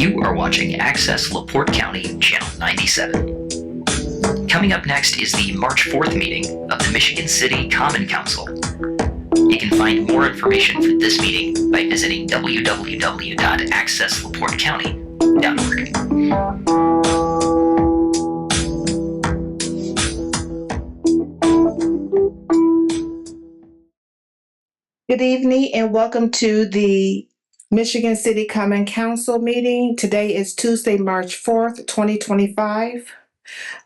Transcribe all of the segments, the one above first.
You are watching Access LaPorte County, Channel 97. Coming up next is the March 4th meeting of the Michigan City Common Council. You can find more information for this meeting by visiting www.accesslaportecounty.org. Good evening and welcome to the Michigan City Common Council meeting. Today is Tuesday, March 4th, 2025.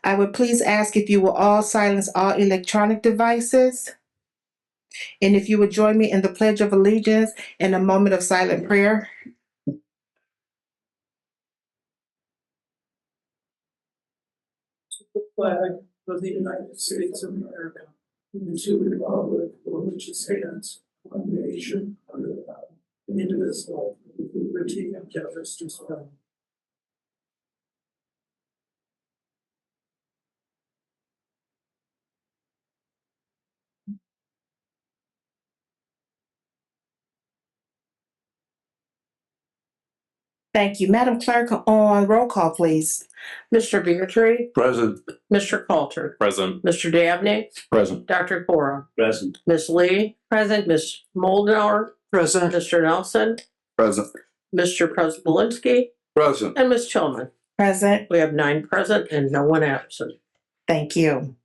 I would please ask if you will all silence all electronic devices. And if you would join me in the Pledge of Allegiance in a moment of silent prayer. The flag of the United States of America and to the republic for which it stands, one nation, under God, indivisible, with liberty and justice for all. Thank you. Madam Clerk, on roll call, please. Mr. Beatrice? Present. Mr. Coulter? Present. Mr. Dabney? Present. Dr. Cora? Present. Ms. Lee? Present. Ms. Moldenauer? Present. Mr. Nelson? Present. Mr. Prespolinski? Present. And Ms. Tillman. Present. We have 9 present and no one absent. Thank you.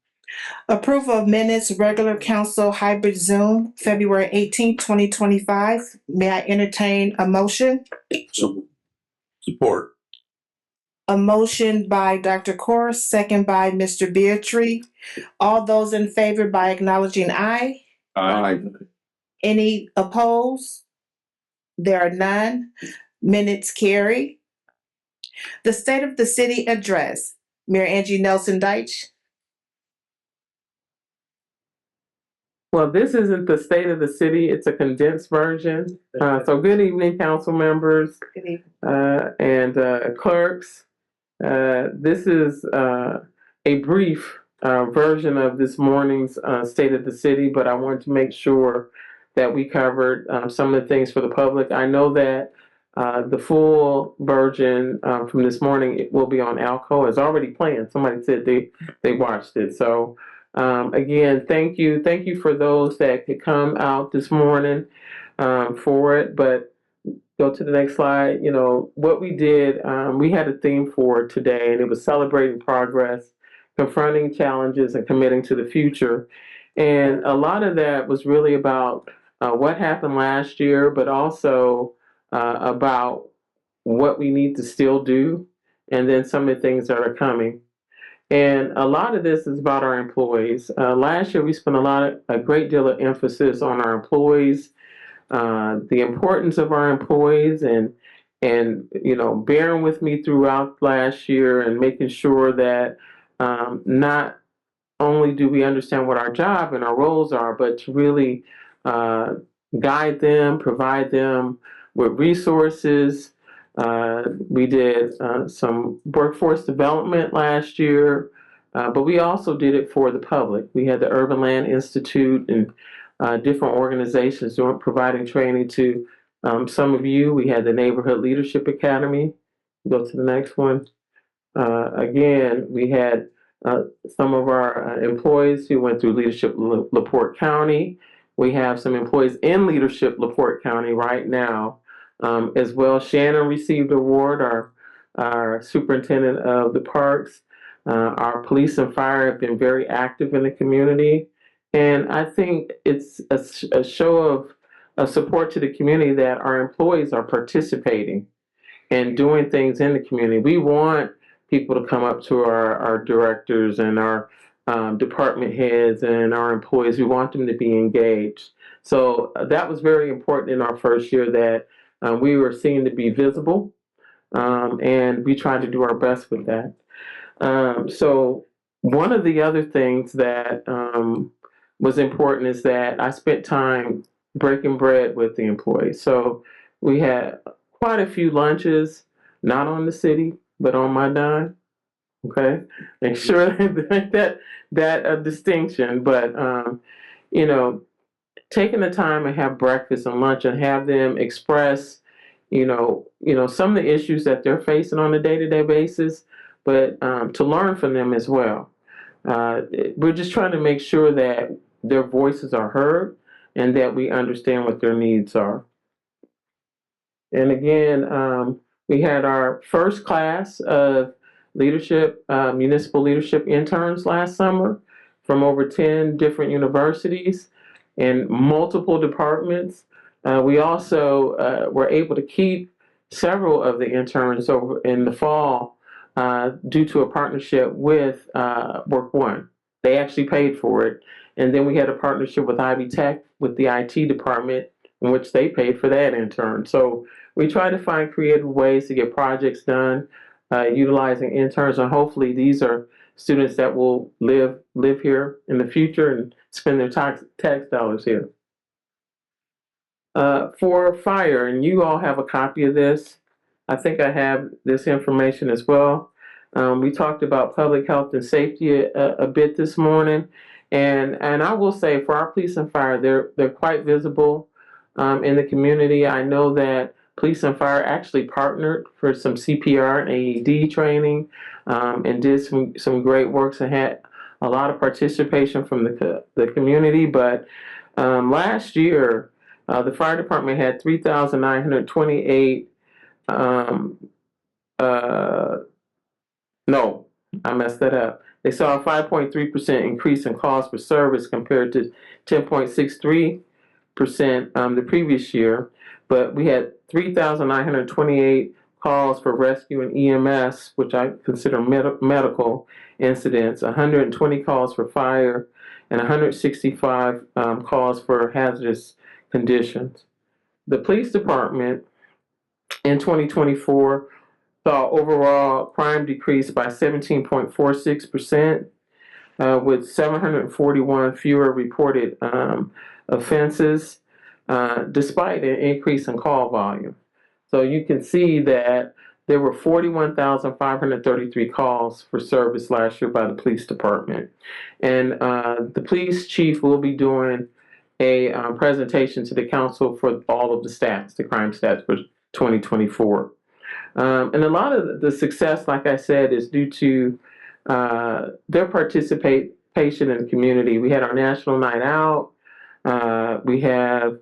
Approval of minutes, regular council hybrid Zoom, February 18th, 2025. May I entertain a motion? Support. A motion by Dr. Cora, second by Mr. Beatrice. All those in favor by acknowledging aye. Aye. Any opposed? There are none. Minutes carry. The State of the City Address. Mayor Angie Nelson Deitch. Well, this isn't the state of the city, it's a condensed version. So good evening, council members and clerks. This is a brief version of this morning's State of the City, but I wanted to make sure that we covered some of the things for the public. I know that the full version from this morning it will be on ALCO. It's already planned. Somebody said they watched it. So again, thank you for those that could come out this morning for it. But go to the next slide. You know what we did. We had a theme for today, and it was celebrating progress, confronting challenges, and committing to the future. And a lot of that was really about what happened last year, but also about what we need to still do, and then some of the things that are coming. And a lot of this is about our employees. Last year, we spent a great deal of emphasis on our employees, the importance of our employees, and you know, bearing with me throughout last year and making sure that not only do we understand what our job and our roles are, but to really guide them, provide them with resources. We did some workforce development last year, but we also did it for the public. We had the Urban Land Institute and different organizations providing training to some of you. We had the Neighborhood Leadership Academy. Go to the next one. Again, we had some of our employees who went through Leadership LaPorte County. We have some employees in Leadership LaPorte County right now as well. Shannon received an award, our superintendent of the parks. Our police and fire have been very active in the community. And I think it's a show of support to the community that our employees are participating and doing things in the community. We want people to come up to our directors and our department heads and our employees. We want them to be engaged. So that was very important in our first year, that we were seen to be visible, and we tried to do our best with that. So one of the other things that was important is that I spent time breaking bread with the employees. So we had quite a few lunches, not on the city, but on my dime. Okay, make sure that a distinction. But you know, taking the time and have breakfast and lunch and have them express, some of the issues that they're facing on a day-to-day basis, but to learn from them as well. We're just trying to make sure that their voices are heard and that we understand what their needs are. And again, we had our first class of leadership, municipal leadership interns last summer from over 10 different universities and multiple departments. We also were able to keep several of the interns over in the fall due to a partnership with Work One. They actually paid for it. And then we had a partnership with Ivy Tech with the IT department in which they paid for that intern. So we try to find creative ways to get projects done utilizing interns, and hopefully these are students that will live here in the future and spend their tax dollars here. For fire, and you all have a copy of this. I think I have this information as well. We talked about public health and safety a bit this morning, and I will say for our police and fire, they're quite visible in the community. I know that police and fire actually partnered for some CPR and AED training and did some great works and had a lot of participation from the community. But last year, the fire department had 3,928. No, I messed that up. They saw a 5.3% increase in calls for service compared to 10.63% the previous year. But we had 3,928 calls for rescue and EMS, which I consider medical incidents, 120 calls for fire, and 165 calls for hazardous conditions. The police department in 2024 saw overall crime decrease by 17.46%, with 741 fewer reported offenses, despite an increase in call volume. So you can see that there were 41,533 calls for service last year by the police department. And the police chief will be doing a presentation to the council for all of the stats, the crime stats for 2024. And a lot of the success, like I said, is due to their participation in the community. We had our National Night Out. We have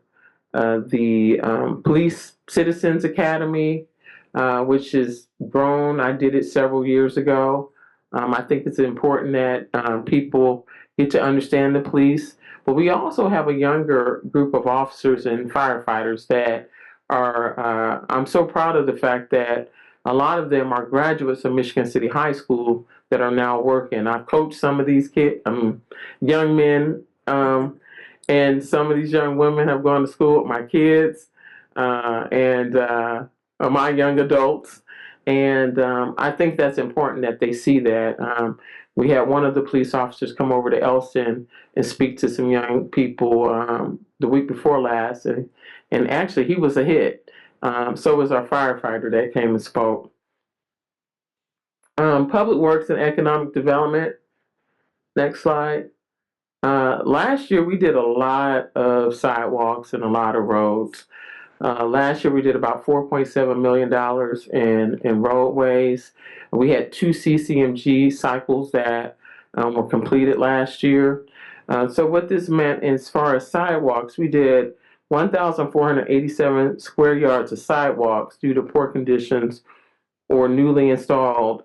the Police Citizens Academy, which has grown. I did it several years ago. I think it's important that people get to understand the police. But we also have a younger group of officers and firefighters that are, I'm so proud of the fact that a lot of them are graduates of Michigan City High School that are now working. I've coached some of these young men, and some of these young women have gone to school with my kids and my young adults. And I think that's important that they see that. We had one of the police officers come over to Elston and speak to some young people the week before last, and actually he was a hit. So was our firefighter that came and spoke. Public Works and Economic Development. Next slide. Last year we did a lot of sidewalks and a lot of roads. Last year we did about $4.7 million in roadways. We had 2 CCMG cycles that were completed last year. So what this meant as far as sidewalks, we did 1,487 square yards of sidewalks due to poor conditions or newly installed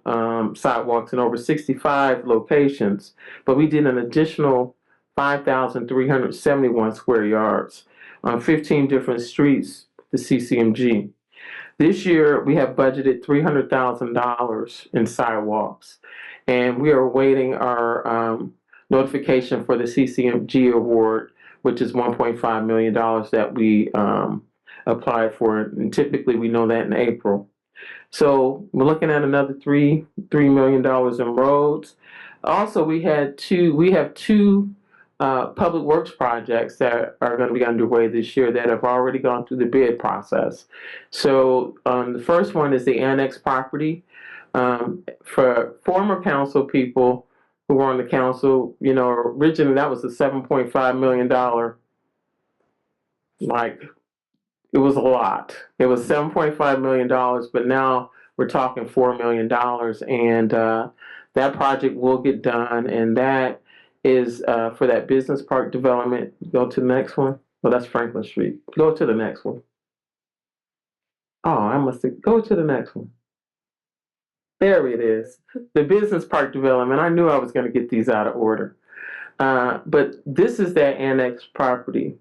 sidewalks in over 65 locations. But we did an additional 5,371 square yards on 15 different streets, the CCMG. This year, we have budgeted $300,000 in sidewalks, and we are awaiting our notification for the CCMG award, which is $1.5 million that we applied for, and typically we know that in April. So we're looking at another $3 million in roads. Also, we have two public works projects that are going to be underway this year that have already gone through the bid process. So the first one is the annex property. For former council people who were on the council, originally that was a $7.5 million, it was a lot. It was $7.5 million, but now we're talking $4 million, and that project will get done, and that is for that business park development. Go to the next one. Well, that's Franklin Street. Go to the next one. Oh, I must have, go to the next one. There it is. The business park development. I knew I was going to get these out of order. But this is that annex property.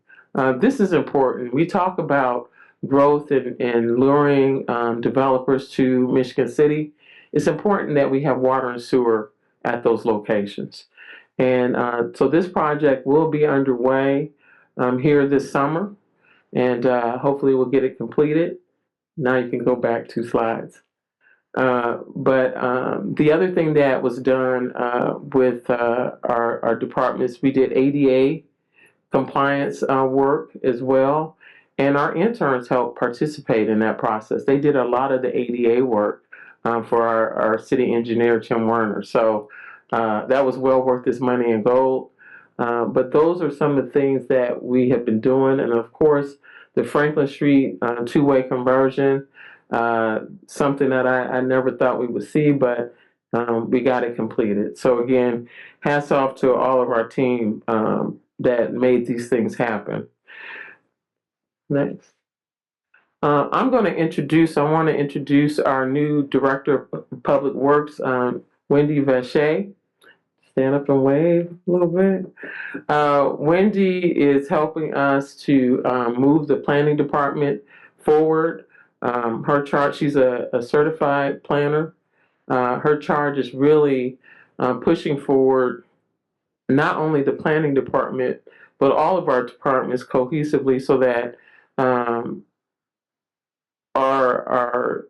This is important. We talk about growth and luring developers to Michigan City. It's important that we have water and sewer at those locations. And so this project will be underway here this summer, and hopefully we'll get it completed. Now you can go back 2 slides. But the other thing that was done with our departments, we did ADA compliance work as well, and our interns helped participate in that process. They did a lot of the ADA work for our city engineer, Tim Werner. So that was well worth his money in gold. But those are some of the things that we have been doing. And of course, the Franklin Street two-way conversion, something that I never thought we would see, but we got it completed. So again, hats off to all of our team that made these things happen. Next. I want to introduce our new Director of Public Works, Wendy Vacher. Stand up and wave a little bit. Wendy is helping us to move the planning department forward. Her charge, she's a certified planner. Her charge is really pushing forward not only the planning department, but all of our departments cohesively so that our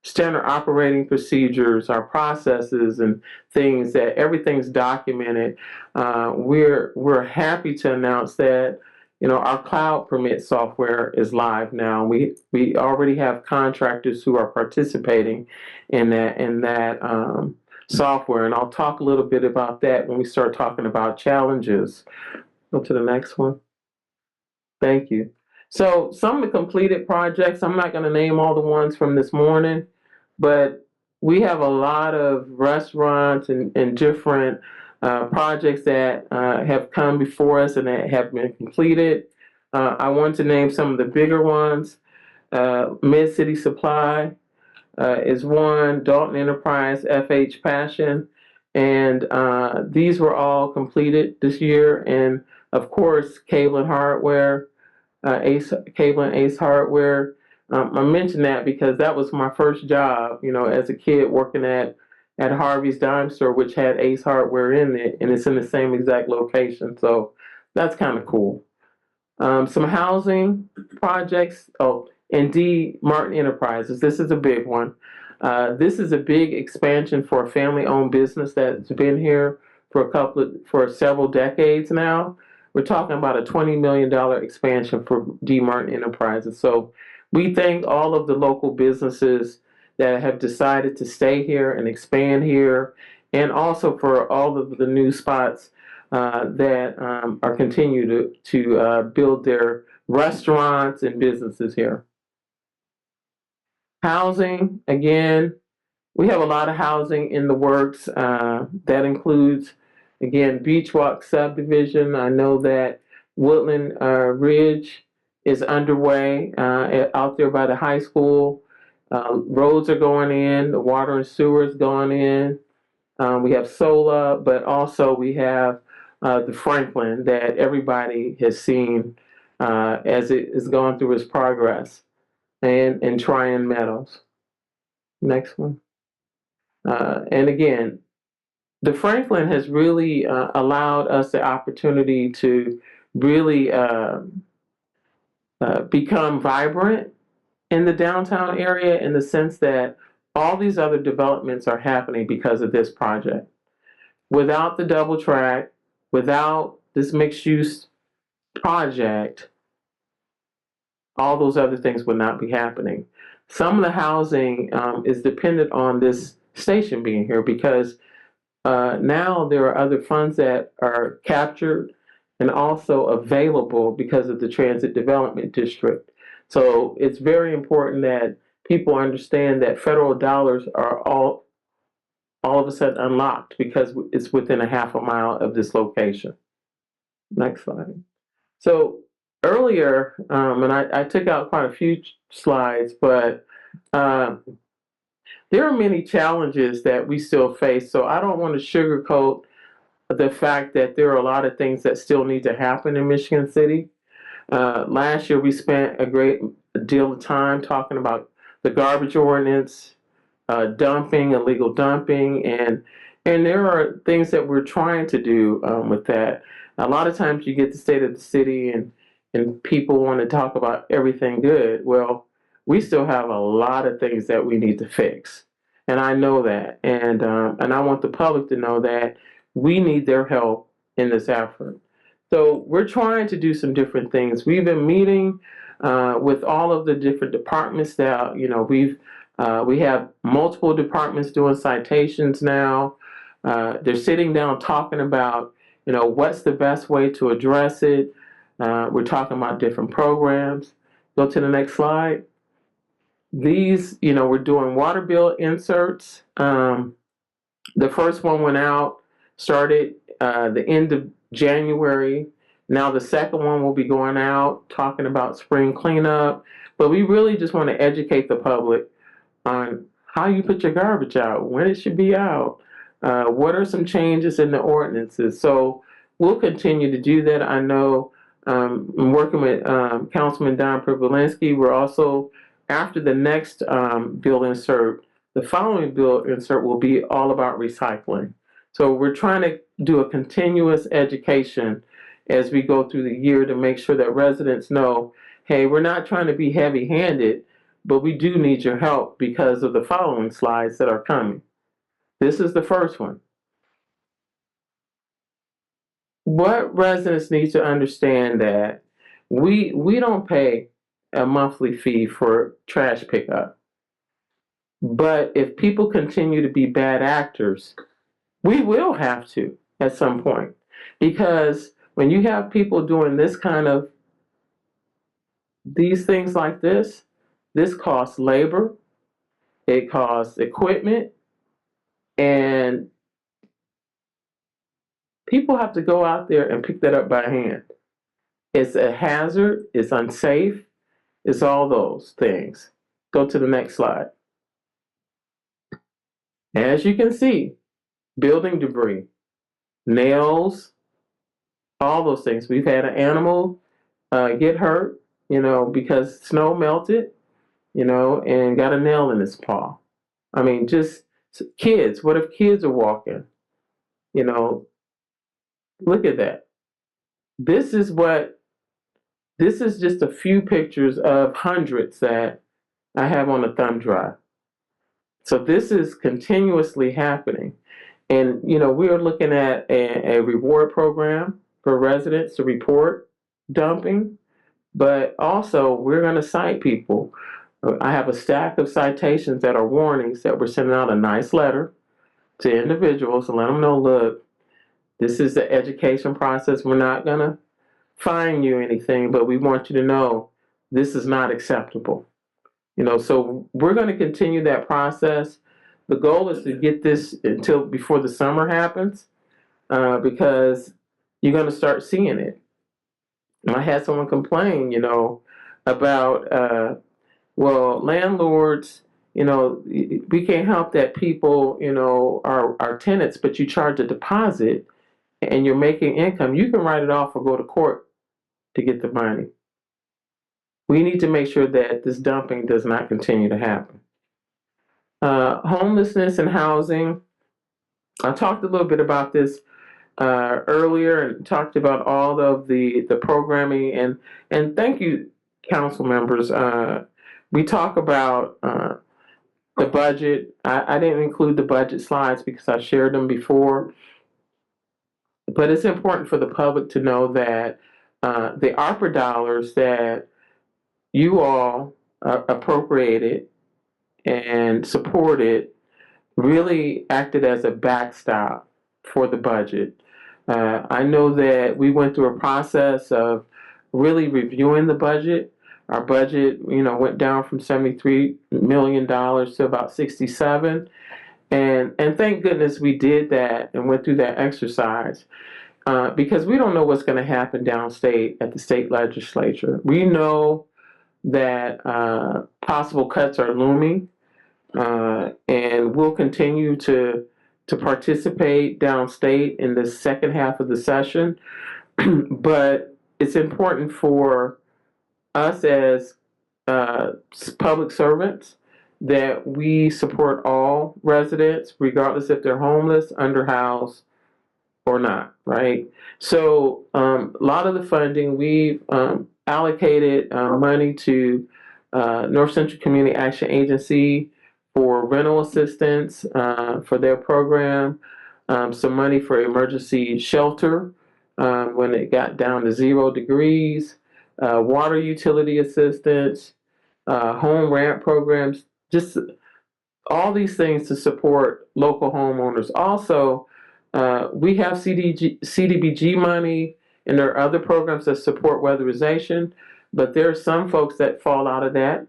standard operating procedures, our processes and things, that everything's documented. We're happy to announce that our cloud permit software is live now. We already have contractors who are participating in that software, and I'll talk a little bit about that when we start talking about challenges. Go to the next one. Thank you. So some of the completed projects, I'm not going to name all the ones from this morning, but we have a lot of restaurants and different projects that have come before us and that have been completed. I want to name some of the bigger ones. Mid-City Supply is one, Dalton Enterprise, FH Passion, and these were all completed this year. And of course, Cable and Hardware, Cable and Ace Hardware. I mentioned that because that was my first job, as a kid working at Harvey's Dime Store, which had Ace Hardware in it, and it's in the same exact location. So that's kind of cool. Some housing projects. Oh, and D. Martin Enterprises. This is a big one. This is a big expansion for a family-owned business that's been here for several decades now. We're talking about a $20 million expansion for D. Martin Enterprises. So we thank all of the local businesses that have decided to stay here and expand here, and also for all of the new spots that are continue to build their restaurants and businesses here. Housing, again, we have a lot of housing in the works. That includes, again, Beach Walk subdivision. I know that Woodland Ridge is underway out there by the high school. Roads are going in, the water and sewer is going in. We have SOLA, but also we have the Franklin that everybody has seen as it is going through its progress, and Tryon Meadows. Next one. And again, the Franklin has really allowed us the opportunity to really become vibrant in the downtown area, in the sense that all these other developments are happening because of this project. Without the double track, without this mixed use project, all those other things would not be happening. Some of the housing is dependent on this station being here, because now there are other funds that are captured and also available because of the Transit Development District. So it's very important that people understand that federal dollars are all of a sudden unlocked because it's within a half a mile of this location. Next slide. So earlier, and I took out quite a few slides, but there are many challenges that we still face. So I don't want to sugarcoat the fact that there are a lot of things that still need to happen in Michigan City. Last year, we spent a great deal of time talking about the garbage ordinance, dumping, illegal dumping, and there are things that we're trying to do with that. A lot of times, you get the state of the city, and people want to talk about everything good. Well, we still have a lot of things that we need to fix, and I know that, and I want the public to know that we need their help in this effort. So we're trying to do some different things. We've been meeting with all of the different departments that, we have multiple departments doing citations now. They're sitting down talking about, what's the best way to address it. We're talking about different programs. Go to the next slide. These, we're doing water bill inserts. The first one went out, started the end of January. Now the second one will be going out talking about spring cleanup. But we really just want to educate the public on how you put your garbage out, when it should be out, what are some changes in the ordinances. So we'll continue to do that. I know I'm working with Councilman Don Privilinski. We're also, after the next bill insert, the following bill insert will be all about recycling. So we're trying to do a continuous education as we go through the year to make sure that residents know, hey, we're not trying to be heavy-handed, but we do need your help because of the following slides that are coming. This is the first one. What residents need to understand that we don't pay a monthly fee for trash pickup. But if people continue to be bad actors, we will have to at some point. Because when you have people doing these things like this costs labor, it costs equipment, and people have to go out there and pick that up by hand. It's a hazard, it's unsafe, it's all those things. Go to the next slide. As you can see, building debris, nails, all those things. We've had an animal get hurt, because snow melted, and got a nail in his paw. I mean, just kids. What if kids are walking? Look at that. This is just a few pictures of hundreds that I have on a thumb drive. So this is continuously happening. And, we are looking at a reward program for residents to report dumping, but also we're going to cite people. I have a stack of citations that are warnings that we're sending out a nice letter to individuals and let them know, look, this is the education process. We're not going to fine you anything, but we want you to know this is not acceptable. So we're going to continue that process. The goal is to get this until before the summer happens, because you're going to start seeing it. And I had someone complain, about, landlords, we can't help that people, are tenants, but you charge a deposit and you're making income. You can write it off or go to court to get the money. We need to make sure that this dumping does not continue to happen. Homelessness and housing. I talked a little bit about this earlier and talked about all of the programming and thank you, council members. We talk about the budget. I didn't include the budget slides because I shared them before, but it's important for the public to know that the ARPA dollars that you all appropriated and supported really acted as a backstop for the budget. I know that we went through a process of really reviewing the budget. Our budget, went down from $73 million to about 67. And thank goodness we did that and went through that exercise, because we don't know what's going to happen downstate at the state legislature. We know that possible cuts are looming, and we'll continue to participate downstate in the second half of the session. But it's important for us as public servants that we support all residents, regardless if they're homeless, underhoused, or not, right? So a lot of the funding, we've allocated money to North Central Community Action Agency for rental assistance for their program, some money for emergency shelter when it got down to 0 degrees, water utility assistance, home ramp programs, just all these things to support local homeowners. Also, we have CDBG money, and there are other programs that support weatherization, but there are some folks that fall out of that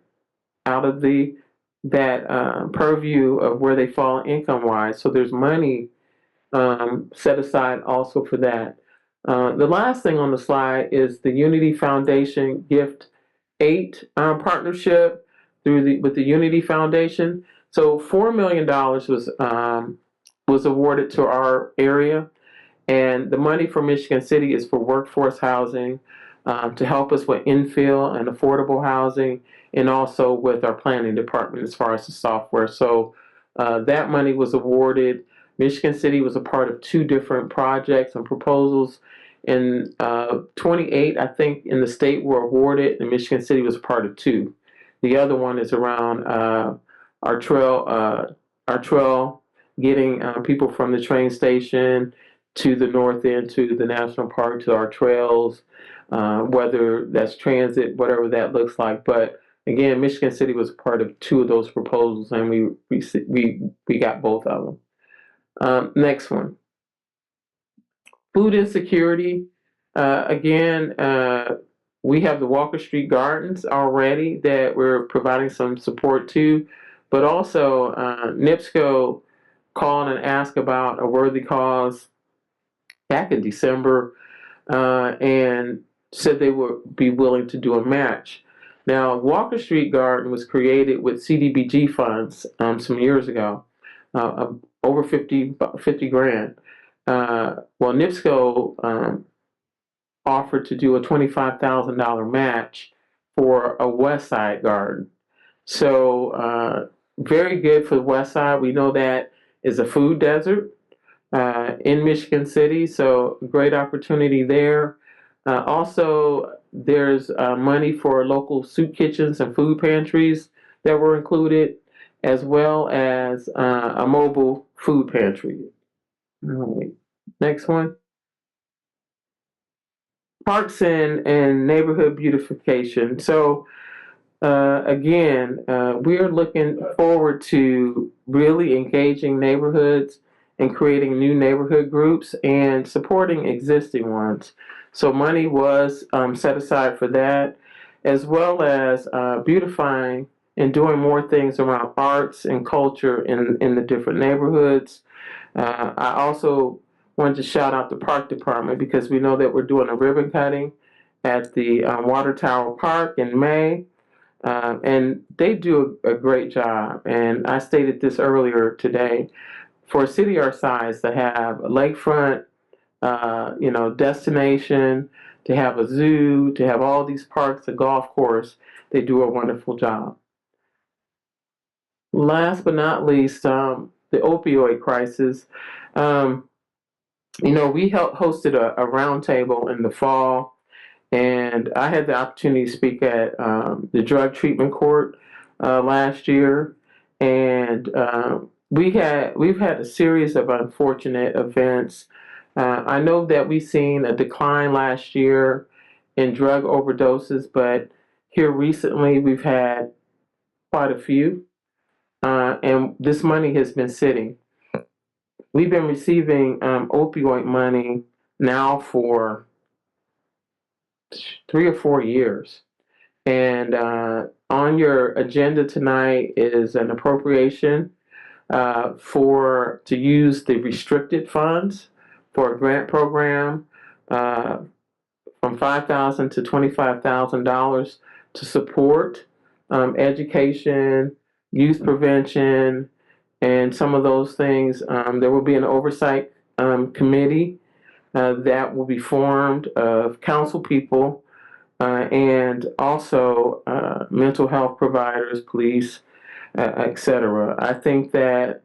purview of where they fall income wise. So there's money set aside also for that. The last thing on the slide is the Unity Foundation Gift 8 partnership with the Unity Foundation. So $4 million was awarded to our area, and the money for Michigan City is for workforce housing, to help us with infill and affordable housing, and also with our planning department as far as the software. So that money was awarded. Michigan City was a part of 2 different projects and proposals. And 28, I think, in the state were awarded, and Michigan City was a part of 2. The other one is around our trail, getting people from the train station to the north end, to the national park, to our trails, whether that's transit, whatever that looks like. But again, Michigan City was part of 2 of those proposals, and we got both of them. Next one. Food insecurity. Again, we have the Walker Street Gardens already that we're providing some support to, but also NIPSCO called and asked about a worthy cause back in December, and said they would be willing to do a match. Now, Walker Street Garden was created with CDBG funds some years ago, over 50 grand. Well, NIPSCO offered to do a $25,000 match for a West Side garden. So very good for the West Side. We know that is a food desert in Michigan City, so great opportunity there. Also, there's money for local soup kitchens and food pantries that were included, as well as a mobile food pantry. All right. Next one. Parks and neighborhood beautification. So again, we're looking forward to really engaging neighborhoods and creating new neighborhood groups and supporting existing ones. So money was set aside for that, as well as beautifying and doing more things around arts and culture in the different neighborhoods. I also wanted to shout out the park department, because we know that we're doing a ribbon cutting at the Water Tower Park in May. And they do a great job. And I stated this earlier today. For a city our size to have a lakefront, destination, to have a zoo, to have all these parks, a golf course, they do a wonderful job. Last but not least, the opioid crisis. We hosted a roundtable in the fall, and I had the opportunity to speak at the drug treatment court last year, and we've had a series of unfortunate events. I know that we've seen a decline last year in drug overdoses, but here recently we've had quite a few, and this money has been sitting. We've been receiving opioid money now for 3 or 4 years. And on your agenda tonight is an appropriation to use the restricted funds for a grant program from $5,000 to $25,000 to support education, youth prevention, and some of those things. There will be an oversight committee that will be formed of council people and also mental health providers, police, etc. I think that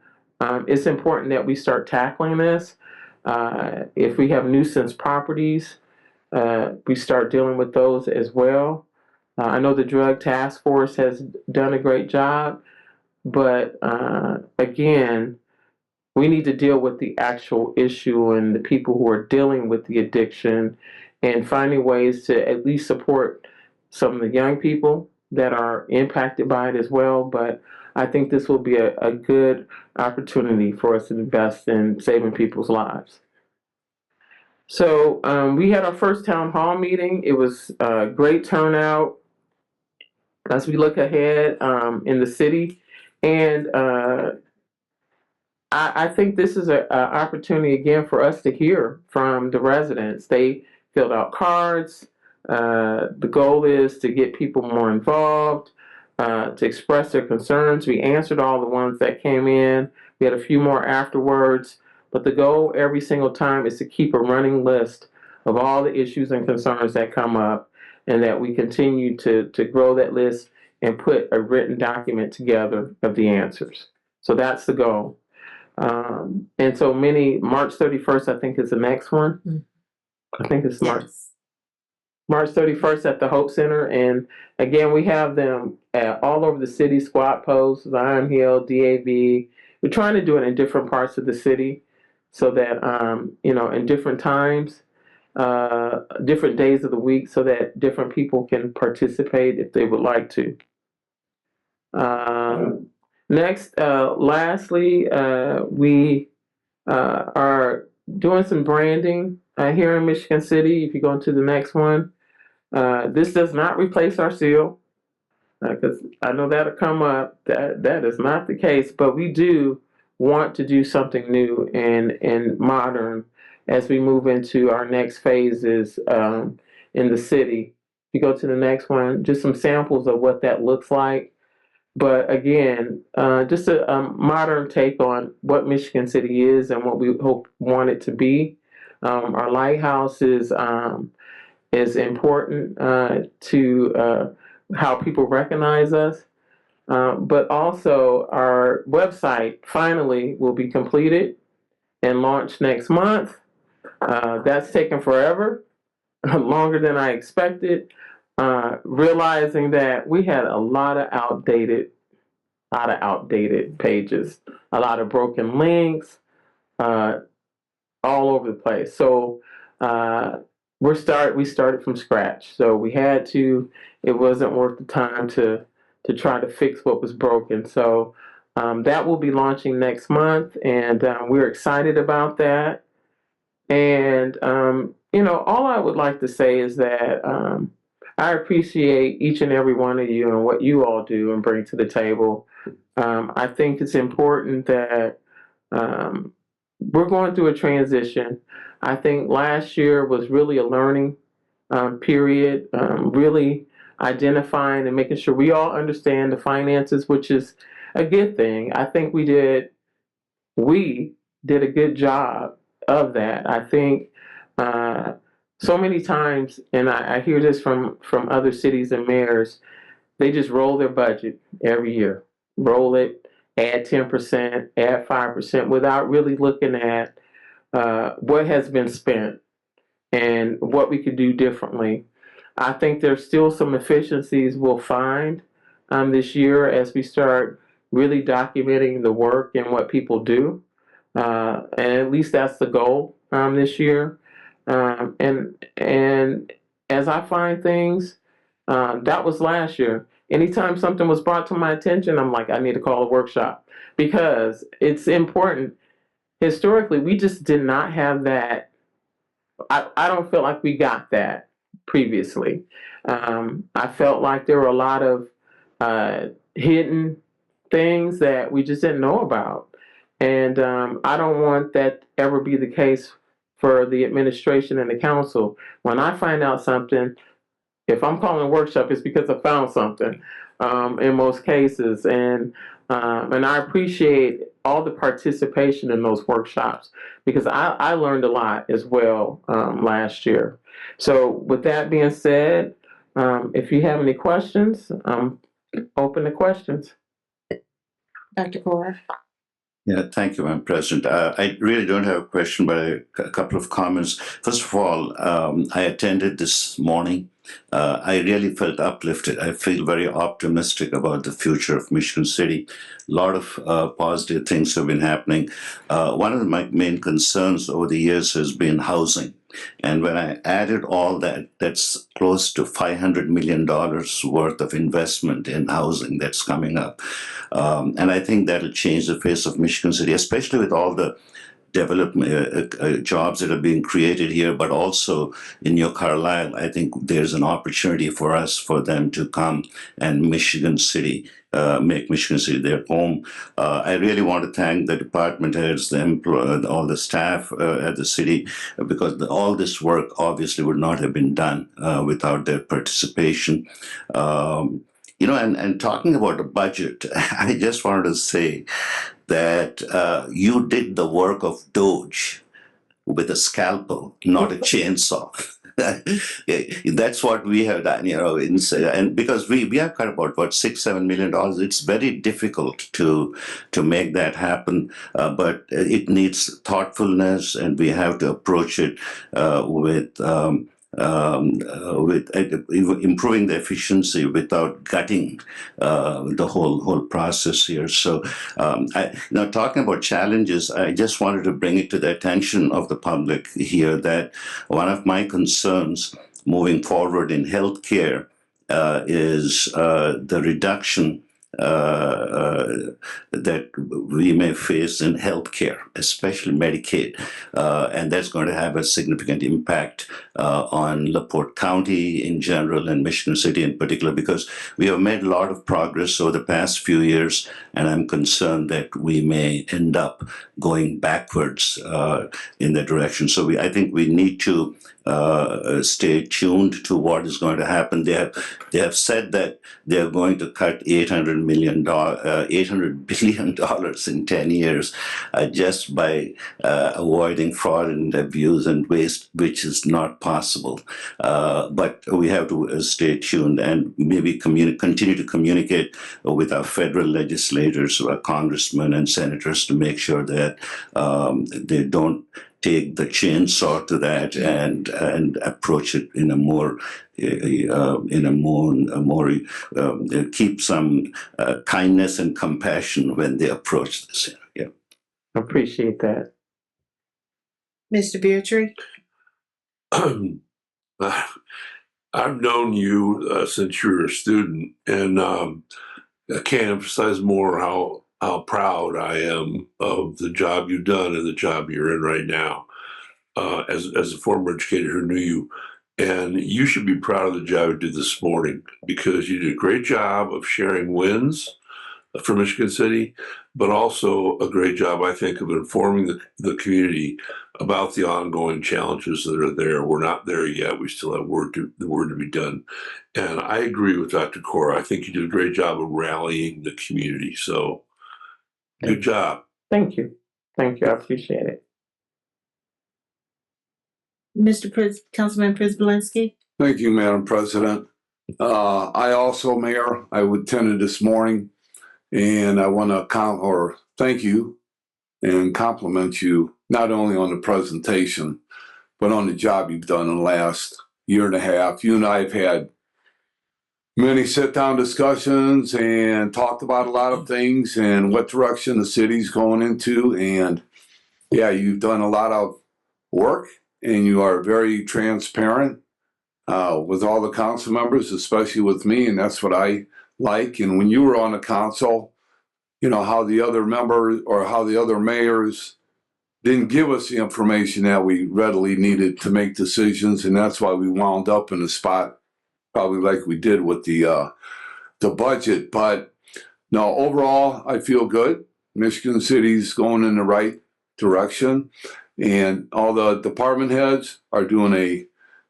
it's important that we start tackling this. If we have nuisance properties, we start dealing with those as well. I know the Drug Task Force has done a great job, but again, we need to deal with the actual issue and the people who are dealing with the addiction and finding ways to at least support some of the young people that are impacted by it as well. But I think this will be a good opportunity for us to invest in saving people's lives. So we had our first town hall meeting. It was a great turnout as we look ahead in the city. And I think this is an opportunity again for us to hear from the residents. They filled out cards. The goal is to get people more involved, to express their concerns. We answered all the ones that came in. We had a few more afterwards. But the goal every single time is to keep a running list of all the issues and concerns that come up, and that we continue to grow that list and put a written document together of the answers. So that's the goal. And so March 31st, I think, is the next one. I think it's March 31st at the Hope Center. And again, we have them all over the city, Squat Post, Zion Hill, DAV. We're trying to do it in different parts of the city so that, in different times, different days of the week, so that different people can participate if they would like to. Next, lastly, we are doing some branding here in Michigan City. If you go into the next one, this does not replace our seal, because I know that'll come up. That is not the case, but we do want to do something new and modern as we move into our next phases in the city. If you go to the next one, just some samples of what that looks like. But again, just a modern take on what Michigan City is and what we want it to be. Our lighthouse is important to how people recognize us. But also our website finally will be completed and launched next month. That's taken forever, longer than I expected. Realizing that we had a lot of outdated pages, a lot of broken links, all over the place. So we started from scratch. So we had to. It wasn't worth the time to try to fix what was broken. So that will be launching next month, and we're excited about that. And all I would like to say is that I appreciate each and every one of you and what you all do and bring to the table. I think it's important that we're going through a transition. I think last year was really a learning period, really identifying and making sure we all understand the finances, which is a good thing. I think we did a good job of that. I think so many times, and I hear this from other cities and mayors, they just roll their budget every year. Roll it, add 10%, add 5%, without really looking at what has been spent and what we could do differently. I think there's still some efficiencies we'll find this year as we start really documenting the work and what people do. And at least that's the goal this year. And as I find things, that was last year. Anytime something was brought to my attention, I'm like, I need to call a workshop, because it's important. Historically, we just did not have that. I don't feel like we got that previously. I felt like there were a lot of hidden things that we just didn't know about. And I don't want that ever be the case for the administration and the council. When I find out something, if I'm calling a workshop, it's because I found something in most cases. And I appreciate all the participation in those workshops because I learned a lot as well last year. So with that being said, if you have any questions, I'm open to questions. Dr. Cora? Yeah, thank you, Madam President. I really don't have a question, but a couple of comments. First of all, I attended this morning. I really felt uplifted. I feel very optimistic about the future of Michigan City. A lot of positive things have been happening. One of my main concerns over the years has been housing. And when I added all that, that's close to $500 million worth of investment in housing that's coming up. And I think that'll change the face of Michigan City, especially with all the development jobs that are being created here, but also in New Carlisle. I think there's an opportunity for us, for them to come and Michigan City, make Michigan City their home. I really want to thank the department heads, all the staff at the city, because all this work obviously would not have been done without their participation. And talking about the budget, I just wanted to say that you did the work of Doge with a scalpel, not a chainsaw. That's what we have done, and because we have got about $6-7 million, it's very difficult to make that happen. But it needs thoughtfulness, and we have to approach it with improving the efficiency without gutting the whole process here. So, talking about challenges, I just wanted to bring it to the attention of the public here that one of my concerns moving forward in healthcare is the reduction that we may face in healthcare, especially Medicaid, and that's going to have a significant impact on LaPorte County in general and Michigan City in particular, because we have made a lot of progress over the past few years, and I'm concerned that we may end up going backwards in that direction. So I think we need to stay tuned to what is going to happen. They have said that they're going to cut $800 billion in 10 years just by avoiding fraud and abuse and waste, which is not possible. But we have to stay tuned and maybe continue to communicate with our federal legislators, our congressmen and senators, to make sure that they don't take the chainsaw to that and approach it in a more keep some kindness and compassion when they approach this. Yeah, Appreciate that. Mr. Beatrice? I've known you since you were a student, and I can't emphasize more how proud I am of the job you've done and the job you're in right now. As a former educator who knew you, and you should be proud of the job you did this morning, because you did a great job of sharing wins for Michigan City, but also a great job, I think, of informing the community about the ongoing challenges that are there. We're not there yet. We still have the work to be done. And I agree with Dr. Cora. I think you did a great job of rallying the community. So good job. Thank you. Thank you. I appreciate it. Councilman Pryzbylewski? Thank you, Madam President. I also, Mayor, I attended this morning, and I want to thank you and compliment you not only on the presentation, but on the job you've done in the last year and a half. You and I have had many sit-down discussions and talked about a lot of things and what direction the city's going into. And yeah, you've done a lot of work, and you are very transparent with all the council members, especially with me, and that's what I like. And when you were on the council, how the other members or how the other mayors didn't give us the information that we readily needed to make decisions, and that's why we wound up in the spot probably like we did with the budget. But no, overall, I feel good. Michigan City's going in the right direction, and all the department heads are doing a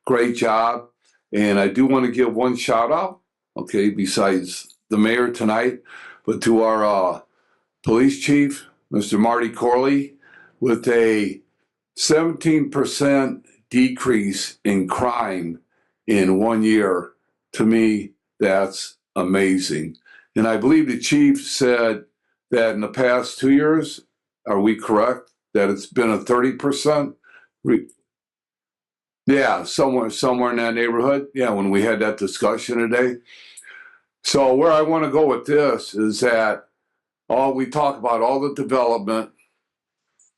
great job. And I do want to give one shout out, okay, besides the mayor tonight, but to our police chief, Mr. Marty Corley, with a 17% decrease in crime in 1 year. To me, that's amazing. And I believe the chief said that in the past 2 years, are we correct, that it's been a 30%? Yeah, somewhere in that neighborhood. Yeah, when we had that discussion today. So where I want to go with this is that we talk about all the development.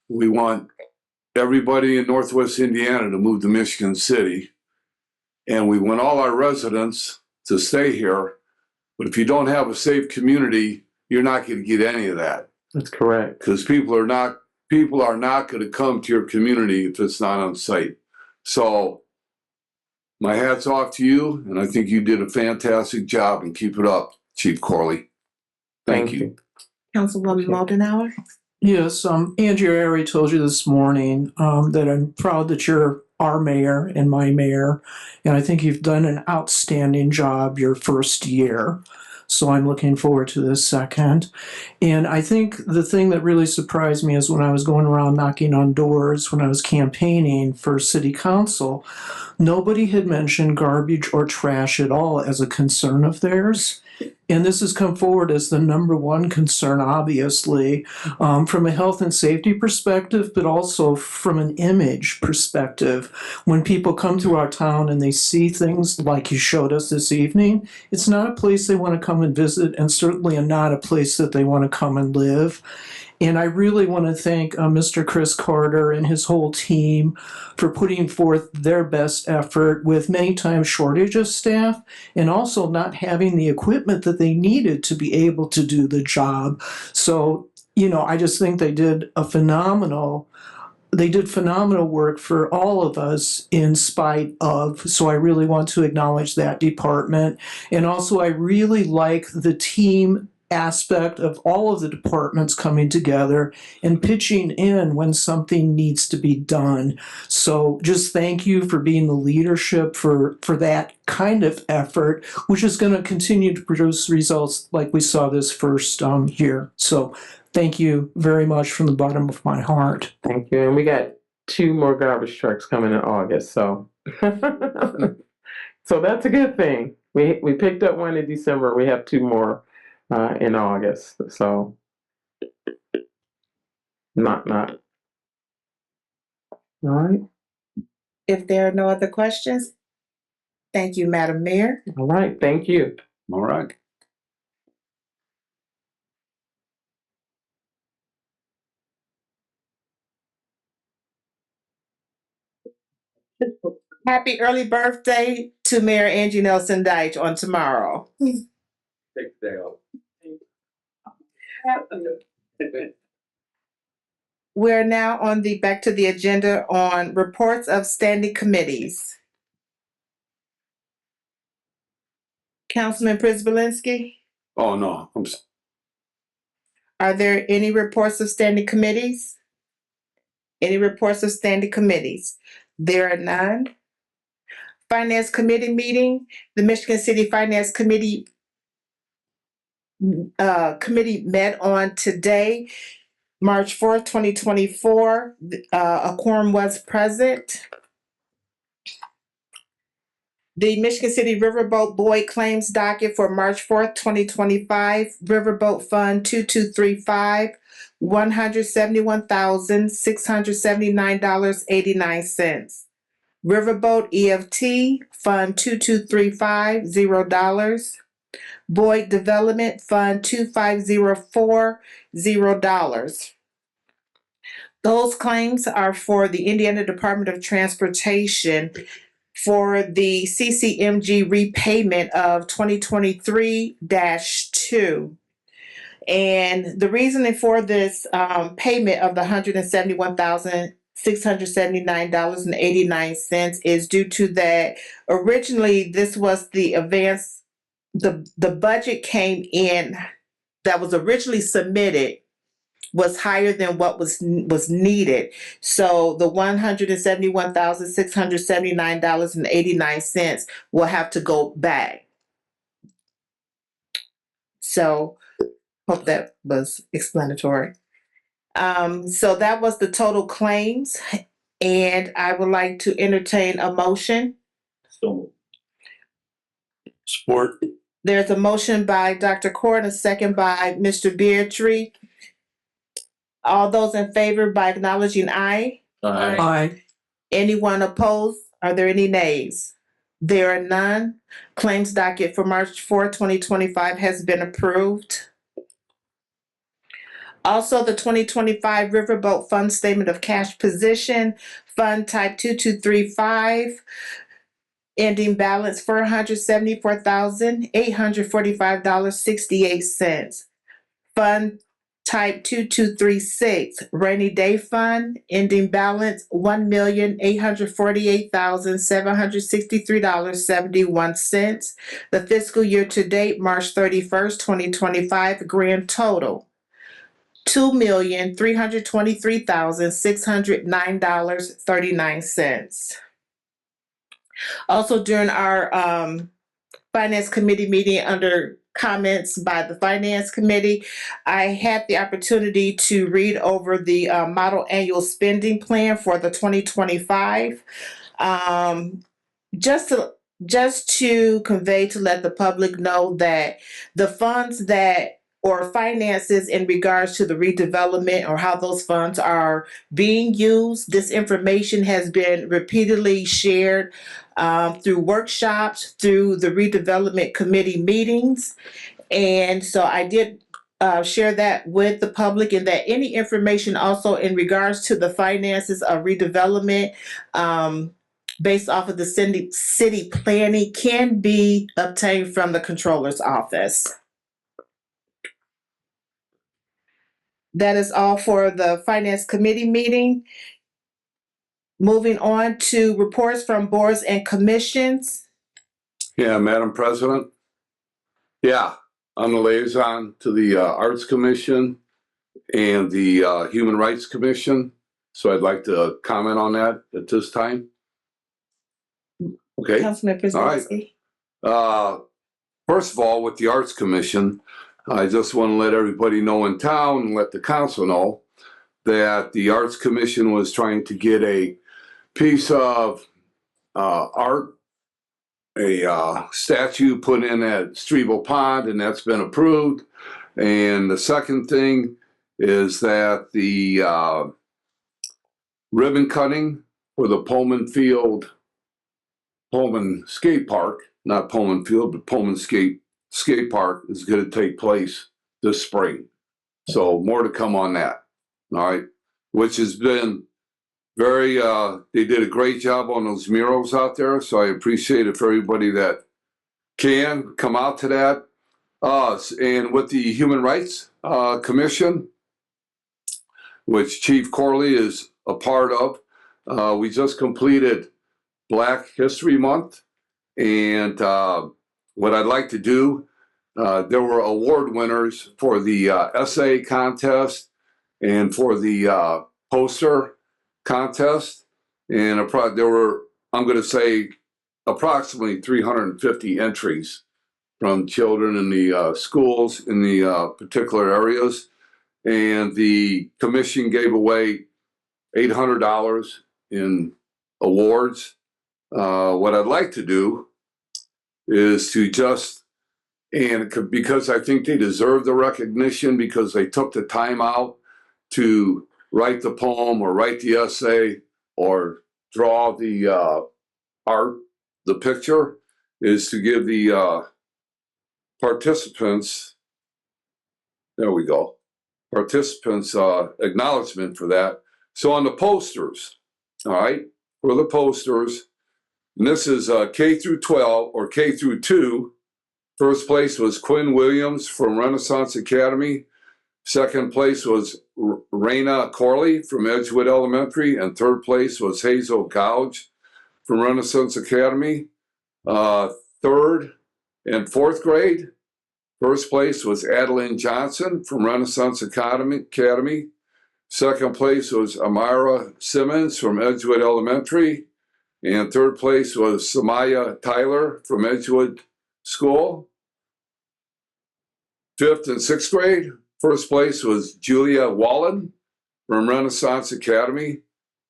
We want everybody in Northwest Indiana to move to Michigan City. And we want all our residents to stay here. But if you don't have a safe community, you're not going to get any of that. That's correct. Because people are not going to come to your community if it's not on site. So my hat's off to you, and I think you did a fantastic job, and keep it up, Chief Corley. Thank you. Councilwoman Moldenauer? Yes, Angie, I already told you this morning that I'm proud that you're our mayor and my mayor, and I think you've done an outstanding job your first year. So I'm looking forward to this second. And I think the thing that really surprised me is when I was going around knocking on doors when I was campaigning for city council, nobody had mentioned garbage or trash at all as a concern of theirs. And this has come forward as the number one concern, obviously, from a health and safety perspective, but also from an image perspective. When people come through our town and they see things like you showed us this evening, it's not a place they want to come and visit, and certainly not a place that they want to come and live. And I really want to thank Mr. Chris Carter and his whole team for putting forth their best effort with many times shortage of staff and also not having the equipment that they needed to be able to do the job. So, I just think they did phenomenal work for all of us in spite of. So I really want to acknowledge that department. And also I really like the team aspect of all of the departments coming together and pitching in when something needs to be done. So just thank you for being the leadership for that kind of effort, which is going to continue to produce results like we saw this first year. So thank you very much from the bottom of my heart. Thank you. And we got 2 more garbage trucks coming in August. So so that's a good thing. We picked up one in December. We have 2 more in August. So not. All right. If there are no other questions, thank you, Madam Mayor. All right. Thank you. All right. Happy early birthday to Mayor Angie Nelson Deitch on tomorrow. Take the day off. We're now on back to the agenda on reports of standing committees. Councilman Pryzbylewski, Oh, no. are there any reports of standing committees? Any reports of standing committees? There are none. Finance Committee meeting, the Michigan City Finance Committee met on today, March 4th, 2024. A quorum was present. The Michigan City Riverboat Boyd claims docket for March 4th, 2025, Riverboat Fund 2235, $171,679.89. Riverboat EFT Fund 2235, $0. Boyd Development Fund 2504, $0. Those claims are for the Indiana Department of Transportation for the CCMG repayment of 2023-2. And the reasoning for this payment of the $171,000 $679.89 is due to that originally this was the advance, the budget came in that was originally submitted was higher than what was needed. So the $171,679.89 will have to go back. So hope that was explanatory. So that was the total claims, and I would like to entertain a motion. Support. There's a motion by Dr. Court, a second by Mr. Beardtree. All those in favor by acknowledging aye. Aye. Anyone opposed? Are there any nays? There are none. Claims docket for March 4, 2025 has been approved. Also, the 2025 Riverboat Fund Statement of Cash Position, Fund Type 2235, ending balance $474,845.68. Fund Type 2236, Rainy Day Fund, ending balance $1,848,763.71. The fiscal year to date, March 31st, 2025, grand total $2,323,609.39. Also, during our Finance Committee meeting under comments by the Finance Committee, I had the opportunity to read over the model annual spending plan for the 2025. Just to convey, to let the public know that the funds that or finances in regards to the redevelopment or how those funds are being used, this information has been repeatedly shared through workshops, through the redevelopment committee meetings. And so I did share that with the public, and that any information also in regards to the finances of redevelopment based off of the city planning can be obtained from the controller's office. That is all for the Finance Committee meeting. Moving on to reports from boards and commissions. Yeah, Madam President. Yeah, I'm the liaison to the Arts Commission and the Human Rights Commission. So I'd like to comment on that at this time. Okay. Councilman Prisbylski. First of all, with the Arts Commission, I just want to let everybody know in town and let the council know that the Arts Commission was trying to get a piece of art, a statue put in at Strebel Pond, and that's been approved. And the second thing is that the ribbon cutting for the Pullman Skate Park, not Pullman Field, but Pullman Skate Park is going to take place this spring. So more to come on that. All right. Which has been very, they did a great job on those murals out there. So I appreciate it for everybody that can come out to that. And with the Human Rights Commission, which Chief Corley is a part of, we just completed Black History Month. And what I'd like to do, there were award winners for the essay contest and for the poster contest. And there were, I'm going to say, approximately 350 entries from children in the schools in the particular areas. And the commission gave away $800 in awards. What I'd like to do is to just, and because I think they deserve the recognition because they took the time out to write the poem or write the essay or draw the art, the picture, is to give the participants, there we go, participants acknowledgement for that. So on the posters, all right, for the posters, and this is K through 12 or K through 2. First place was Quinn Williams from Renaissance Academy. Second place was Raina Corley from Edgewood Elementary, and third place was Hazel Gouge from Renaissance Academy. Third and fourth grade, first place was Adeline Johnson from Renaissance Academy. Second place was Amira Simmons from Edgewood Elementary. And third place was Samaya Tyler from Edgewood School. Fifth and sixth grade, first place was Julia Wallen from Renaissance Academy.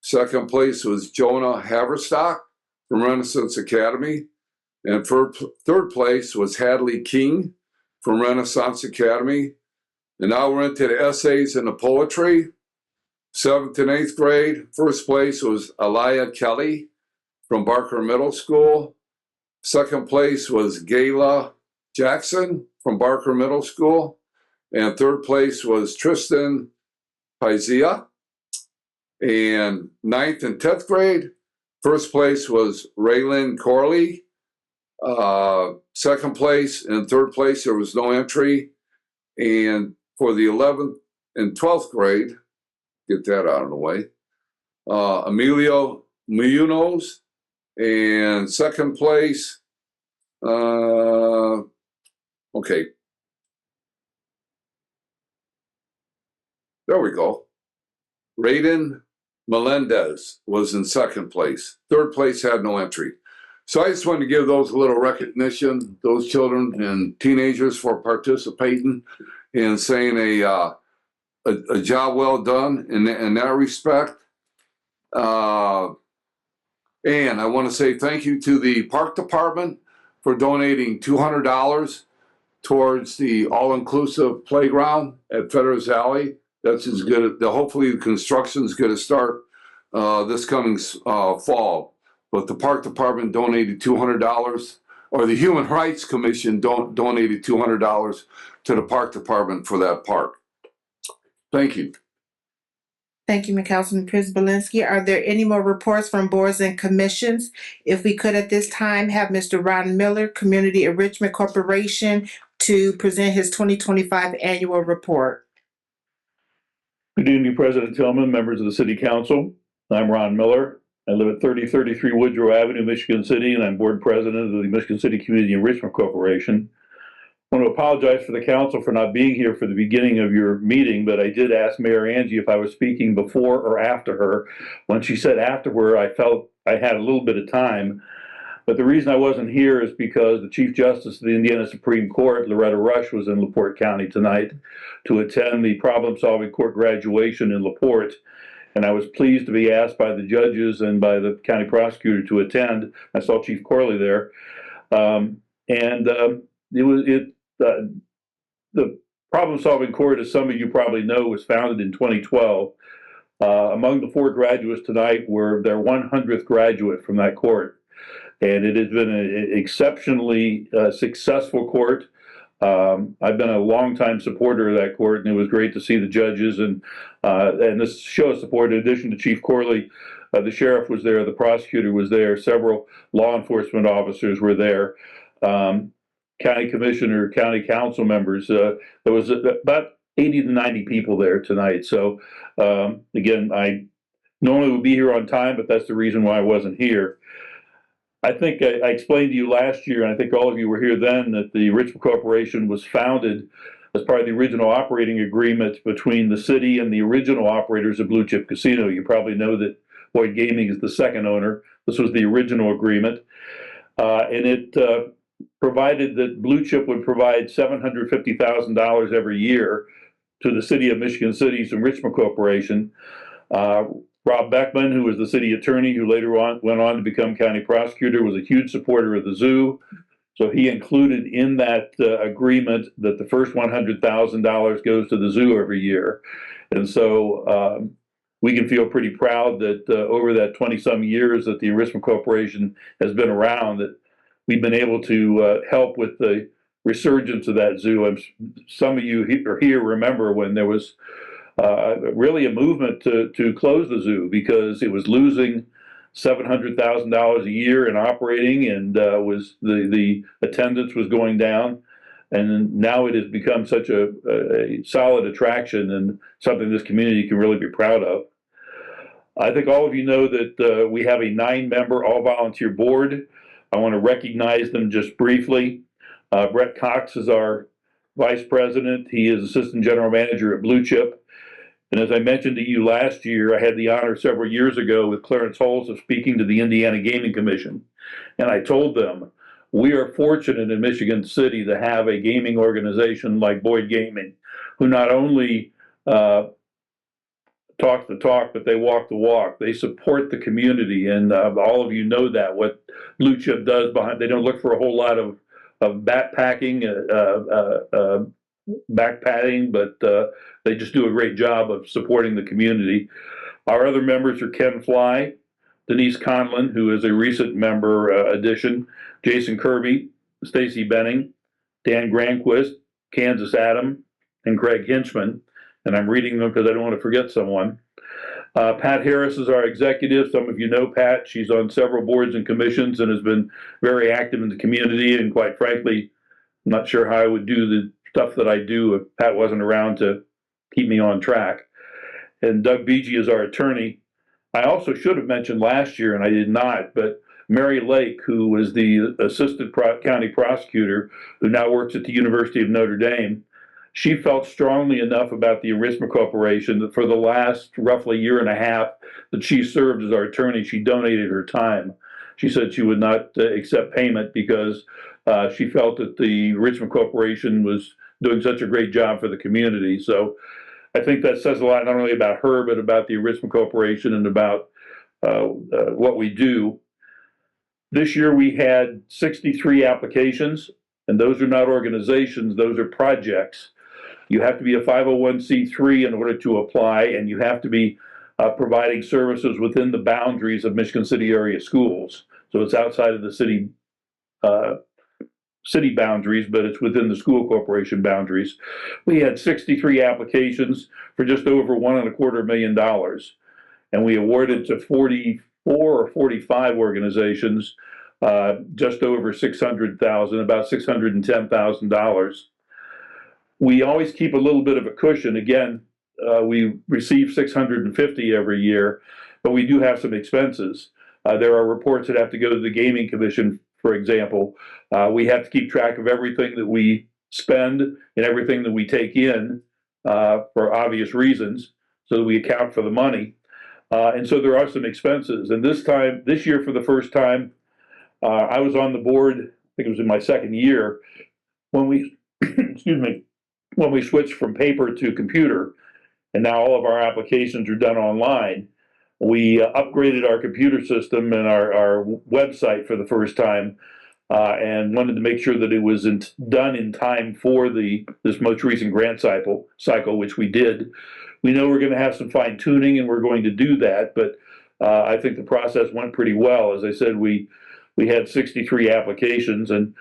Second place was Jonah Haverstock from Renaissance Academy. And third place was Hadley King from Renaissance Academy. And now we're into the essays and the poetry. Seventh and eighth grade, first place was Aliyah Kelly from Barker Middle School. Second place was Gayla Jackson from Barker Middle School. And third place was Tristan Paizia. And ninth and 10th grade, first place was Raylan Corley. Second place and third place, there was no entry. And for the 11th and 12th grade, get that out of the way, Emilio Munoz. And second place, okay. There we go. Raiden Melendez was in second place. Third place had no entry. So I just wanted to give those a little recognition, those children and teenagers, for participating and saying a job well done in that respect. And I want to say thank you to the park department for donating $200 towards the all-inclusive playground at Federer's Alley. That's as good. Hopefully the construction is going to start this coming fall. But the park department donated $200, or the Human Rights Commission donated $200 to the park department for that park. Thank you. Thank you, Councilman Prince-Belinsky. Are there any more reports from boards and commissions? If we could at this time have Mr. Ron Miller, Community Enrichment Corporation, to present his 2025 annual report. Good evening, President Tillman, members of the City Council. I'm Ron Miller. I live at 3033 Woodrow Avenue, Michigan City, and I'm board president of the Michigan City Community Enrichment Corporation. I want to apologize for the council for not being here for the beginning of your meeting, but I did ask Mayor Angie if I was speaking before or after her. When she said after her, I felt I had a little bit of time. But the reason I wasn't here is because the Chief Justice of the Indiana Supreme Court, Loretta Rush, was in LaPorte County tonight to attend the problem-solving court graduation in LaPorte. And I was pleased to be asked by the judges and by the county prosecutor to attend. I saw Chief Corley there. The problem-solving court, as some of you probably know, was founded in 2012. Among the 4 graduates tonight were their 100th graduate from that court. And it has been an exceptionally successful court. I've been a longtime supporter of that court, and it was great to see the judges and this show of support. In addition to Chief Corley, the sheriff was there, the prosecutor was there, several law enforcement officers were there. County commissioner, county council members. There was about 80 to 90 people there tonight. So again, I normally would be here on time, but that's the reason why I wasn't here. I think I explained to you last year, and I think all of you were here then, that the Enrichment Corporation was founded as part of the original operating agreement between the city and the original operators of Blue Chip Casino. You probably know that Boyd Gaming is the second owner. This was the original agreement. And it provided that Blue Chip would provide $750,000 every year to the city of Michigan City's Enrichment Corporation. Rob Beckman, who was the city attorney, who later on went on to become county prosecutor, was a huge supporter of the zoo. So he included in that agreement that the first $100,000 goes to the zoo every year. And so we can feel pretty proud that over that 20-some years that the Enrichment Corporation has been around, that we've been able to help with the resurgence of that zoo. And some of you here remember when there was really a movement to close the zoo because it was losing $700,000 a year in operating, and was the attendance was going down. And now it has become such a solid attraction and something this community can really be proud of. I think all of you know that we have a 9-member all-volunteer board. I want to recognize them just briefly. Brett Cox is our vice president. He is assistant general manager at Blue Chip. And as I mentioned to you last year, I had the honor several years ago with Clarence Holz of speaking to the Indiana Gaming Commission. And I told them, we are fortunate in Michigan City to have a gaming organization like Boyd Gaming, who not only talk the talk, but they walk the walk. They support the community, and all of you know that, what Blue Chip does behind. They don't look for a whole lot of backpacking, backpatting, but they just do a great job of supporting the community. Our other members are Ken Fly, Denise Conlon, who is a recent member addition, Jason Kirby, Stacy Benning, Dan Granquist, Kansas Adam, and Greg Hinchman. And I'm reading them because I don't want to forget someone. Pat Harris is our executive. Some of you know Pat. She's on several boards and commissions and has been very active in the community. And quite frankly, I'm not sure how I would do the stuff that I do if Pat wasn't around to keep me on track. And Doug Beege is our attorney. I also should have mentioned last year, and I did not, but Mary Lake, who was the assistant county prosecutor, who now works at the University of Notre Dame, she felt strongly enough about the Arisma Corporation that for the last roughly year and a half that she served as our attorney, she donated her time. She said she would not accept payment because she felt that the Arisma Corporation was doing such a great job for the community. So I think that says a lot, not only about her, but about the Arisma Corporation and about what we do. This year we had 63 applications, and those are not organizations, those are projects. You have to be a 501c3 in order to apply, and you have to be providing services within the boundaries of Michigan City area schools. So it's outside of the city boundaries, but it's within the school corporation boundaries. We had 63 applications for just over $1.25 million, and we awarded to 44 or 45 organizations just over $600,000, about $610,000. We always keep a little bit of a cushion. Again, we receive $650 every year, but we do have some expenses. There are reports that have to go to the Gaming Commission, for example. We have to keep track of everything that we spend and everything that we take in for obvious reasons, so that we account for the money. And so there are some expenses. And this year, for the first time, I was on the board, I think it was in my second year, when we, excuse me, when we switched from paper to computer, and now all of our applications are done online. We upgraded our computer system and our website for the first time, and wanted to make sure that it was done in time for this most recent grant cycle, which we did. We know we're going to have some fine tuning, and we're going to do that, but I think the process went pretty well. As I said, we had 63 applications, and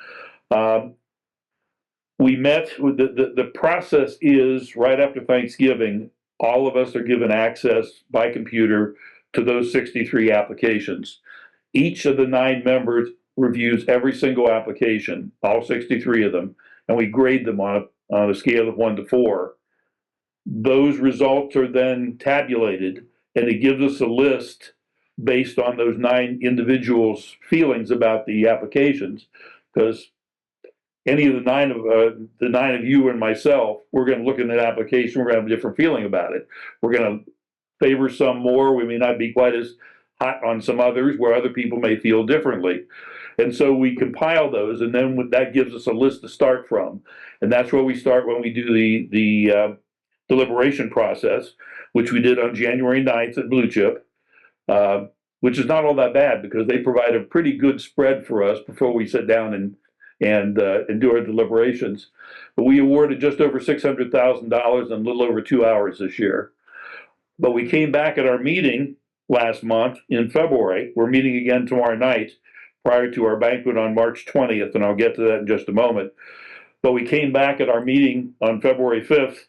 we met with the process is right after Thanksgiving, all of us are given access by computer to those 63 applications. Each of the 9 members reviews every single application, all 63 of them, and we grade them on a scale of 1 to 4. Those results are then tabulated, and it gives us a list based on those 9 individuals' feelings about the applications, because any of the 9 of you and myself, we're going to look at that application, we're going to have a different feeling about it. We're going to favor some more. We may not be quite as hot on some others, where other people may feel differently. And so we compile those, and then that gives us a list to start from. And that's where we start when we do the deliberation process, which we did on January 9th at Blue Chip, which is not all that bad because they provide a pretty good spread for us before we sit down and do our deliberations. But we awarded just over $600,000 in a little over 2 hours this year. But we came back at our meeting last month in February. We're meeting again tomorrow night prior to our banquet on March 20th, and I'll get to that in just a moment. But we came back at our meeting on February 5th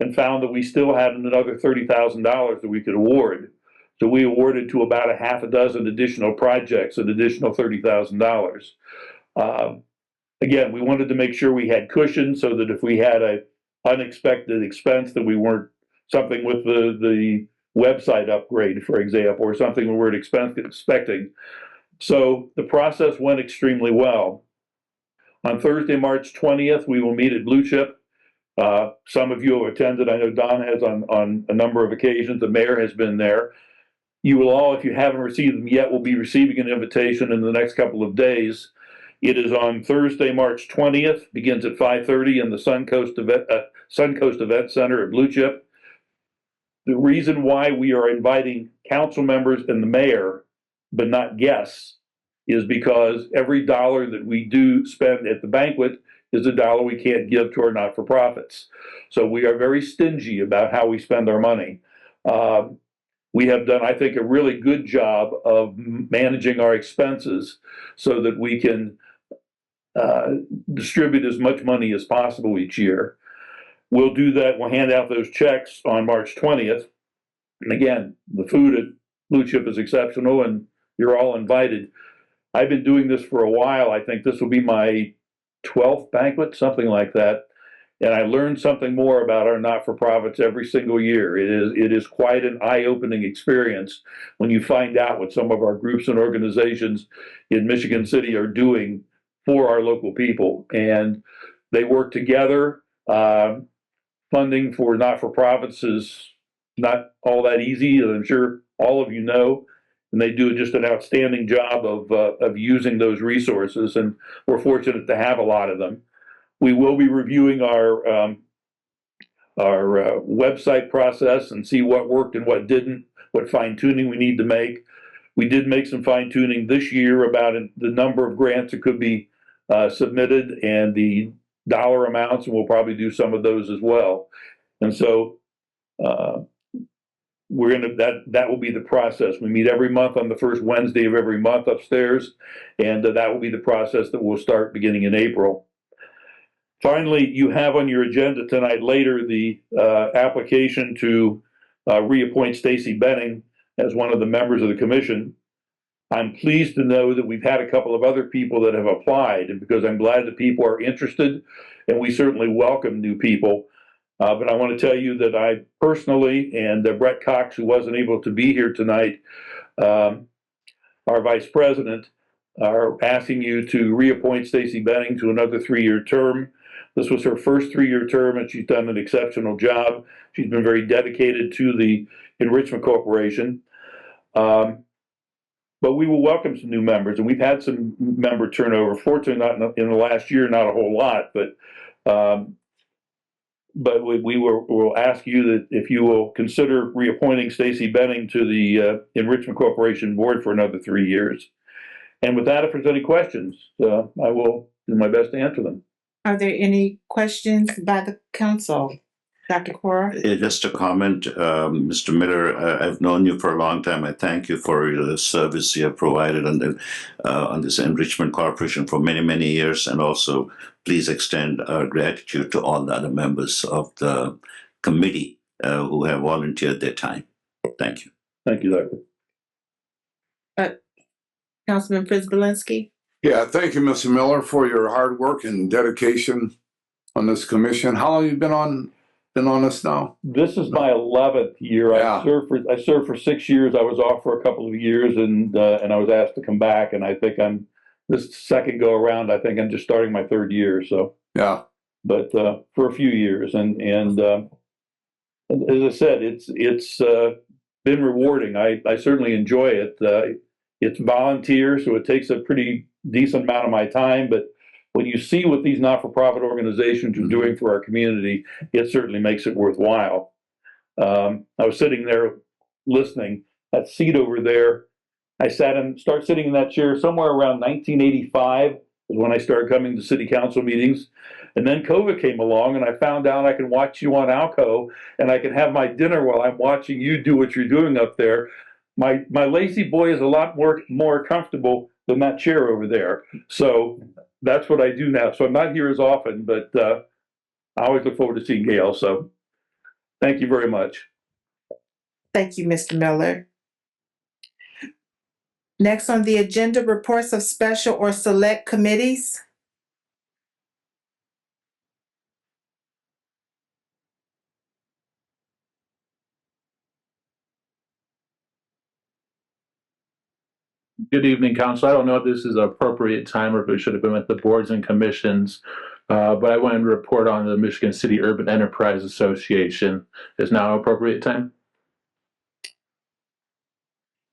and found that we still had another $30,000 that we could award. So we awarded to about a half a dozen additional projects an additional $30,000. again, we wanted to make sure we had cushion so that if we had a unexpected expense that we weren't something with the website upgrade, for example, or something we weren't expecting. So the process went extremely well. On Thursday, March 20th, we will meet at Blue Chip. Some of you have attended. I know Don has on a number of occasions. The mayor has been there. You will all, if you haven't received them yet, will be receiving an invitation in the next couple of days. It is on Thursday, March 20th, begins at 5:30 in the Suncoast Event Center at Blue Chip. The reason why we are inviting council members and the mayor, but not guests, is because every dollar that we do spend at the banquet is a dollar we can't give to our not-for-profits. So we are very stingy about how we spend our money. We have done, I think, a really good job of managing our expenses so that we can distribute as much money as possible each year. We'll do that. We'll hand out those checks on March 20th. And again, the food at Blue Chip is exceptional and you're all invited. I've been doing this for a while. I think this will be my 12th banquet, something like that. And I learned something more about our not-for-profits every single year. It is quite an eye-opening experience when you find out what some of our groups and organizations in Michigan City are doing for our local people. And they work together. Funding for not-for-profits is not all that easy, as I'm sure all of you know. And they do just an outstanding job of using those resources. And we're fortunate to have a lot of them. We will be reviewing our website process and see what worked and what didn't, what fine-tuning we need to make. We did make some fine-tuning this year about the number of grants that could be submitted and the dollar amounts, and we'll probably do some of those as well. And so that will be the process. We meet every month on the first Wednesday of every month upstairs, and that will be the process that will start beginning in April. Finally, you have on your agenda tonight later the application to reappoint Stacy Benning as one of the members of the commission. I'm pleased to know that we've had a couple of other people that have applied, and because I'm glad that people are interested, and we certainly welcome new people. But I want to tell you that I personally, and Brett Cox, who wasn't able to be here tonight, our vice president, are asking you to reappoint Stacy Benning to another 3-year term. This was her first 3-year term, and she's done an exceptional job. She's been very dedicated to the Enrichment Corporation. But we will welcome some new members, and we've had some member turnover. Fortunately, not in the last year, not a whole lot, but we will ask you that if you will consider reappointing Stacy Benning to the Enrichment Corporation board for another 3 years. And with that, if there's any questions, I will do my best to answer them. Are there any questions by the council? Dr. Cora? Just a comment, Mr. Miller, I've known you for a long time. I thank you for the service you have provided on this Enrichment Corporation for many, many years. And also, please extend our gratitude to all the other members of the committee who have volunteered their time. Thank you. Thank you, Doctor. Councilman Pryzbylewski? Yeah, thank you, Mr. Miller, for your hard work and dedication on this commission. How long have you been on this now? This is my 11th year. Yeah. I served for 6 years. I was off for a couple of years, and I was asked to come back. And I think this second go around. I think I'm just starting my 3rd year. So Yeah. but for a few years, and as I said, it's been rewarding. I certainly enjoy it. It's volunteer, so it takes a pretty decent amount of my time, but when you see what these not-for-profit organizations are doing for our community, it certainly makes it worthwhile. I was sitting there listening. That seat over there, I started sitting in that chair somewhere around 1985 is when I started coming to city council meetings. And then COVID came along, and I found out I can watch you on Alco, and I can have my dinner while I'm watching you do what you're doing up there. My lazy boy is a lot more comfortable than that chair over there. So that's what I do now. So I'm not here as often, but I always look forward to seeing Gail. So thank you very much. Thank you, Mr. Miller. Next on the agenda, reports of special or select committees. Good evening, Council. I don't know if this is an appropriate time or if it should have been with the boards and commissions, but I wanted to report on the Michigan City Urban Enterprise Association. Is now an appropriate time?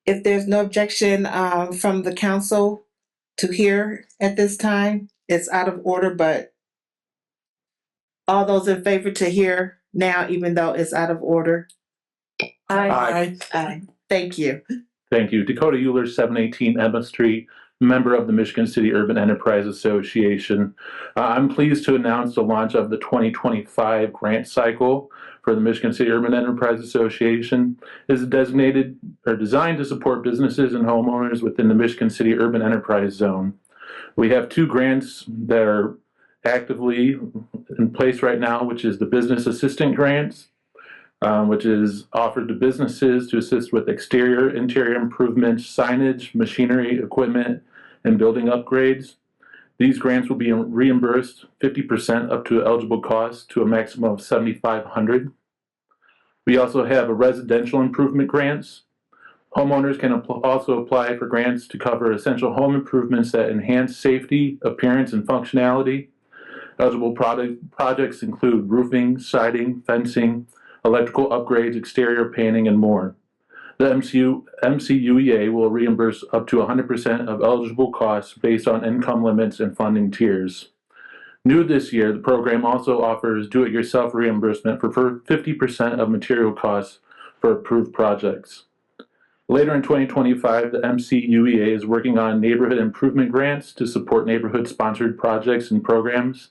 If there's no objection from the council to hear at this time, it's out of order, but all those in favor to hear now, even though it's out of order? Aye. Aye. Thank you. Thank you. Dakota Euler, 718 Emma Street, member of the Michigan City Urban Enterprise Association. I'm pleased to announce the launch of the 2025 grant cycle for the Michigan City Urban Enterprise Association. It is designated or designed to support businesses and homeowners within the Michigan City Urban Enterprise Zone. We have 2 grants that are actively in place right now, which is the Business Assistant Grants, which is offered to businesses to assist with exterior, interior improvements, signage, machinery, equipment, and building upgrades. These grants will be reimbursed 50% up to eligible costs to a maximum of $7,500. We also have a residential improvement grants. Homeowners can also apply for grants to cover essential home improvements that enhance safety, appearance, and functionality. Eligible projects include roofing, siding, fencing, electrical upgrades, exterior painting, and more. The MCUEA will reimburse up to 100% of eligible costs based on income limits and funding tiers. New this year, the program also offers do-it-yourself reimbursement for 50% of material costs for approved projects. Later in 2025, the MCUEA is working on neighborhood improvement grants to support neighborhood-sponsored projects and programs.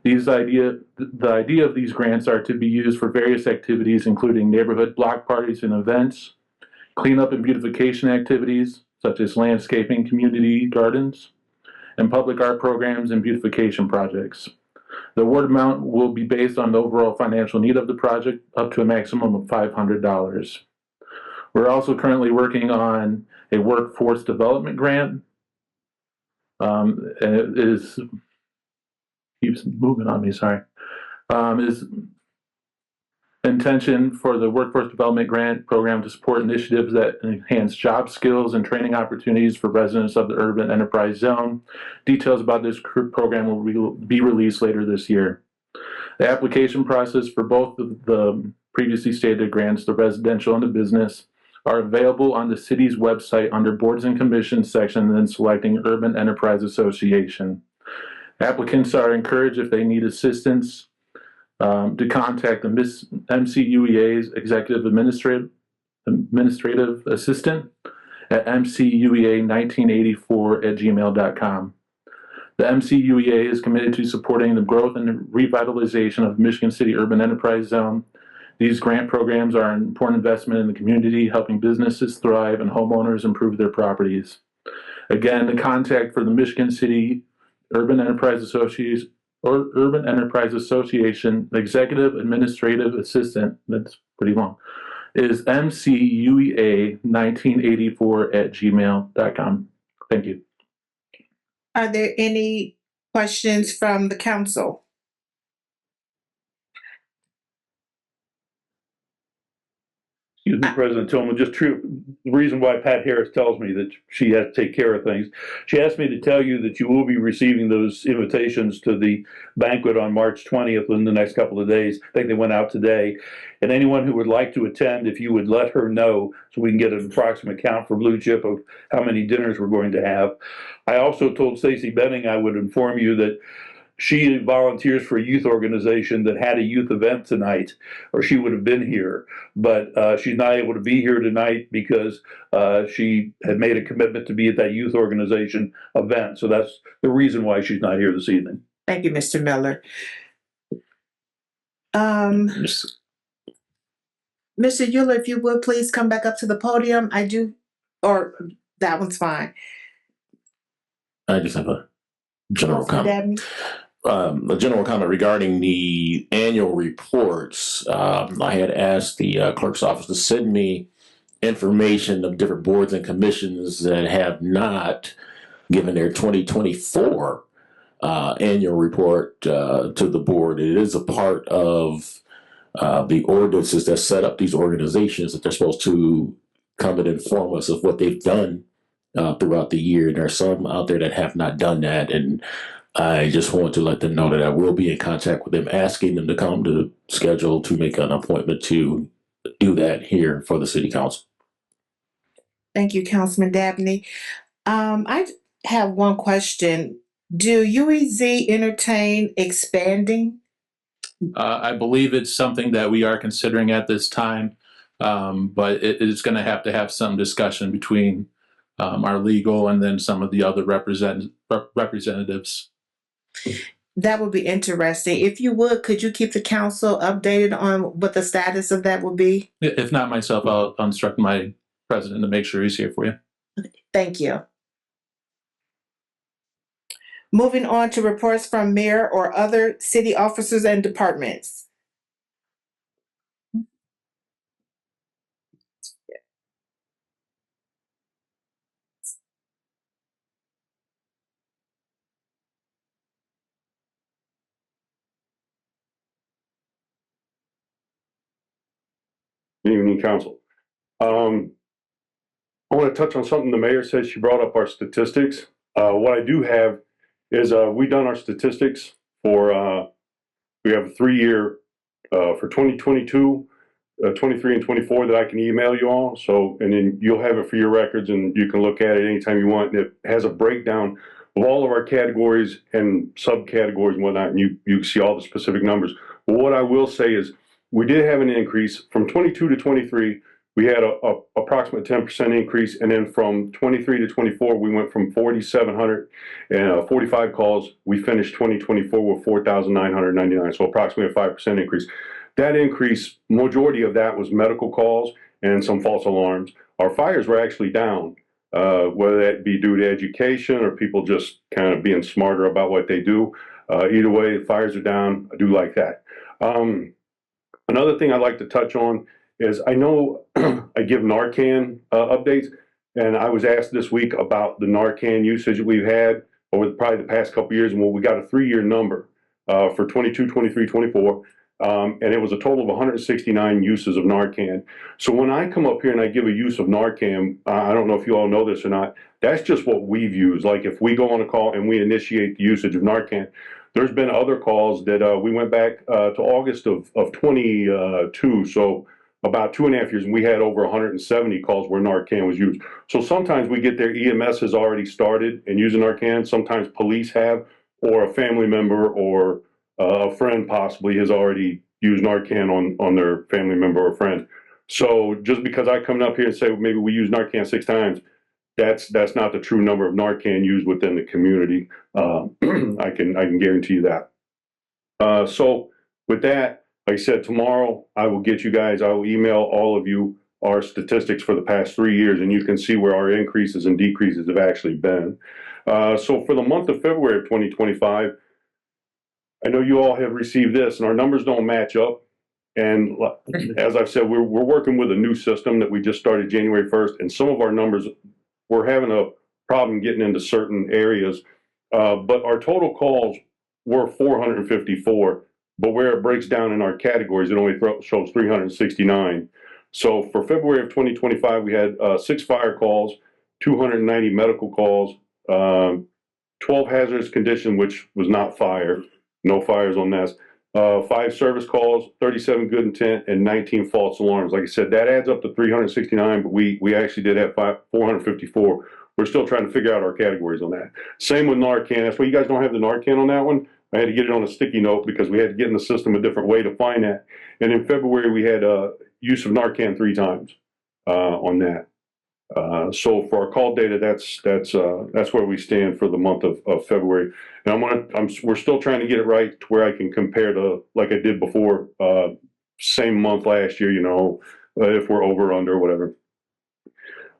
The idea of these grants are to be used for various activities, including neighborhood block parties and events, cleanup and beautification activities, such as landscaping, community gardens, and public art programs and beautification projects. The award amount will be based on the overall financial need of the project, up to a maximum of $500. We're also currently working on a workforce development grant, and it is keeps moving on me, sorry. Is intention for the Workforce Development Grant Program to support initiatives that enhance job skills and training opportunities for residents of the Urban Enterprise Zone. Details about this program will be released later this year. The application process for both of the previously stated grants, the residential and the business, are available on the city's website under Boards and Commissions section and then selecting Urban Enterprise Association. Applicants are encouraged, if they need assistance, to contact the MCUEA's Executive Administrative Assistant at mcuea1984@gmail.com. The MCUEA is committed to supporting the growth and revitalization of the Michigan City Urban Enterprise Zone. These grant programs are an important investment in the community, helping businesses thrive and homeowners improve their properties. Again, the contact for the Michigan City Urban Enterprise Association Executive Administrative Assistant, that's pretty long, is mcuea1984@gmail.com. Thank you. Are there any questions from the council? Excuse me, President Tillman, just true. The reason why Pat Harris tells me that she has to take care of things, she asked me to tell you that you will be receiving those invitations to the banquet on March 20th in the next couple of days. I think they went out today. And anyone who would like to attend, if you would let her know so we can get an approximate count for Blue Chip of how many dinners we're going to have. I also told Stacy Benning I would inform you that she volunteers for a youth organization that had a youth event tonight, or she would have been here. But she's not able to be here tonight because she had made a commitment to be at that youth organization event. So that's the reason why she's not here this evening. Thank you, Mr. Miller. Mr. Euler, if you would please come back up to the podium. Or that one's fine. I just have a general Councilman comment. A general comment regarding the annual reports. I had asked the clerk's office to send me information of different boards and commissions that have not given their 2024 annual report to the board. It is a part of the ordinances that set up these organizations that they're supposed to come and inform us of what they've done throughout the year. There are some out there that have not done that, and I just want to let them know that I will be in contact with them, asking them to come to schedule to make an appointment to do that here for the city council. Thank you, Councilman Dabney. I have one question. Do UEZ entertain expanding? I believe it's something that we are considering at this time, but it is going to have some discussion between our legal and then some of the other representatives. That would be interesting. If you would, could you keep the council updated on what the status of that will be? If not myself, I'll instruct my president to make sure he's here for you. Thank you. Moving on to reports from mayor or other city officers and departments. Good evening, council. I want to touch on something the mayor said. She brought up our statistics. What I do have is we've done our statistics for, we have a 3-year for 2022, 23 and 24 that I can email you all. So, and then you'll have it for your records and you can look at it anytime you want. And it has a breakdown of all of our categories and subcategories and whatnot. And you can see all the specific numbers. But what I will say is we did have an increase from 22 to 23. We had a approximate 10% increase, and then from 23 to 24, we went from 4,745 calls. We finished 2024 with 4,999, so approximately a 5% increase. That increase, majority of that was medical calls and some false alarms. Our fires were actually down, whether that be due to education or people just kind of being smarter about what they do. Either way, the fires are down. I do like that. Another thing I'd like to touch on is I know I give Narcan updates, and I was asked this week about the Narcan usage that we've had over probably the past couple of years, and we got a 3-year number for 22, 23, 24, and it was a total of 169 uses of Narcan. So when I come up here and I give a use of Narcan, I don't know if you all know this or not, that's just what we've used. Like if we go on a call and we initiate the usage of Narcan, there's been other calls that we went back to August of 22, so about 2.5 years, and we had over 170 calls where Narcan was used. So sometimes we get there, EMS has already started and using Narcan. Sometimes police have, or a family member or a friend possibly has already used Narcan on their family member or friend. So just because I come up here and say, well, maybe we use Narcan 6 times, that's not the true number of Narcan used within the community. I can guarantee you that. So with that, like I said, tomorrow I will get you guys, I will email all of you our statistics for the past 3 years, and you can see where our increases and decreases have actually been. So for the month of February of 2025, I know you all have received this, and our numbers don't match up. And as I've said, we're working with a new system that we just started January 1st, and some of our numbers, we're having a problem getting into certain areas. But our total calls were 454. But where it breaks down in our categories, it only shows 369. So for February of 2025, we had 6 fire calls, 290 medical calls, 12 hazardous condition, which was not fire, no fires on that, 5 service calls, 37 good intent, and 19 false alarms. Like I said, that adds up to 369, but we actually did have 454. We're still trying to figure out our categories on that. Same with Narcan. That's why you guys don't have the Narcan on that one. I had to get it on a sticky note because we had to get in the system a different way to find that. And in February, we had use of Narcan 3 times on that. So for our call data, that's where we stand for the month of February. And we're still trying to get it right to where I can compare to like I did before, same month last year. You know, if we're over or under or whatever.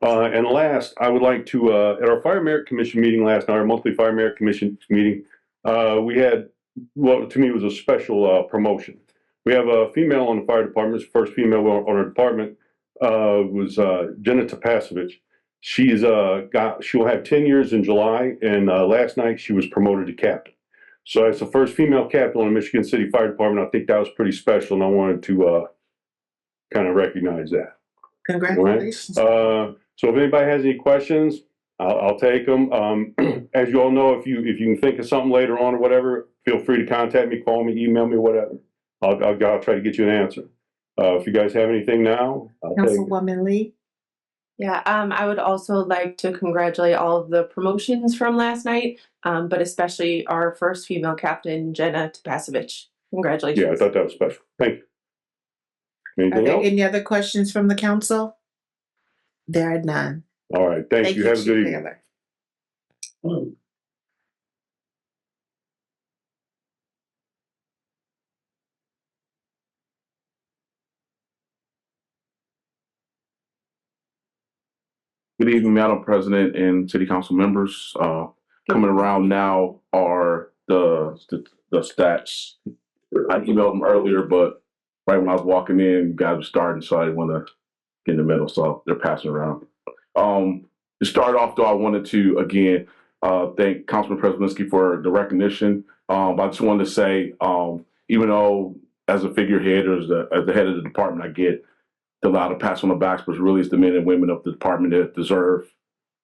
And last, I would like to at our Fire Merit Commission meeting last night, our monthly Fire Merit Commission meeting. We had what to me was a special promotion. We have a female on the fire department, first female on our department, was Jenna Topasevich. She'll have 10 years in July, and last night she was promoted to captain. So as the first female captain on the Michigan City Fire Department, I think that was pretty special, and I wanted to kind of recognize that. Congratulations. Right? So if anybody has any questions, I'll take them. As you all know, if you can think of something later on or whatever, feel free to contact me, call me, email me, whatever. I'll try to get you an answer. If you guys have anything now, I'll take it. Councilwoman Lee. Yeah, I would also like to congratulate all of the promotions from last night, but especially our first female captain, Jenna Topasevich. Congratulations. Yeah, I thought that was special. Thank you. Are Anything there else? any other questions from the council? There are none. All right. Thank you. Have a good Chief evening. Taylor. Good evening, Madam President and City Council members. Coming around now are the stats. I emailed them earlier, but right when I was walking in, you guys were starting, so I didn't want to get in the middle, so they're passing around. To start off, though, I wanted to, again, thank Councilman Prespolinski for the recognition. I just wanted to say, even though as a figurehead or as the head of the department, I get a lot of pats on the backs, but really it's the men and women of the department that deserve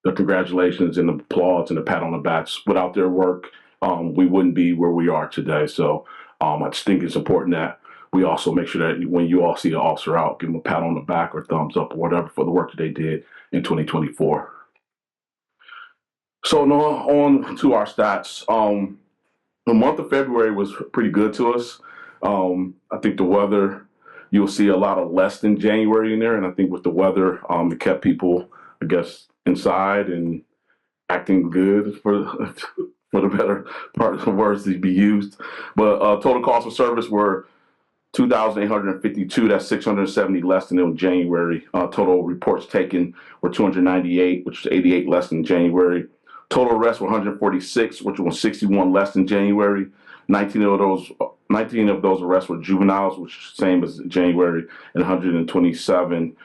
the congratulations and the applause and the pat on the backs. Without their work, we wouldn't be where we are today. So I just think it's important that we also make sure that when you all see an officer out, give them a pat on the back or thumbs up or whatever for the work that they did in 2024. So now on to our stats. The month of February was pretty good to us. I think the weather, you'll see a lot of less than January in there. And I think with the weather, it kept people, I guess, inside and acting good for the better part of the words to be used. But total cost of service were $2,852. That's 670 less than in January. Total reports taken were 298, which was 88 less than January. Total arrests were 146, which was 61 less than January. 19 of those arrests were juveniles, which is the same as January, and 127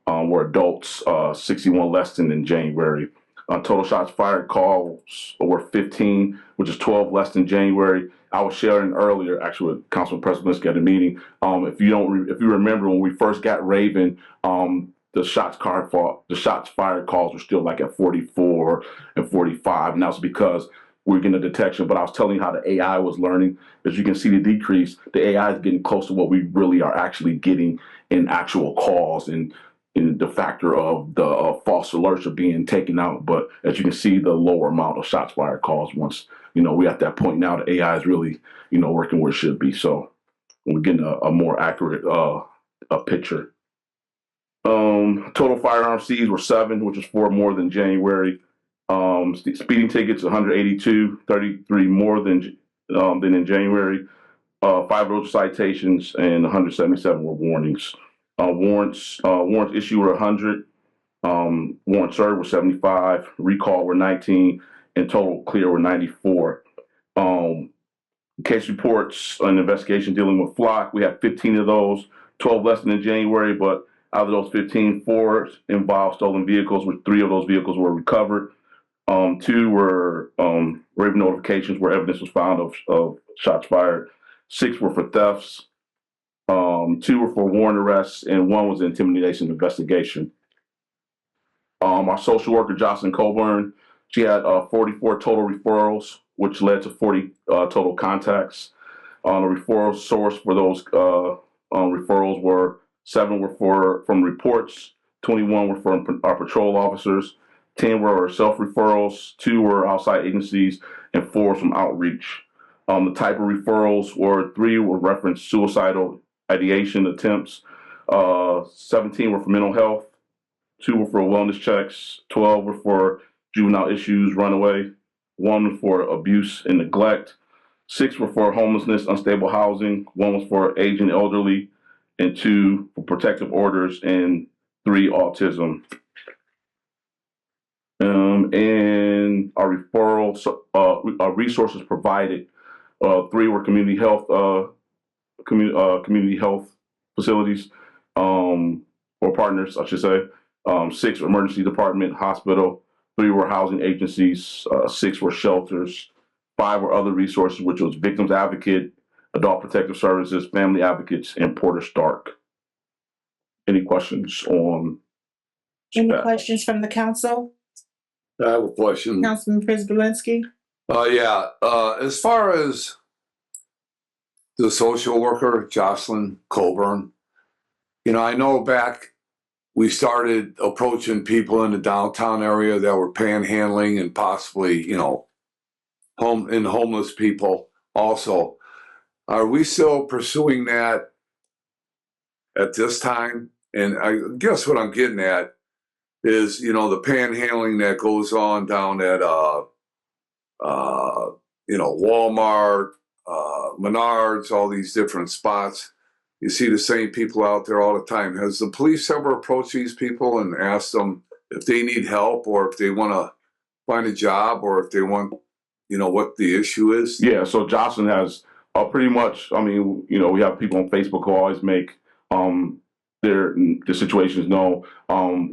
were adults, 61 less than in January. Total shots fired calls were 15, which is 12 less than January. I was sharing earlier, actually, with Councilman Prespolinski at a meeting. If you remember when we first got Raven, the shots fired calls were still like at 44 and 45, and that was because we're getting a detection. But I was telling you how the AI was learning. As you can see the decrease, the AI is getting close to what we really are actually getting in actual calls and in the factor of the false alerts are being taken out. But as you can see, the lower amount of shots fired calls once, we're at that point now, the AI is really, working where it should be. So we're getting a more accurate picture. Total firearm seized were 7, which is 4 more than January. Speeding tickets 182, 33 more than in January. 5 of those citations and 177 were warnings. Warrants issued were 100. Warrants served were 75. Recall were 19, and total clear were 94. Case reports and investigation dealing with Flock, we have 15 of those, 12 less than in January, but out of those 15, 4 involved stolen vehicles, with 3 of those vehicles were recovered. 2 were Raven notifications where evidence was found of shots fired. 6 were for thefts. 2 were for warrant arrests, and 1 was an intimidation investigation. Our social worker, Jocelyn Coburn, she had 44 total referrals, which led to 40 total contacts. The referral source for those referrals were 7 were from reports, 21 were from our patrol officers, 10 were self-referrals, 2 were outside agencies, and 4 from outreach. The type of referrals were 3 were referenced suicidal ideation attempts, 17 were for mental health, 2 were for wellness checks, 12 were for juvenile issues, runaway, 1 for abuse and neglect, 6 were for homelessness, unstable housing, 1 was for aging elderly, and 2 for protective orders, and 3 autism. And our referrals, our resources provided, 3 were community health facilities, or partners, I should say. 6 were emergency department, hospital. 3 were housing agencies. 6 were shelters. 5 were other resources, which was Victims Advocate, Adult Protective Services, Family Advocates, and Porter Stark. Any questions on Any that? questions from the council? I have a question. Councilman Preselinski? As far as the social worker, Jocelyn Colburn, I know back we started approaching people in the downtown area that were panhandling and possibly, homeless people also. Are we still pursuing that at this time? And I guess what I'm getting at is, the panhandling that goes on down at, Walmart, Menards, all these different spots. You see the same people out there all the time. Has the police ever approached these people and asked them if they need help or if they want to find a job or if they want, what the issue is? Yeah, so Jocelyn has pretty much, we have people on Facebook who always make their situations known.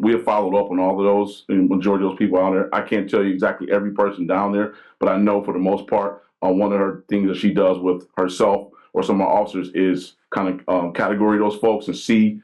We have followed up on all of those, and majority of those people out there. I can't tell you exactly every person down there, but I know for the most part, one of her things that she does with herself or some of our officers is kind of category those folks and see,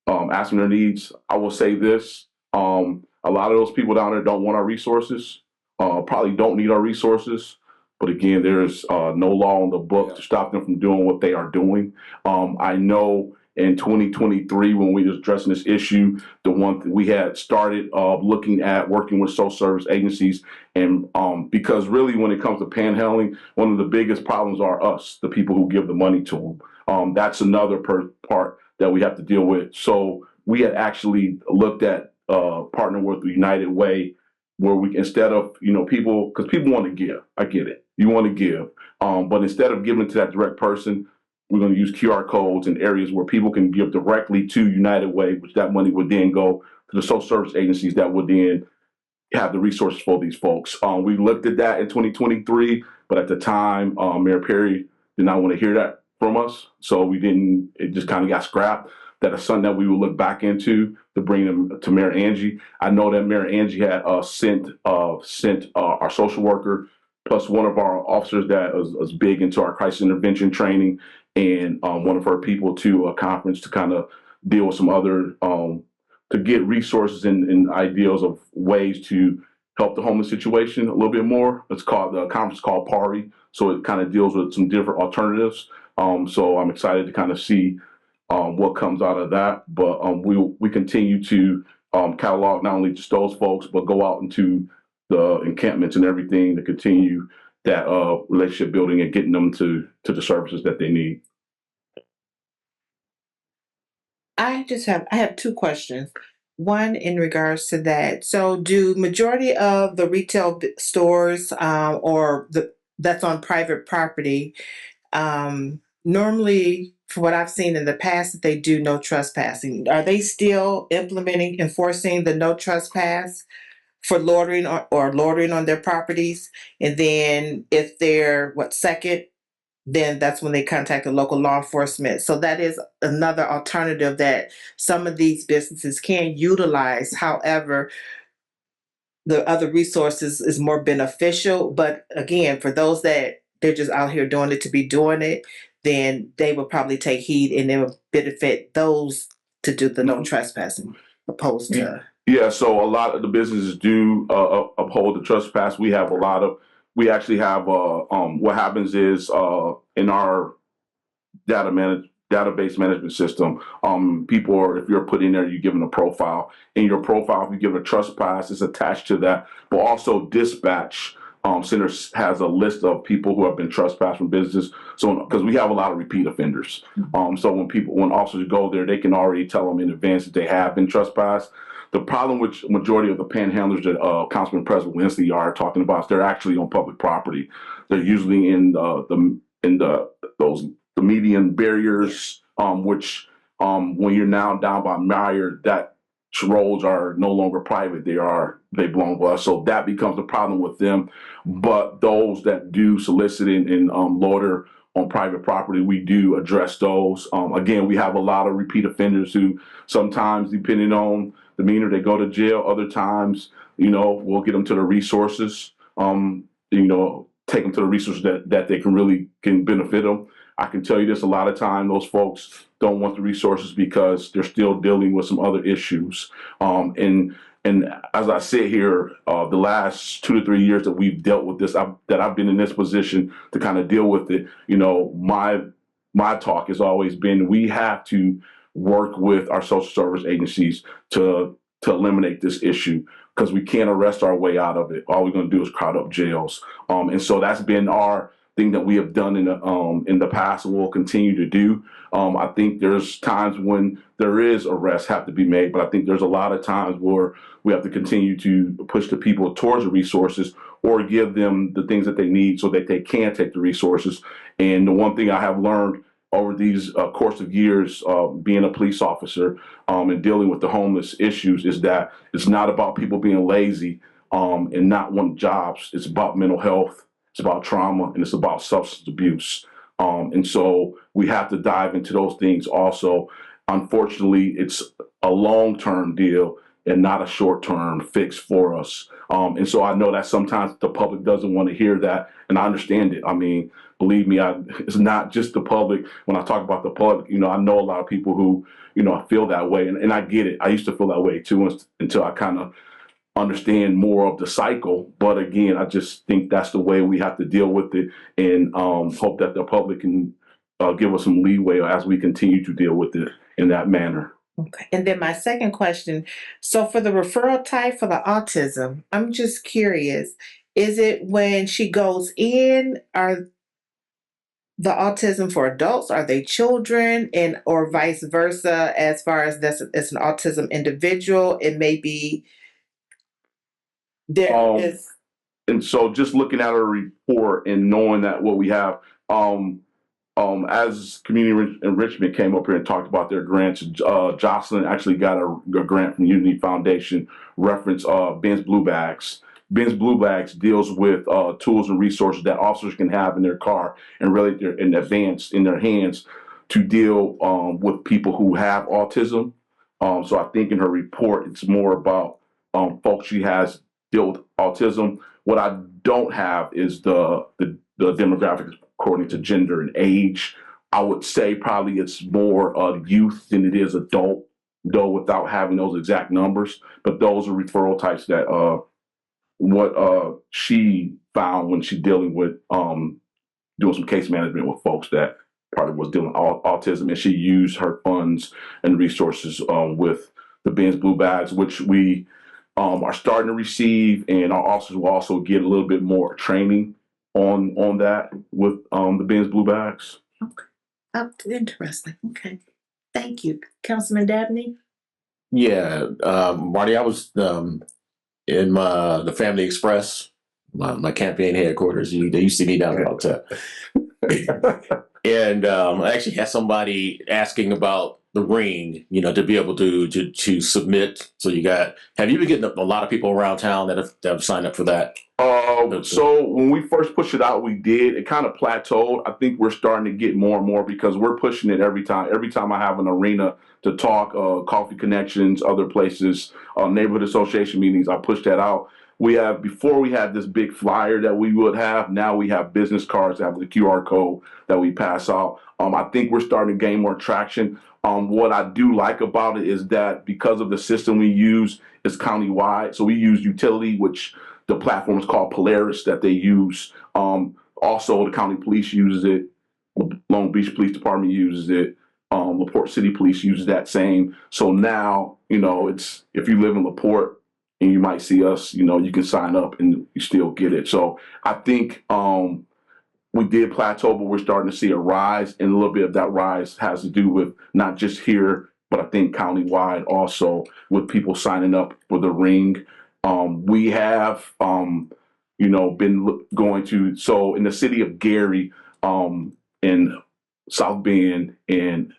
ask them their needs. I will say this, a lot of those people down there don't want our resources, probably don't need our resources. But again, there's no law on the book to stop them from doing what they are doing. I know in 2023, when we was addressing this issue, the one that we had started looking at working with social service agencies, and because really when it comes to panhandling, one of the biggest problems are us, the people who give the money to them. That's another part that we have to deal with. So we had actually looked at partnering with the United Way, where we, instead of, people, because people want to give, I get it, you want to give, but instead of giving to that direct person, we're going to use QR codes in areas where people can give directly to United Way, which that money would then go to the social service agencies that would then have the resources for these folks. We looked at that in 2023, but at the time, Mayor Perry did not want to hear that from us. So it just kind of got scrapped. That is something that we will look back into to bring them to Mayor Angie. I know that Mayor Angie had sent our social worker plus one of our officers that was big into our crisis intervention training and one of her people to a conference to kind of deal with some other, to get resources and ideas of ways to help the homeless situation a little bit more. The conference is called PARI, so it kind of deals with some different alternatives. So I'm excited to kind of see what comes out of that. But we continue to catalog not only just those folks, but go out into the encampments and everything to continue that relationship building and getting them to the services that they need. I have two questions. One in regards to that. So do majority of the retail stores that's on private property, normally for what I've seen in the past, that they do no trespassing. Are they still enforcing the no trespass for loitering or loitering on their properties? And then if they're second, then that's when they contact the local law enforcement. So that is another alternative that some of these businesses can utilize. However, the other resources is more beneficial. But again, for those that they're just out here doing it to be doing it, then they will probably take heed and it will benefit those to do the no trespassing opposed to. Yeah, so a lot of the businesses do uphold the trespass. We actually have what happens is in our database management system, if you're put in there, you give them a profile. In your profile, if you give a trespass, it's attached to that. But also dispatch center has a list of people who have been trespassed from business. So because we have a lot of repeat offenders, so when officers go there, they can already tell them in advance that they have been trespassed. The problem with majority of the panhandlers that Councilman Preselinski are talking about is they're actually on public property. They're usually in the median barriers, which when you're now down by Meyer, that roads are no longer private. They belong to us. So that becomes a problem with them. But those that do solicit and loiter on private property, we do address those. Again, we have a lot of repeat offenders who sometimes, depending on the demeanor, they go to jail. Other times, we'll get them to the resources, take them to the resources that they can benefit them. I can tell you this, a lot of time those folks don't want the resources because they're still dealing with some other issues. And and as I sit here, the last 2 to 3 years that we've dealt with this, that I've been in this position to kind of deal with it, you know, my talk has always been we have to work with our social service agencies to eliminate this issue because we can't arrest our way out of it. All we're going to do is crowd up jails, and so that's been our thing that we have done in the past and will continue to do. I think there's times when there is arrests have to be made, but I think there's a lot of times where we have to continue to push the people towards the resources or give them the things that they need so that they can take the resources. And the one thing I have learned over these course of years being a police officer and dealing with the homeless issues is that it's not about people being lazy and not wanting jobs. It's about mental health. It's about trauma, and it's about substance abuse. And so we have to dive into those things also. Unfortunately, it's a long-term deal and not a short-term fix for us. And so I know that sometimes the public doesn't want to hear that, and I understand it. I mean, believe me, it's not just the public. When I talk about the public, you know, I know a lot of people who, you know, feel that way, and I get it. I used to feel that way too until I kind of understand more of the cycle. But again, I just think that's the way we have to deal with it, and hope that the public can give us some leeway as we continue to deal with it in that manner. Okay. And then my second question, so for the referral type for the autism, I'm just curious, is it when she goes in, are the autism for adults, are they children, and or vice versa, as far as this it's an autism individual, it may be there is. And so just looking at our report and knowing that what we have, as community enrichment came up here and talked about their grants, Jocelyn actually got a grant from Unity Foundation, reference Ben's Blue Bags. Ben's Blue Bags deals with tools and resources that officers can have in their car and really in advance in their hands to deal with people who have autism. So I think in her report, it's more about folks she has deal with autism. What I don't have is the demographics according to gender and age. I would say probably it's more youth than it is adult, though without having those exact numbers. But those are referral types that what she found when she dealing with doing some case management with folks that probably was dealing with autism, and she used her funds and resources with the Ben's Blue Bags, which we are starting to receive, and our officers will also get a little bit more training on that with the Ben's Blue Bags. Okay. Oh, interesting. Okay. Thank you. Councilman Dabney? Yeah, Marty, I was in the Family Express, my campaign headquarters. They used to be down there all the time. And I actually had somebody asking about the ring, you know, to be able to submit. So have you been getting a lot of people around town that have signed up for that? So when we first pushed it out, we did. It kind of plateaued. I think we're starting to get more and more because we're pushing it every time. Every time I have an arena to talk, Coffee Connections, other places, neighborhood association meetings, I push that out. Before we had this big flyer that we would have, now we have business cards that have the QR code that we pass out. I think we're starting to gain more traction. What I do like about it is that because of the system we use, it's countywide. So we use Utility, which the platform is called Polaris that they use. Also, the county police uses it. Long Beach Police Department uses it. LaPorte City Police uses that same. So now, you know, it's if you live in LaPorte and you might see us, you know, you can sign up and you still get it. So I think we did plateau, but we're starting to see a rise, and a little bit of that rise has to do with not just here, but I think countywide also with people signing up for the ring. We have, you know, been going to, so in the city of Gary, in South Bend and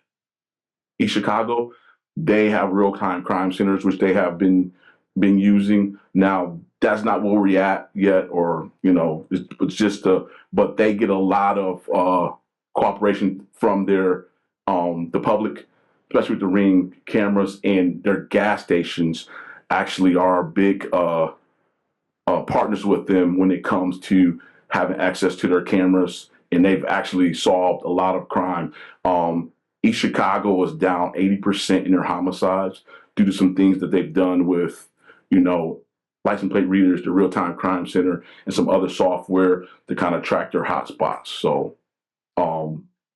East Chicago, they have real-time crime centers, which they have been using. Now, that's not where we're at yet, or, you know, it's just but they get a lot of cooperation from their, the public, especially with the Ring cameras, and their gas stations actually are big partners with them when it comes to having access to their cameras, and they've actually solved a lot of crime. East Chicago is down 80% in their homicides due to some things that they've done with, license plate readers, the real-time crime center, and some other software to kind of track their hotspots. So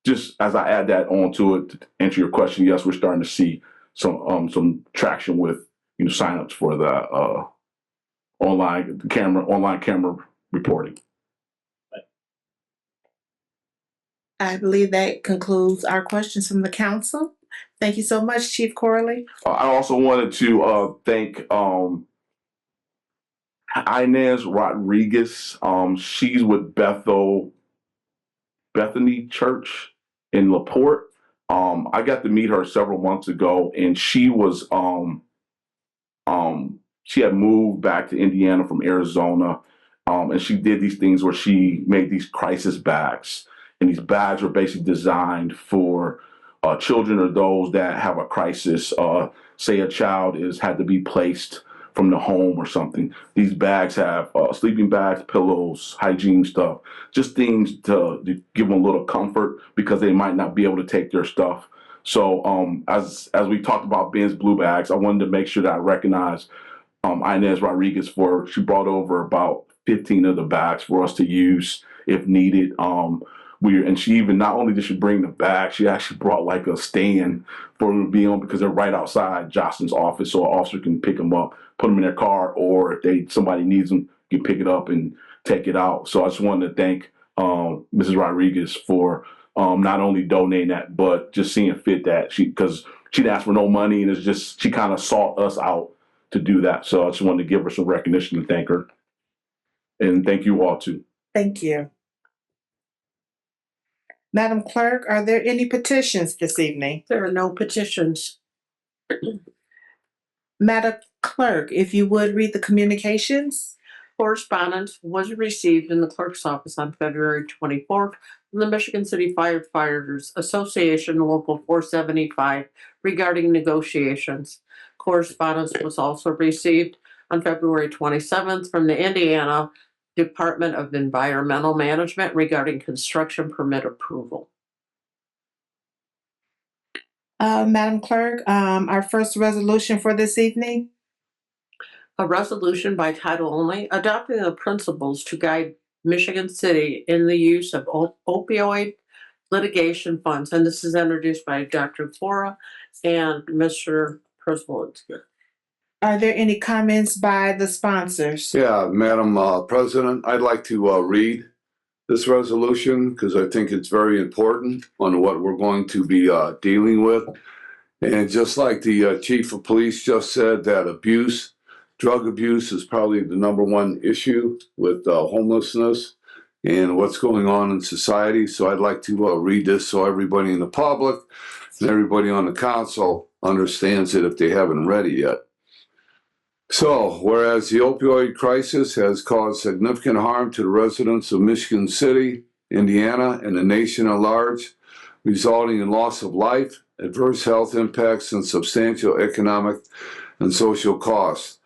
just as I add that onto it, to answer your question, yes, we're starting to see some traction with signups for the online camera reporting. I believe that concludes our questions from the council. Thank you so much, Chief Corley. I also wanted to thank Inez Rodriguez. She's with Bethany Church in LaPorte. I got to meet her several months ago, and she was she had moved back to Indiana from Arizona, and she did these things where she made these crisis bags, and these bags were basically designed for children or those that have a crisis. Say a child had to be placed from the home or something. These bags have sleeping bags, pillows, hygiene stuff, just things to give them a little comfort because they might not be able to take their stuff. So as we talked about Ben's Blue Bags, I wanted to make sure that I recognize Inez Rodriguez she brought over about 15 of the bags for us to use if needed. And she even, not only did she bring the bag, she actually brought like a stand for them to be on because they're right outside Jocelyn's office, so an officer can pick them up, put them in their car, or if somebody needs them, you can pick it up and take it out. So I just wanted to thank Mrs. Rodriguez for not only donating that, but just seeing fit that because she'd asked for no money, and it's just she kind of sought us out to do that. So I just wanted to give her some recognition and thank her, and thank you all too. Thank you. Madam Clerk, are there any petitions this evening? There are no petitions. Madam Clerk, if you would read the communications. Correspondence was received in the clerk's office on February 24th from the Michigan City Firefighters Association Local 475 regarding negotiations. Correspondence was also received on February 27th from the Indiana Department of Environmental Management regarding construction permit approval. Madam Clerk, our first resolution for this evening. A resolution by title only adopting the principles to guide Michigan City in the use of opioid litigation funds. And this is introduced by Dr. Flora and Mr. Przybylski. Are there any comments by the sponsors? Yeah, Madam President, I'd like to read this resolution because I think it's very important on what we're going to be dealing with. And just like the Chief of Police just said, that drug abuse is probably the #1 issue with homelessness and what's going on in society. So I'd like to read this so everybody in the public and everybody on the council understands it if they haven't read it yet. So, whereas the opioid crisis has caused significant harm to the residents of Michigan City, Indiana, and the nation at large, resulting in loss of life, adverse health impacts, and substantial economic and social costs.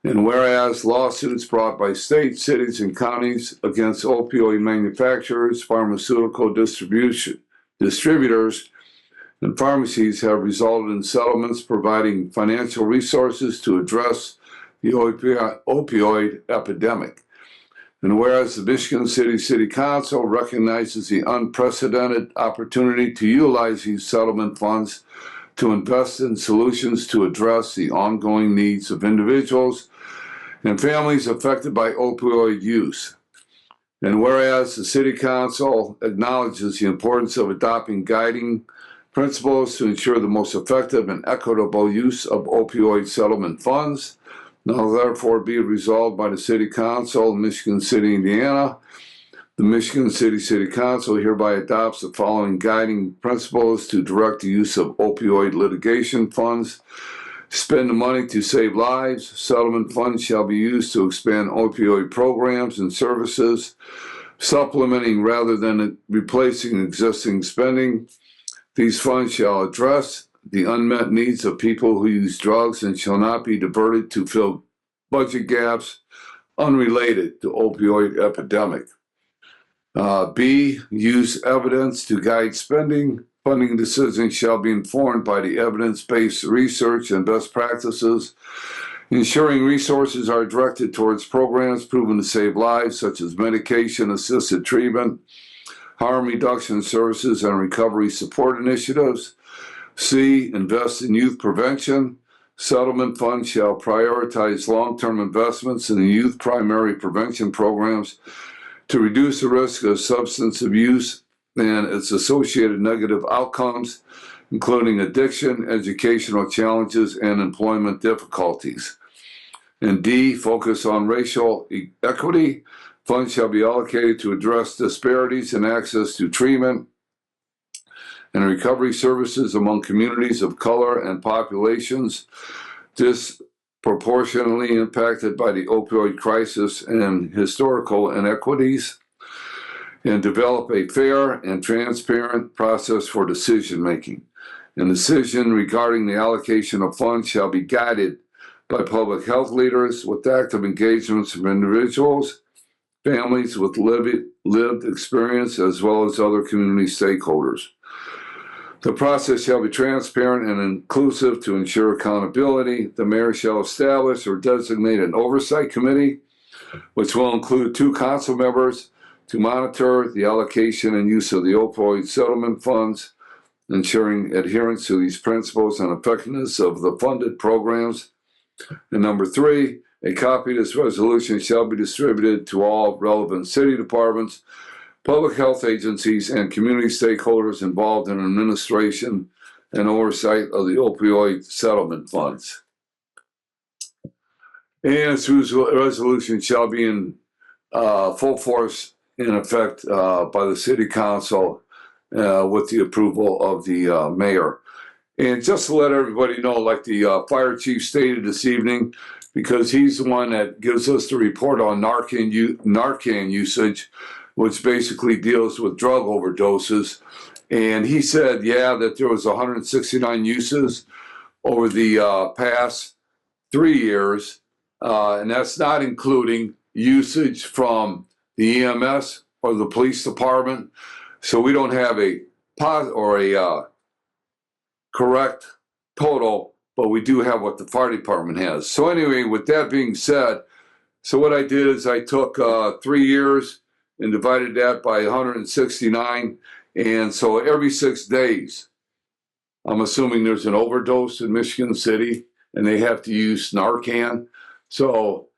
And whereas lawsuits brought by states, cities, and counties against opioid manufacturers, pharmaceutical distributors, and pharmacies have resulted in settlements providing financial resources to address the opioid epidemic. And whereas the Michigan City Council recognizes the unprecedented opportunity to utilize these settlement funds to invest in solutions to address the ongoing needs of individuals and families affected by opioid use. And whereas the City Council acknowledges the importance of adopting guiding principles to ensure the most effective and equitable use of opioid settlement funds, now therefore be resolved by the City Council of Michigan City, Indiana. The Michigan City Council hereby adopts the following guiding principles to direct the use of opioid litigation funds. Spend the money to save lives. Settlement funds shall be used to expand opioid programs and services, supplementing rather than replacing existing spending. These funds shall address the unmet needs of people who use drugs and shall not be diverted to fill budget gaps unrelated to opioid epidemic. B, use evidence to guide spending. Funding decisions shall be informed by the evidence-based research and best practices Ensuring resources are directed towards programs proven to save lives, such as medication-assisted treatment, harm reduction services, and recovery support initiatives. C, invest in youth prevention. Settlement funds shall prioritize long-term investments in the youth primary prevention programs to reduce the risk of substance abuse and its associated negative outcomes, including addiction, educational challenges, and employment difficulties. And D, focus on racial equity. Funds shall be allocated to address disparities in access to treatment and recovery services among communities of color and populations disproportionately impacted by the opioid crisis and historical inequities, and develop a fair and transparent process for decision making. An decision regarding the allocation of funds shall be guided by public health leaders with active engagements from individuals, families with lived experience, as well as other community stakeholders. The process shall be transparent and inclusive to ensure accountability. The mayor shall establish or designate an oversight committee, which will include 2 council members to monitor the allocation and use of the opioid settlement funds, ensuring adherence to these principles and effectiveness of the funded programs. And number 3, a copy of this resolution shall be distributed to all relevant city departments, public health agencies, and community stakeholders involved in administration and oversight of the opioid settlement funds. And this resolution shall be in full force in effect by the city council with the approval of the mayor. And just to let everybody know, like the fire chief stated this evening, because he's the one that gives us the report on Narcan usage, which basically deals with drug overdoses. And he said, that there was 169 uses over the past 3 years. And that's not including usage from the EMS or the police department. So we don't have a correct total, but we do have what the fire department has. So anyway, with that being said, so what I did is I took 3 years and divided that by 169. And so every 6 days, I'm assuming there's an overdose in Michigan City and they have to use Narcan. So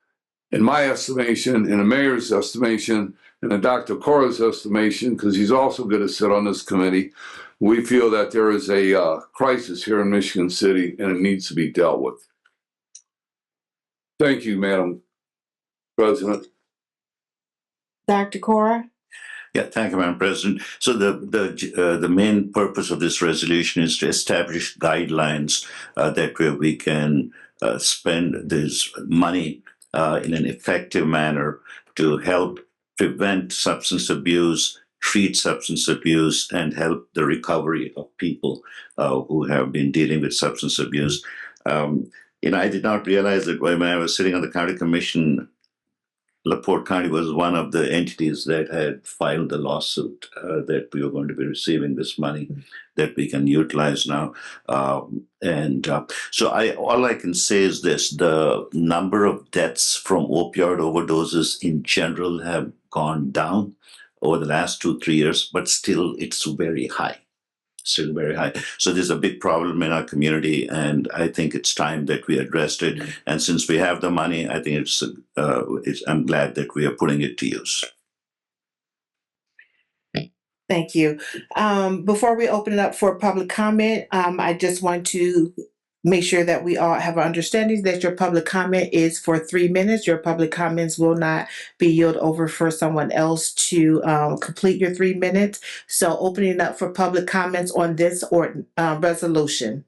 in my estimation, in the mayor's estimation, and in Dr. Cora's estimation, because he's also going to sit on this committee, we feel that there is a crisis here in Michigan City and it needs to be dealt with. Thank you, Madam President. Dr. Cora? Yeah, thank you, Madam President. So the main purpose of this resolution is to establish guidelines that way we can spend this money in an effective manner to help prevent substance abuse, treat substance abuse, and help the recovery of people who have been dealing with substance abuse. I did not realize that when I was sitting on the county commission, LaPorte County was one of the entities that had filed the lawsuit that we were going to be receiving this money that we can utilize now. So all I can say is this: the number of deaths from opioid overdoses in general have gone down over the last 2-3 years, but still it's very high. Still very high. So there's a big problem in our community, and I think it's time that we addressed it. And since we have the money, I think I'm glad that we are putting it to use. Thank you. Before we open it up for public comment, I just want to make sure that we all have an understanding that your public comment is for 3 minutes. Your public comments will not be yielded over for someone else to complete your 3 minutes. So opening up for public comments on this resolution.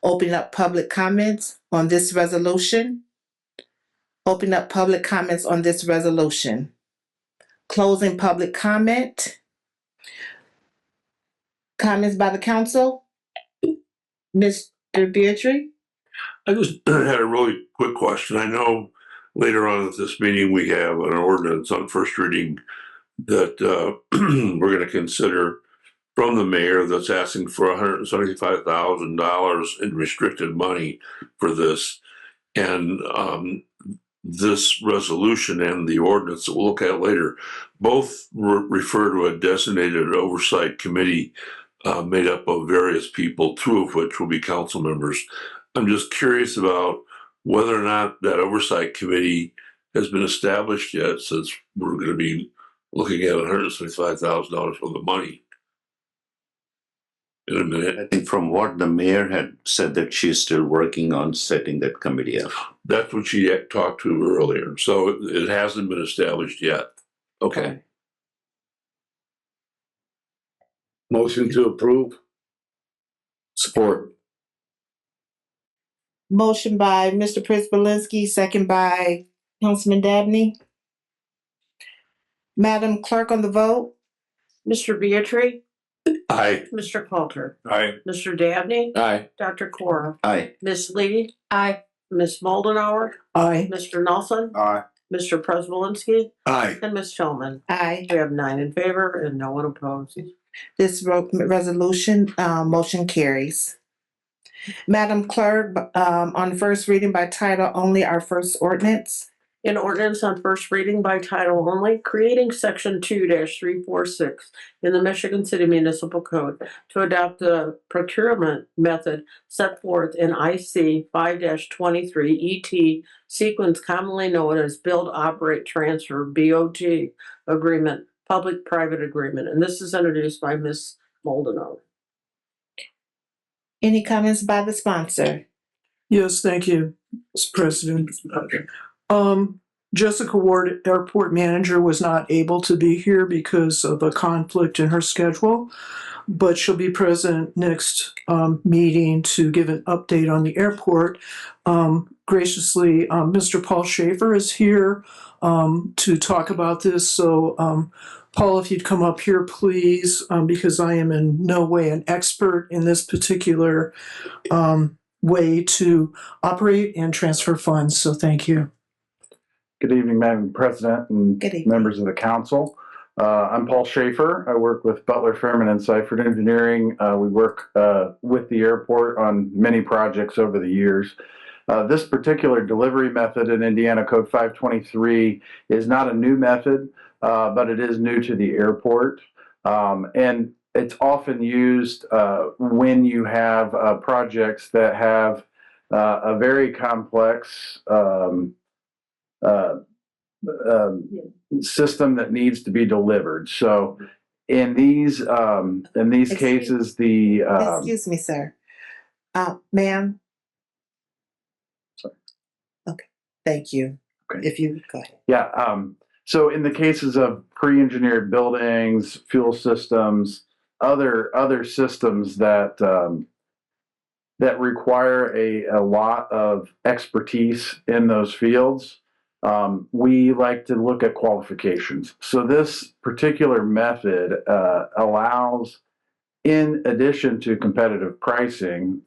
Opening up public comments on this resolution. Open up public comments on this resolution. Closing public comment. Comments by the council? Mr. Beatrice? I just had a really quick question. I know later on at this meeting we have an ordinance on first reading that we're going to consider from the mayor that's asking for $175,000 in restricted money for this. And this resolution and the ordinance that we'll look at later both refer to a designated oversight committee made up of various people, two of which will be council members. I'm just curious about whether or not that oversight committee has been established yet, since we're going to be looking at $175,000 worth of money in a minute. I think from what the mayor had said that she's still working on setting that committee up. That's what she had talked to earlier. So it hasn't been established yet. Okay. Motion to approve. Support. Motion by Mr. Prisbalinski, second by Councilman Dabney. Madam Clerk on the vote? Mr. Beatrice, Aye. Mr. Coulter, Aye. Mr. Dabney, Aye. Dr. Cora, Aye. Miss Lee, Aye. Miss Moldenauer, Aye. Mr. Nelson, Aye. Mr. Prespolinski, Aye. and Miss Tillman. Aye. We have 9 in favor and no one opposed. This resolution, motion carries. Madam Clerk, on first reading by title only, our first ordinance. An ordinance on first reading by title only, creating section 2-346 in the Michigan City Municipal Code to adopt the procurement method set forth in IC 5-23 ET sequence commonly known as Build, Operate, Transfer, BOT agreement, public-private agreement. And this is introduced by Ms. Moldenauer. Any comments by the sponsor? Yes, thank you, Mr. President. Jessica Ward, airport manager, was not able to be here because of a conflict in her schedule, but she'll be present next meeting to give an update on the airport. Graciously, Mr. Paul Schaefer is here to talk about this. So, Paul, if you'd come up here, please, because I am in no way an expert in this particular way to operate and transfer funds. So thank you. Good evening, Madam President and Good evening. members of the council. I'm Paul Schaefer. I work with Butler Fairman and Seifert Engineering. We work with the airport on many projects over the years. This particular delivery method in Indiana Code 523 is not a new method, but it is new to the airport. And it's often used when you have projects that have a very complex system that needs to be delivered. So in these cases, the Excuse me, sir. Ma'am? Sorry. Okay, thank you. Okay. If you go ahead. Yeah. So in the cases of pre-engineered buildings, fuel systems, other systems that that require a lot of expertise in those fields, we like to look at qualifications. So this particular method allows, in addition to competitive pricing,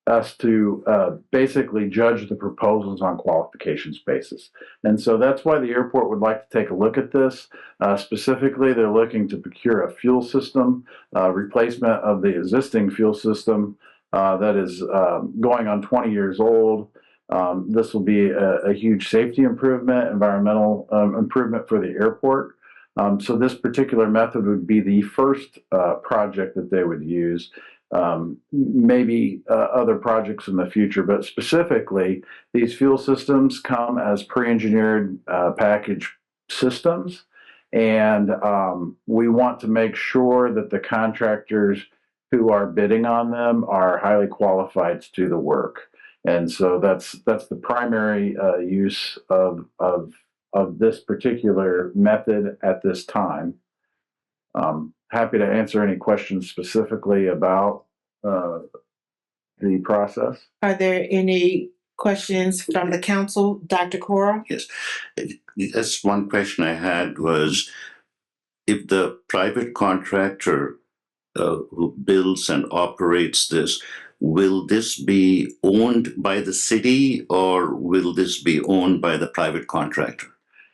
us to basically judge the proposals on qualifications basis. And so that's why the airport would like to take a look at this. Specifically, they're looking to procure a fuel system, replacement of the existing fuel system that is going on 20 years old. This will be a huge safety improvement, environmental improvement for the airport. So this particular method would be the first project that they would use. Maybe other projects in the future, but specifically, these fuel systems come as pre-engineered package systems, and we want to make sure that the contractors who are bidding on them are highly qualified to do the work. And so that's the primary use of this particular method at this time. Happy to answer any questions specifically about the process. Are there any questions from the council? Dr. Cora? Yes. That's one question I had was, if the private contractor who builds and operates this, will this be owned by the city or will this be owned by the private contractor?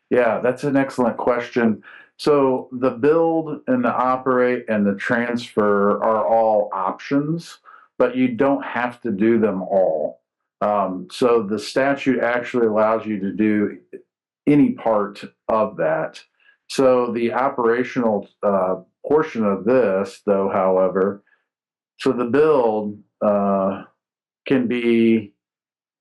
Yeah, that's an excellent question. So the build and the operate and the transfer are all options, but you don't have to do them all. So the statute actually allows you to do any part of that. So the operational portion of this, though, however, so the build can be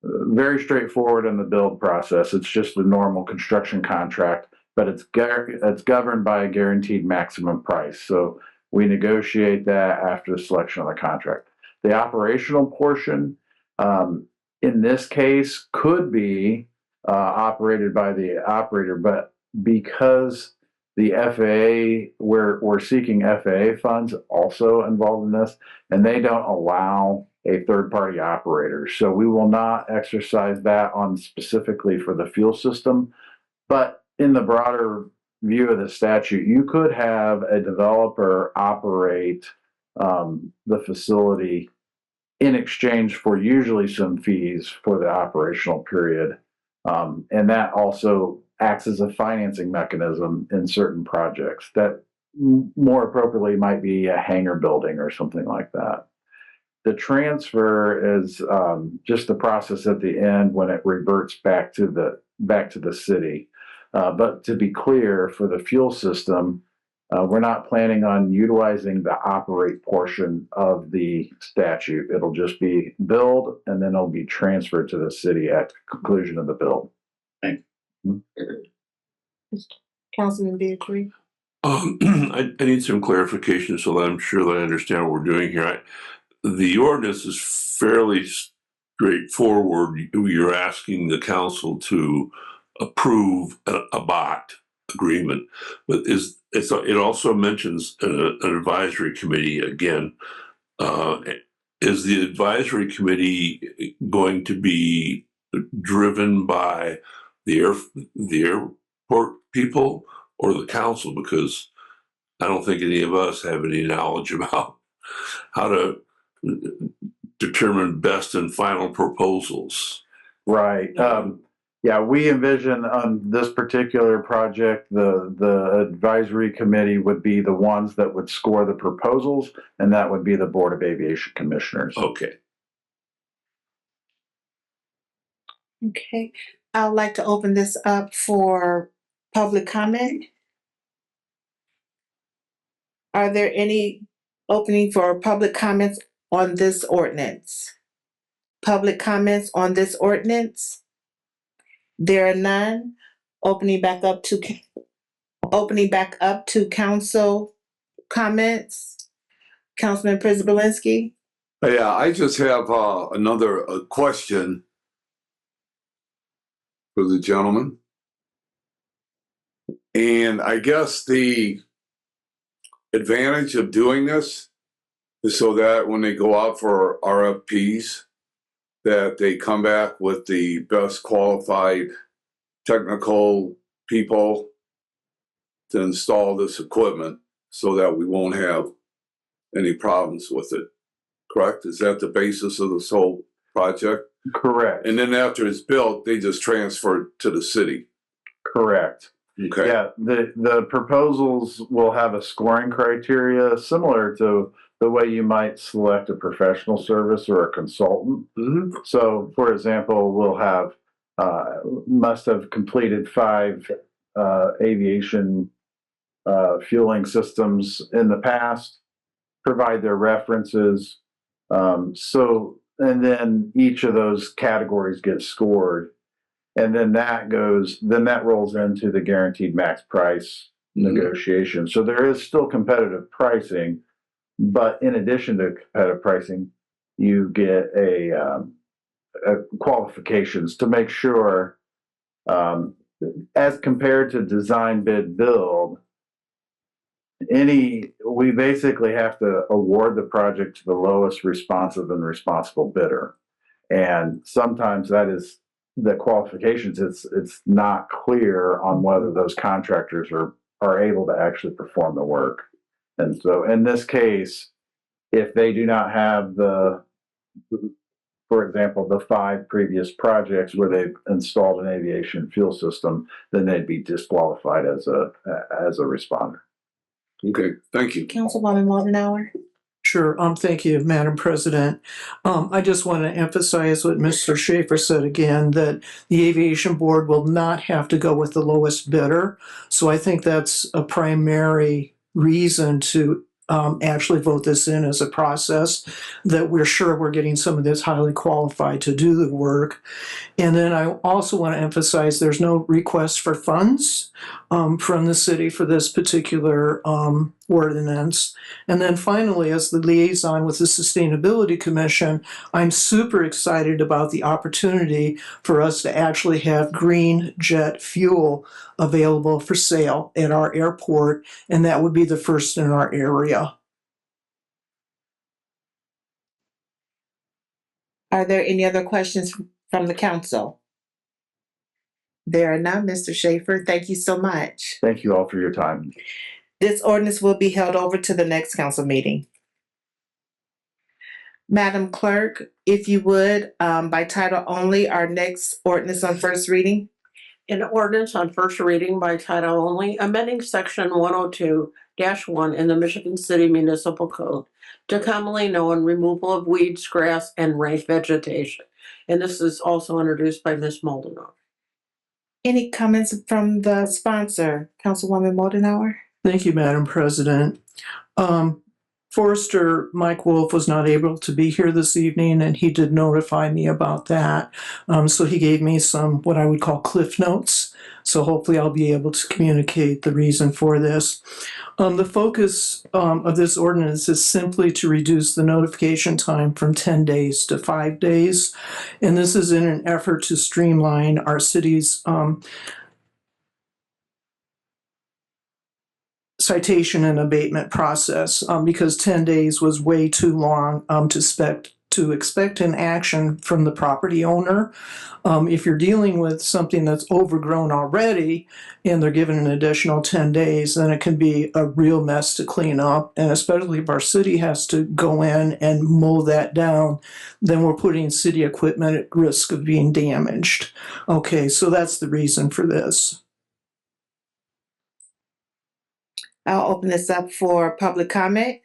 very straightforward in the build process. It's just a normal construction contract, but it's governed by a guaranteed maximum price. So we negotiate that after the selection of the contract. The operational portion, in this case, could be operated by the operator, but because the FAA, we're seeking FAA funds also involved in this, and they don't allow a third-party operator. So we will not exercise that on specifically for the fuel system. But in the broader view of the statute, you could have a developer operate the facility in exchange for usually some fees for the operational period. And that also acts as a financing mechanism in certain projects that more appropriately might be a hangar building or something like that. The transfer is just the process at the end when it reverts back to the city. But to be clear, for the fuel system, we're not planning on utilizing the operate portion of the statute. It'll just be build, and then it'll be transferred to the city at the conclusion of the build. Thank you. Councilman Beatrice. I need some clarification so that I'm sure that I understand what we're doing here. The ordinance is fairly straightforward. You're asking the council to approve a BOT agreement, but it also mentions an advisory committee again. Is the advisory committee going to be driven by the airport people or the council? Because I don't think any of us have any knowledge about how to determine best and final proposals. Right. Yeah, we envision on this particular project, the advisory committee would be the ones that would score the proposals, and that would be the Board of Aviation Commissioners. Okay. Okay. I'd like to open this up for public comment. Are there any opening for public comments on this ordinance? Public comments on this ordinance? There are none. Opening back up to council comments. Councilman Przybylski. Yeah, I just have another question for the gentleman. And I guess the advantage of doing this is so that when they go out for RFPs, that they come back with the best qualified technical people to install this equipment so that we won't have any problems with it. Correct? Is that the basis of this whole project? Correct. And then after it's built, they just transfer it to the city. Correct. Okay. Yeah, the proposals will have a scoring criteria similar to the way you might select a professional service or a consultant. Mm-hmm. So, for example, we'll have must have completed 5 aviation fueling systems in the past, provide their references. And then each of those categories gets scored. And then that rolls into the guaranteed max price negotiation. So there is still competitive pricing, but in addition to competitive pricing, you get a qualifications to make sure, as compared to design bid build, we basically have to award the project to the lowest responsive and responsible bidder. And sometimes that is the qualifications. It's not clear on whether those contractors are able to actually perform the work. And so in this case, if they do not have for example, the 5 previous projects where they've installed an aviation fuel system, then they'd be disqualified as a responder. Okay, thank you. Councilwoman Moldenauer. Sure. Thank you, Madam President. I just want to emphasize what Mr. Schaefer said again, that the Aviation Board will not have to go with the lowest bidder. So I think that's a primary reason to actually vote this in as a process, that we're sure we're getting somebody that's highly qualified to do the work. And then I also want to emphasize there's no request for funds from the city for this particular ordinance. And then finally, as the liaison with the Sustainability Commission, I'm super excited about the opportunity for us to actually have green jet fuel available for sale at our airport, and that would be the first in our area. Are there any other questions from the council? There are none. Mr. Schaefer, thank you so much. Thank you all for your time. This ordinance will be held over to the next council meeting. Madam Clerk, if you would, by title only, our next ordinance on first reading. An ordinance on first reading by title only, amending section 102-1 in the Michigan City Municipal Code to commonly known removal of weeds, grass, and rank vegetation. And this is also introduced by Ms. Moldenauer. Any comments from the sponsor, Councilwoman Moldenauer? Thank you, Madam President. Forester Mike Wolf was not able to be here this evening, and he did notify me about that. So he gave me some what I would call cliff notes. So hopefully I'll be able to communicate the reason for this. The focus of this ordinance is simply to reduce the notification time from 10 days to 5 days. And this is in an effort to streamline our city's citation and abatement process, because 10 days was way too long to expect an action from the property owner. If you're dealing with something that's overgrown already and they're given an additional 10 days, then it can be a real mess to clean up. And especially if our city has to go in and mow that down, then we're putting city equipment at risk of being damaged. Okay, so that's the reason for this. I'll open this up for public comment.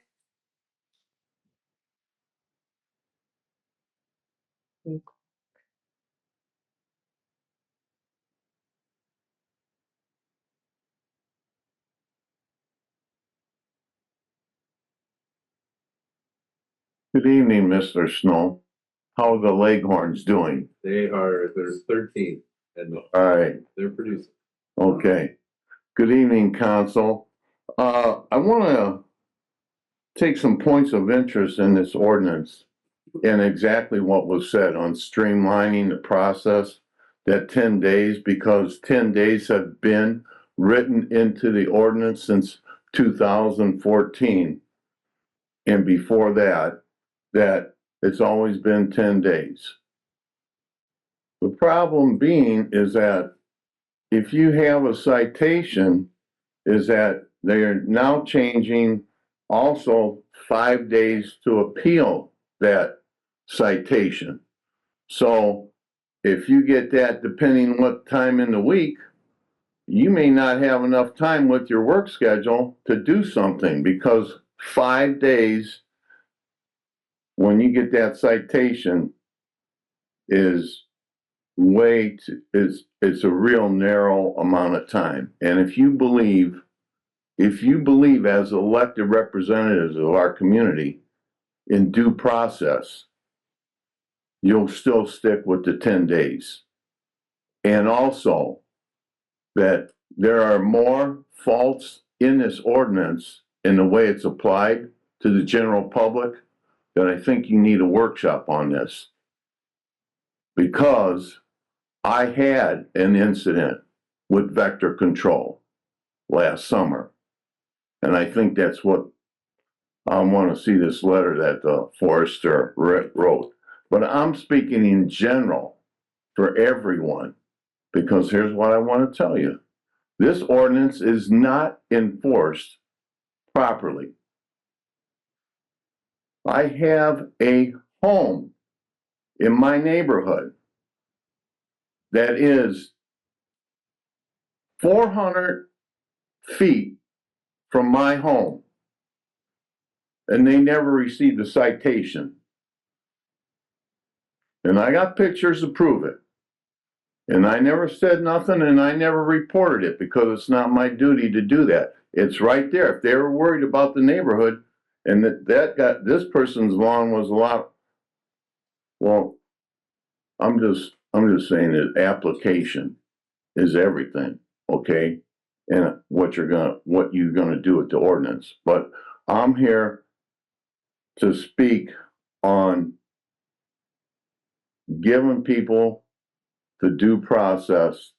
Good evening, Mr. Snow. How are the Leghorns doing? They're 13th and All right, they're producing. okay. Good evening, council. I want to take some points of interest in this ordinance and exactly what was said on streamlining the process, that 10 days, because 10 days have been written into the ordinance since 2014. And before that it's always been 10 days. The problem being is that if you have a citation, is that they are now changing also 5 days to appeal that citation. So if you get that, depending what time in the week, you may not have enough time with your work schedule to do something, because 5 days when you get that citation is it's a real narrow amount of time. And if you believe as elected representatives of our community in due process, you'll still stick with the 10 days. And also that there are more faults in this ordinance in the way it's applied to the general public, that I think you need a workshop on this. Because I had an incident with vector control last summer. And I think that's what I want to see, this letter that the forester wrote. But I'm speaking in general for everyone, because here's what I want to tell you. This ordinance is not enforced properly. I have a home in my neighborhood that is 400 feet from my home. and they never received a citation. And I got pictures to prove it. And I never said nothing, and I never reported it because it's not my duty to do that. It's right there. If they were worried about the neighborhood and this person's lawn was a lot, well, I'm just saying that application is everything, okay? And what you're gonna do with the ordinance. But I'm here to speak on giving people the due process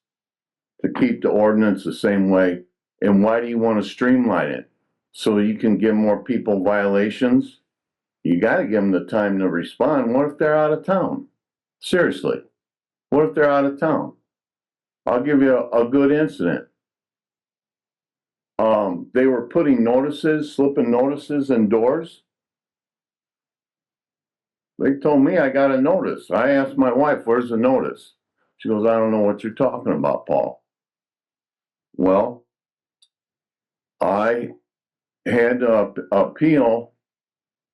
to keep the ordinance the same way. And why do you want to streamline it? So you can give more people violations? You got to give them the time to respond. What if they're out of town? Seriously, what if they're out of town? I'll give you a good incident. They were putting slipping notices in doors. They told me I got a notice. I asked my wife, where's the notice? She goes, I don't know what you're talking about, Paul. Well, I had to appeal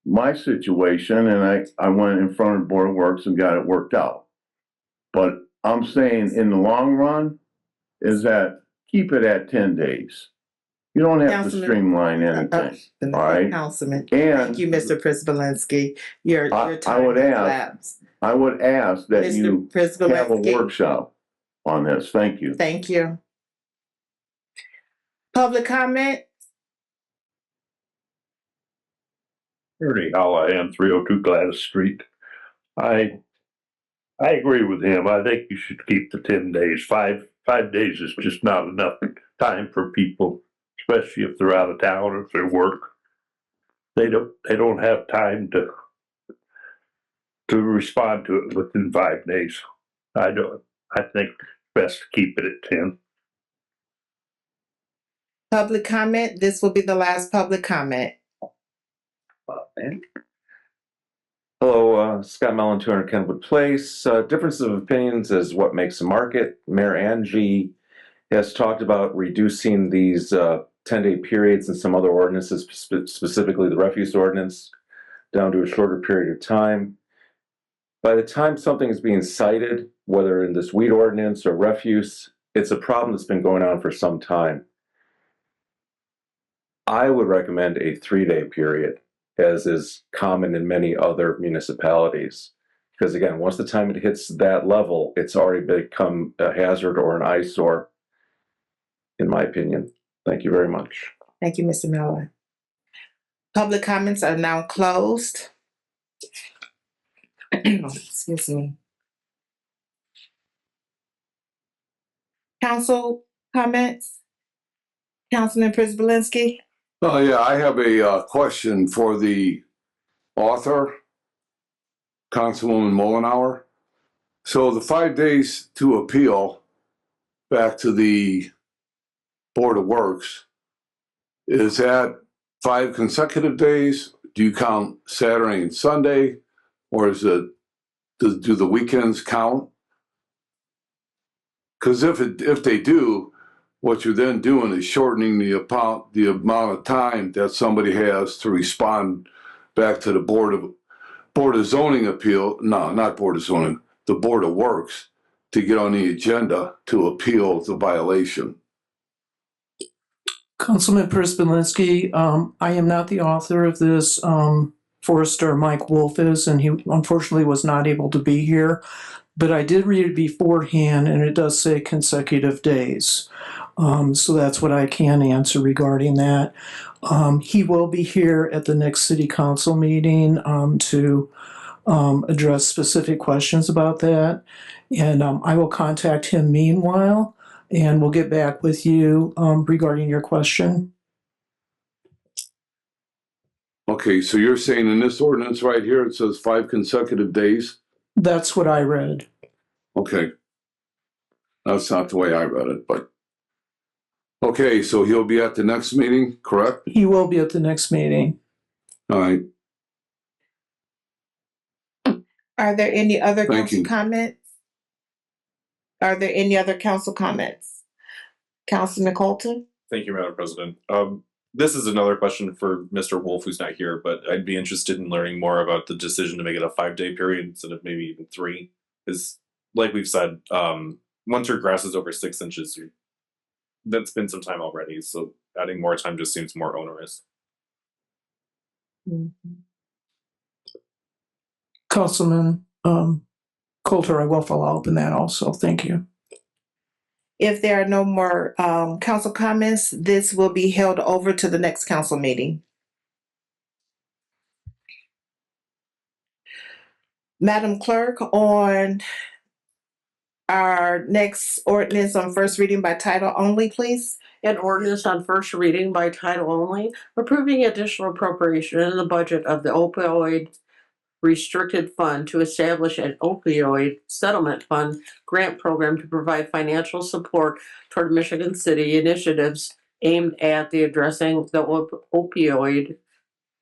my situation, and I went in front of the Board of Works and got it worked out. But I'm saying in the long run is that keep it at 10 days. You don't have to streamline anything, all right? Councilman, And thank you, Mr. Prisbalinski. Your time has elapsed. I would ask that Mr. you have a Prisbalinski. workshop on this. Thank you. Thank you. Public comment? Ernie Hallahan, 302 Gladys Street. I agree with him. I think you should keep the 10 days. Five days is just not enough time for people, especially if they're out of town or if they work. They don't have time to respond to it within 5 days. I think best to keep it at 10. Public comment? This will be the last public comment. Hello, Scott Mellon, 200 Kenwood Place. Differences of opinions is what makes a market. Mayor Angie has talked about reducing these 10-day periods in some other ordinances, specifically the refuse ordinance, down to a shorter period of time. By the time something is being cited, whether in this weed ordinance or refuse, it's a problem that's been going on for some time. I would recommend a 3-day period, as is common in many other municipalities. Because again, once the time it hits that level, it's already become a hazard or an eyesore, in my opinion. Thank you very much. Thank you, Mr. Miller. Public comments are now closed. Excuse me. Council comments? Councilman Prisbalinski? Oh, yeah, I have a question for the author, Councilwoman Mullenhour. So the 5 days to appeal back to the Board of Works, is that 5 consecutive days? Do you count Saturday and Sunday? Or is it, do the weekends count? Because if they do, what you're then doing is shortening the amount of time that somebody has to respond back to the Board of Zoning appeal. No, not Board of Zoning, the Board of Works, to get on the agenda to appeal the violation. Councilman Prisbalinski, I am not the author of this. Forester Mike Wolf is, and he unfortunately was not able to be here. But I did read it beforehand, and it does say consecutive days. So that's what I can answer regarding that. He will be here at the next city council meeting to address specific questions about that. And I will contact him meanwhile, and we'll get back with you regarding your question. Okay, so you're saying in this ordinance right here, it says 5 consecutive days? That's what I read. Okay. That's not the way I read it, but. Okay, so he'll be at the next meeting, correct? He will be at the next meeting. All right. Are there any other Thank council you. comments? Are there any other council comments? Councilman Colton? Thank you, Madam President. this is another question for Mr. Wolf, who's not here, but I'd be interested in learning more about the decision to make it a 5-day period instead of maybe even 3. Because, like we've said, once your grass is over 6 inches, that's been some time already. So adding more time just seems more onerous. Councilman Coulter, I will follow up on that also. Thank you. If there are no more council comments, this will be held over to the next council meeting. Madam Clerk, on our next ordinance on first reading by title only, please. An ordinance on first reading by title only, approving additional appropriation in the budget of the opioid restricted fund to establish an opioid settlement fund grant program to provide financial support toward Michigan City initiatives aimed at the addressing the opioid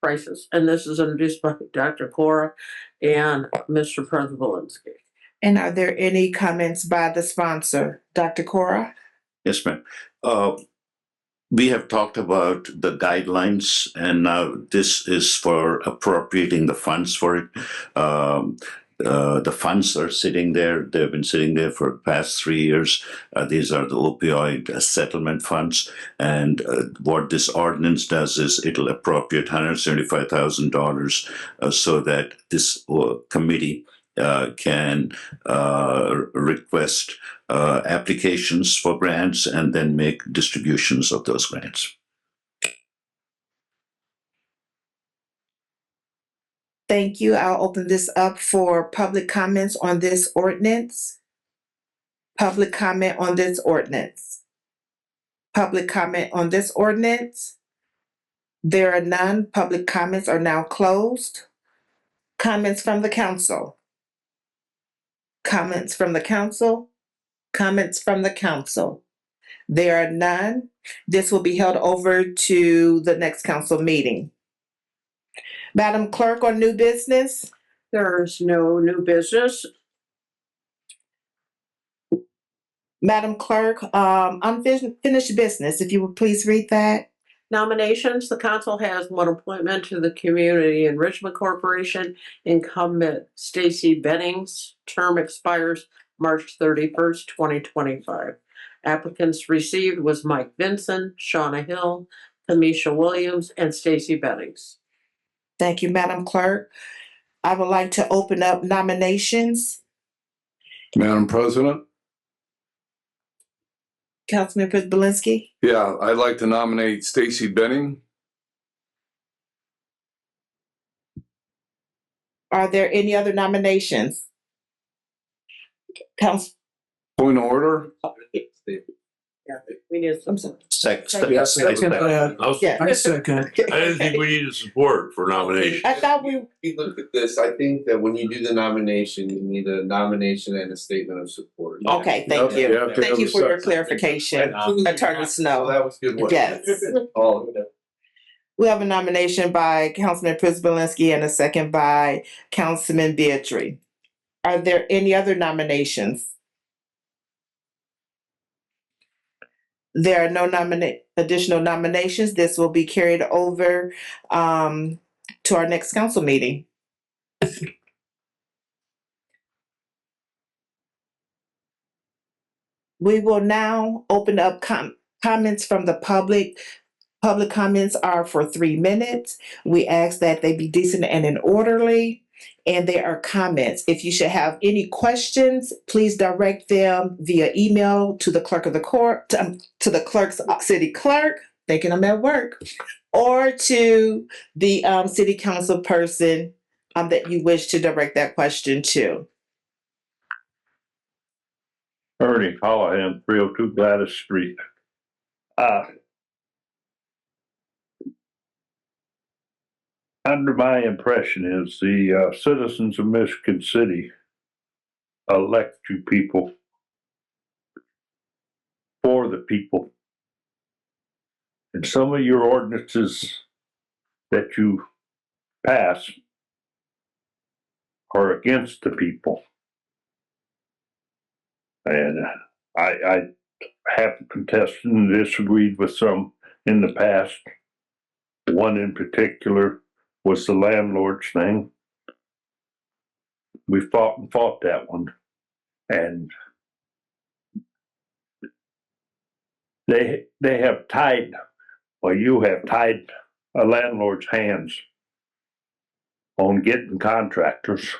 crisis. And this is introduced by Dr. Cora and Mr. Przebalinski. And are there any comments by the sponsor? Dr. Cora? Yes, ma'am. We have talked about the guidelines, and now this is for appropriating the funds for it. The funds are sitting there. They've been sitting there for the past 3 years. These are the opioid settlement funds. And what this ordinance does is it'll appropriate $175,000 so that this committee can request applications for grants and then make distributions of those grants. Thank you. I'll open this up for public comments on this ordinance. Public comment on this ordinance. Public comment on this ordinance. There are none. Public comments are now closed. Comments from the council. Comments from the council. Comments from the council. There are none. This will be held over to the next council meeting. Madam Clerk, on new business? There is no new business. Madam Clerk, unfinished business, if you would please read that. Nominations, the council has one appointment to the Community Enrichment Corporation. Incumbent Stacy Bennings, term expires March 31st, 2025. Applicants received was Mike Vinson, Shauna Hill, Kamisha Williams, and Stacy Bennings. Thank you, Madam Clerk. I would like to open up nominations. Madam President? Councilman Przebalinski? Yeah, I'd like to nominate Stacy Benning. Are there any other nominations? Council. Point of order? We need some. Second. Yes, second. Yeah. I second. I didn't think we needed support for nomination. I thought we. If you look at this, I think that when you do the nomination, you need a nomination and a statement of support. Okay, thank you. Yeah, Thank you for your second. clarification, Attorney Snow. That was good work. Yes. All of it. We have a nomination by Councilman Przebalinski and a second by Councilman Beatrice. Are there any other nominations? There are no additional nominations. This will be carried over to our next council meeting. We will now open up comments from the public. Public comments are for 3 minutes. We ask that they be decent and in orderly. And there are comments. If you should have any questions, please direct them via email to the clerk of the court, to the clerk's city clerk, thinking I'm at work, or to the city council person that you wish to direct that question to. Ernie Callahan, 302 Gladys Street. Under my impression is the citizens of Michigan City elect you people for the people. And some of your ordinances that you pass are against the people. And I have contested and disagreed with some in the past. One in particular was the landlord's thing. We fought that one. And they have tied, well, you have tied a landlord's hands on getting contractors.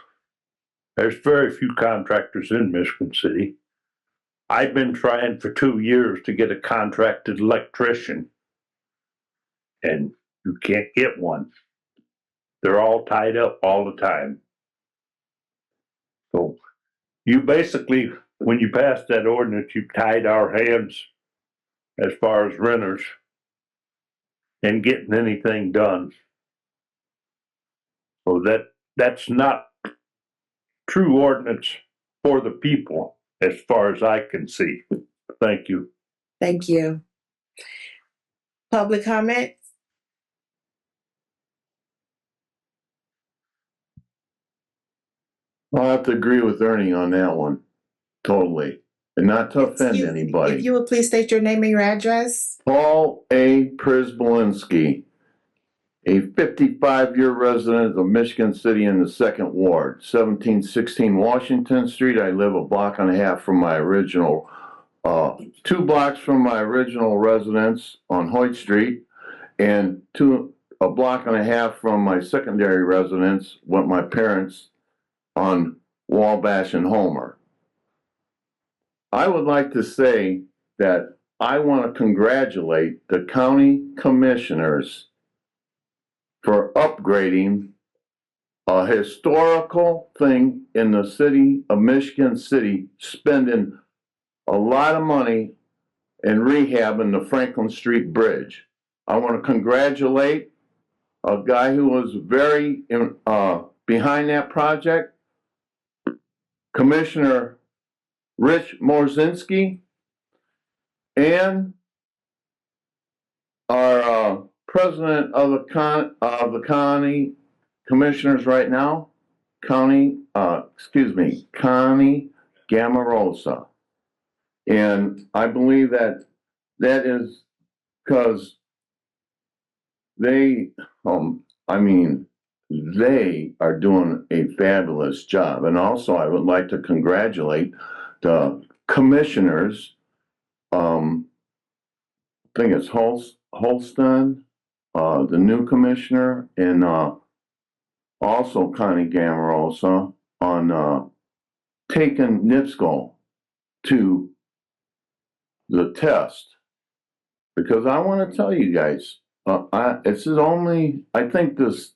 There's very few contractors in Michigan City. I've been trying for 2 years to get a contracted electrician, and you can't get one. They're all tied up all the time. So you basically, when you passed that ordinance, you tied our hands as far as renters and getting anything done. So that's not true ordinance for the people as far as I can see. Thank you. Thank you. Public comment? I'll have to agree with Ernie on that one, totally. And not to offend anybody. If you would please state your name and your address. Paul A. Przybylski, a 55-year resident of Michigan City in the 2nd Ward, 1716 Washington Street. I live a block and a half from my original, 2 blocks from my original residence on Hoyt Street, and a block and a half from my secondary residence with my parents on Wabash and Homer. I would like to say that I want to congratulate the county commissioners for upgrading a historical thing in the city of Michigan City, spending a lot of money in rehabbing the Franklin Street Bridge. I want to congratulate a guy who was very behind that project, Commissioner Rich Morzinski, and our president of the county commissioners right now, Connie Gamarosa. And I believe that is because they are doing a fabulous job. And also I would like to congratulate the commissioners, I think it's Holston, the new commissioner, and also Connie Gamarosa on taking NIPSCO to the test. Because I want to tell you guys, I think this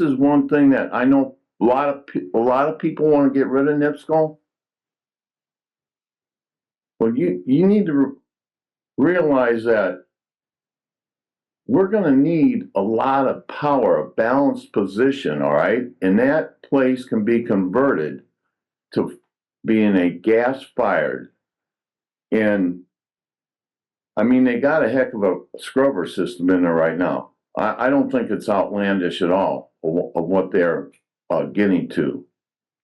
is one thing that I know a lot of people want to get rid of NIPSCO. Well, you need to realize that we're going to need a lot of power, a balanced position, all right? And that place can be converted to being a gas-fired. And, I mean, they got a heck of a scrubber system in there right now. I don't think it's outlandish at all of what they're getting to.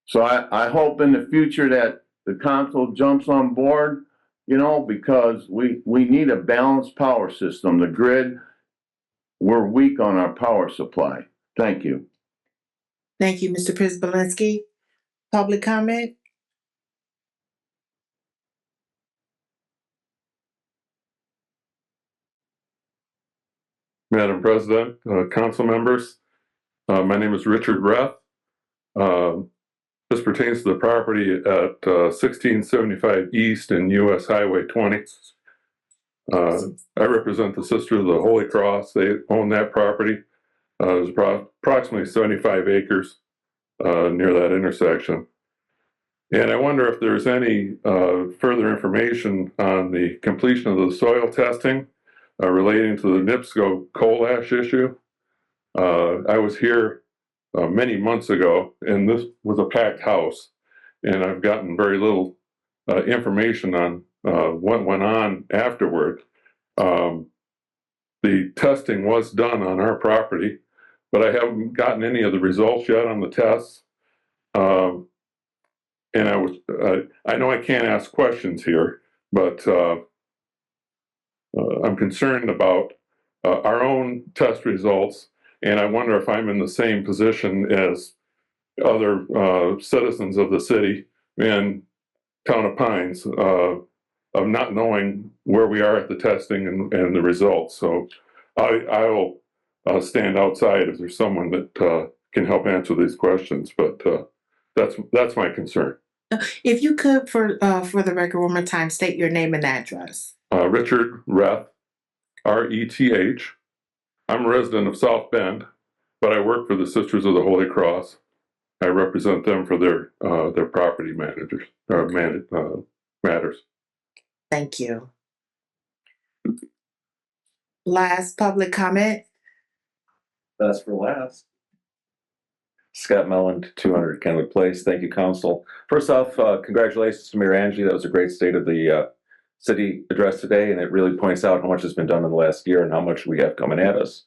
So I hope in the future that the council jumps on board, you know, because we need a balanced power system. The grid, we're weak on our power supply. Thank you. Thank you, Mr. Przybylski. Public comment? Madam President, council members, my name is Richard Reth. This pertains to the property at 1675 East and US Highway 20. I represent the Sisters of the Holy Cross. They own that property. There's approximately 75 acres near that intersection. And I wonder if there's any further information on the completion of the soil testing relating to the NIPSCO coal ash issue. I was here many months ago, and this was a packed house, and I've gotten very little information on what went on afterward. The testing was done on our property, but I haven't gotten any of the results yet on the tests. And I know I can't ask questions here, but I'm concerned about our own test results, and I wonder if I'm in the same position as other citizens of the city and Town of Pines of not knowing where we are at the testing and the results. So I will stand outside if there's someone that can help answer these questions, but that's my concern. If you could, for the record, one more time, state your name and address. Richard Reth, R-E-T-H. I'm a resident of South Bend, but I work for the Sisters of the Holy Cross. I represent them for their property managers matters. Thank you. Last public comment. That's for last. Scott Mellon, 200 Kenwood Place. Thank you, Council. First off, congratulations to Mayor Angie. That was a great state of the city address today, and it really points out how much has been done in the last year and how much we have coming at us.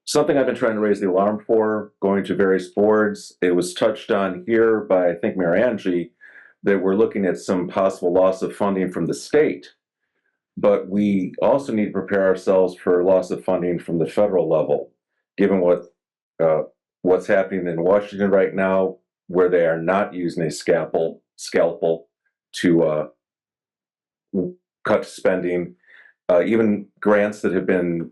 Something I've been trying to raise the alarm for, going to various boards. It was touched on here by, I think, Mayor Angie, that we're looking at some possible loss of funding from the state. But we also need to prepare ourselves for loss of funding from the federal level, given what's happening in Washington right now, where they are not using a scalpel to cut spending. Even grants that have been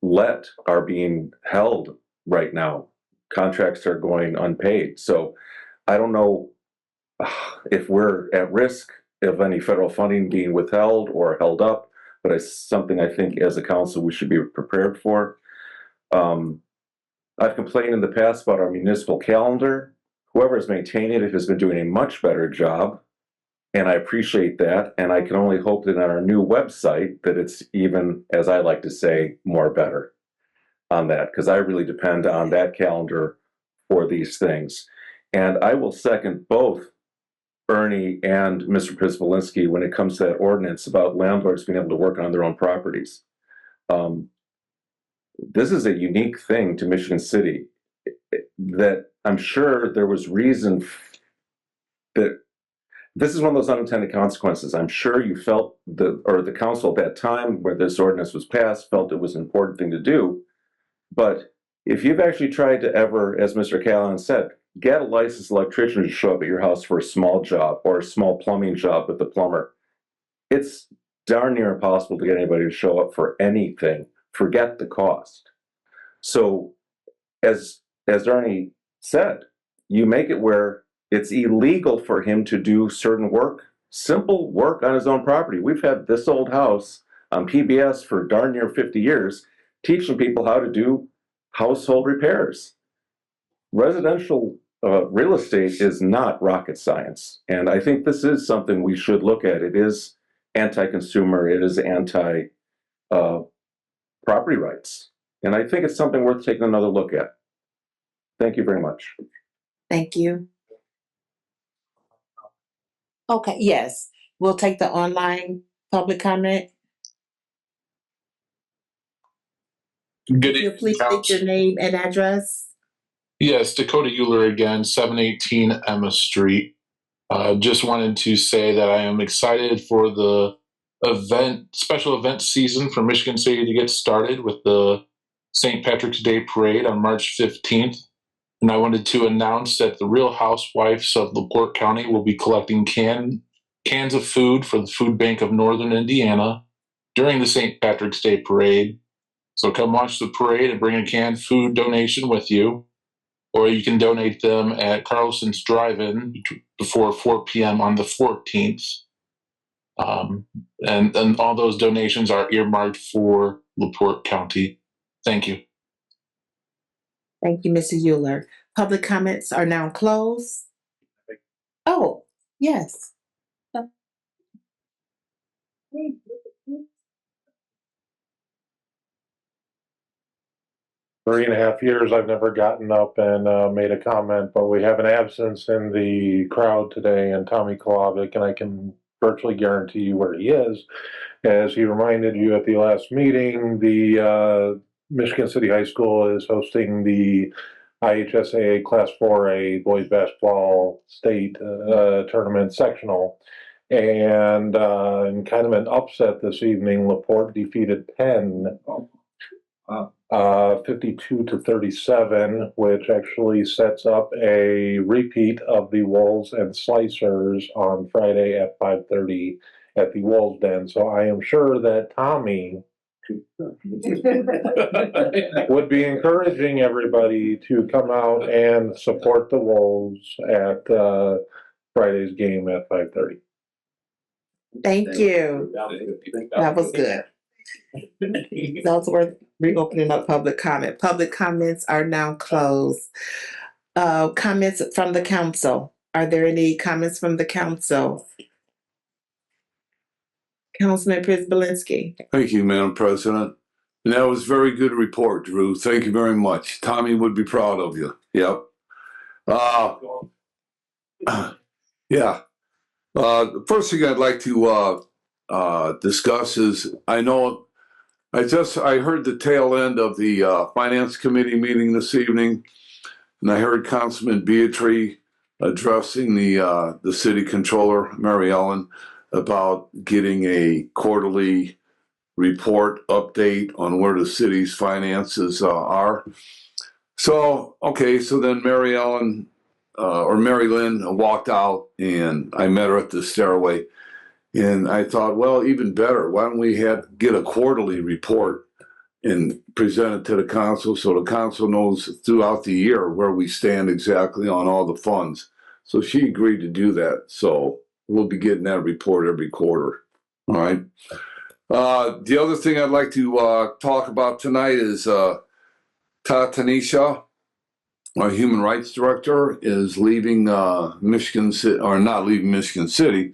let are being held right now. Contracts are going unpaid. So I don't know if we're at risk of any federal funding being withheld or held up, but it's something I think as a council we should be prepared for. I've complained in the past about our municipal calendar. Whoever is maintaining it has been doing a much better job, and I appreciate that. And I can only hope that on our new website that it's even, as I like to say, more better on that, because I really depend on that calendar for these things. And I will second both Ernie and Mr. Prispolinski when it comes to that ordinance about landlords being able to work on their own properties. This is a unique thing to Michigan City that I'm sure there was reason that this is one of those unintended consequences. I'm sure you felt the council at that time where this ordinance was passed felt it was an important thing to do. But if you've actually tried to ever, as Mr. Callahan said, get a licensed electrician to show up at your house for a small job or a small plumbing job with the plumber, it's darn near impossible to get anybody to show up for anything. Forget the cost. So as Ernie said, you make it where it's illegal for him to do certain work, simple work on his own property. We've had this old house on PBS for darn near 50 years, teaching people how to do household repairs. Residential real estate is not rocket science. And I think this is something we should look at. It is anti-consumer, it is anti-property rights. And I think it's something worth taking another look at. Thank you very much. Thank you. Okay, yes, we'll take the online public comment. Good Will you please state your name and address? Yes, Dakota Euler again, 718 Emma Street. Just wanted to say that I am excited for the special event season for Michigan City to get started with the St. Patrick's Day Parade on March 15th. And I wanted to announce that the Real Housewives of LaPorte County will be collecting cans of food for the Food Bank of Northern Indiana during the St. Patrick's Day Parade. So come watch the parade and bring a canned food donation with you. Or you can donate them at Carlson's Drive-In before 4 p.m. on the 14th. And all those donations are earmarked for LaPorte County. Thank you. Thank you, Mr. Euler. Public comments are now closed. Oh, yes. 3.5 years, I've never gotten up and made a comment, but we have an absence in the crowd today, and Tommy Kolavic, and I can virtually guarantee you where he is. As he reminded you at the last meeting, the Michigan City High School is hosting the IHSAA Class 4A Boys Basketball State Tournament Sectional. And in kind of an upset this evening, LaPorte defeated Penn 52-37, which actually sets up a repeat of the Wolves and Slicers on Friday at 5:30 at the Wolves Den. So I am sure that Tommy would be encouraging everybody to come out and support the Wolves at Friday's game at 5:30. Thank you. That was good. Those were reopening up public comment. Public comments are now closed. Comments from the council. Are there any comments from the council? Councilman Prisbalinski. Thank you, Madam President. And that was a very good report, Drew. Thank you very much. Tommy would be proud of you. Yep. Yeah. The first thing I'd like to discuss is I heard the tail end of the Finance Committee meeting this evening, and I heard Councilman Beatry addressing the City Controller, Mary Ellen, about getting a quarterly report update on where the city's finances are. So then Mary Ellen or Mary Lynn walked out, and I met her at the stairway. And I thought, well, even better, why don't we get a quarterly report and present it to the council so the council knows throughout the year where we stand exactly on all the funds. So she agreed to do that. So we'll be getting that report every quarter. All right. The other thing I'd like to talk about tonight is Tanisha, our Human Rights Director, is leaving Michigan City, or not leaving Michigan City,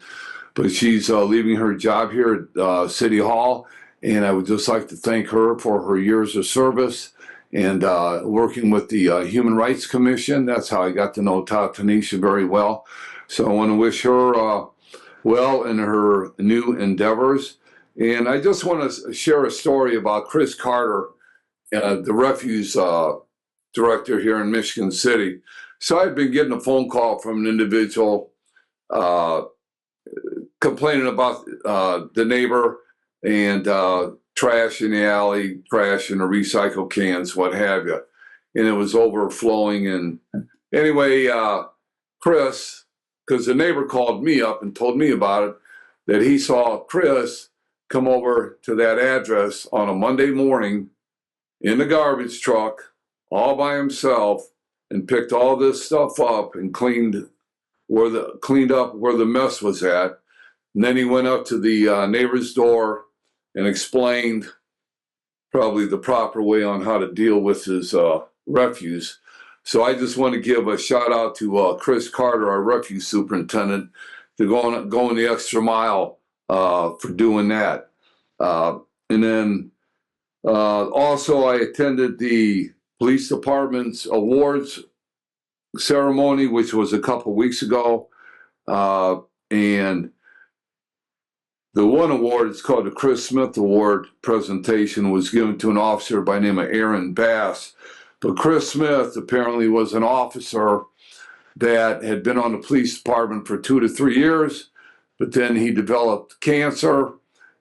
but she's leaving her job here at City Hall. And I would just like to thank her for her years of service and working with the Human Rights Commission. That's how I got to know Tanisha very well. So I want to wish her well in her new endeavors. And I just want to share a story about Chris Carter, the refuse director here in Michigan City. So I've been getting a phone call from an individual complaining about the neighbor and trash in the alley, trash in the recycle cans, what have you. And it was overflowing. And anyway, Chris, because the neighbor called me up and told me about it, that he saw Chris come over to that address on a Monday morning in the garbage truck all by himself and picked all this stuff up and cleaned up where the mess was at. And then he went up to the neighbor's door and explained probably the proper way on how to deal with his refuse. So I just want to give a shout out to Chris Carter, our refuse superintendent, to going the extra mile for doing that. And then also I attended the police department's awards ceremony, which was a couple weeks ago. And the one award, it's called the Chris Smith Award presentation, was given to an officer by the name of Aaron Bass. But Chris Smith apparently was an officer that had been on the police department for 2 to 3 years, but then he developed cancer.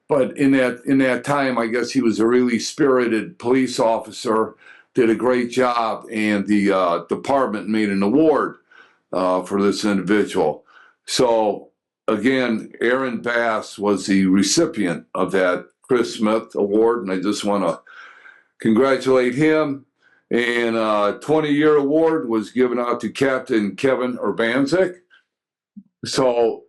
But in that time, I guess he was a really spirited police officer, did a great job, and the department made an award for this individual. So again, Aaron Bass was the recipient of that Chris Smith Award, and I just want to congratulate him. And a 20-year award was given out to Captain Kevin Urbanzik. So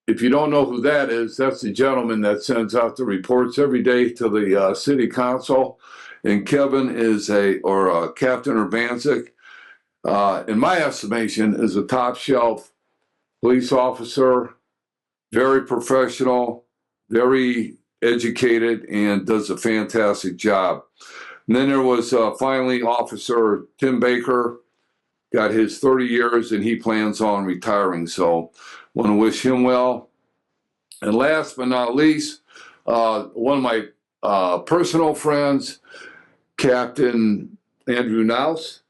if you don't know who that is, that's the gentleman that sends out the reports every day to the city council. And Kevin is Captain Urbanzik, in my estimation, is a top shelf police officer, very professional, very educated, and does a fantastic job. And then there was finally Officer Tim Baker, got his 30 years, and he plans on retiring. So want to wish him well. And last but not least, one of my personal friends, Captain Andrew Nouse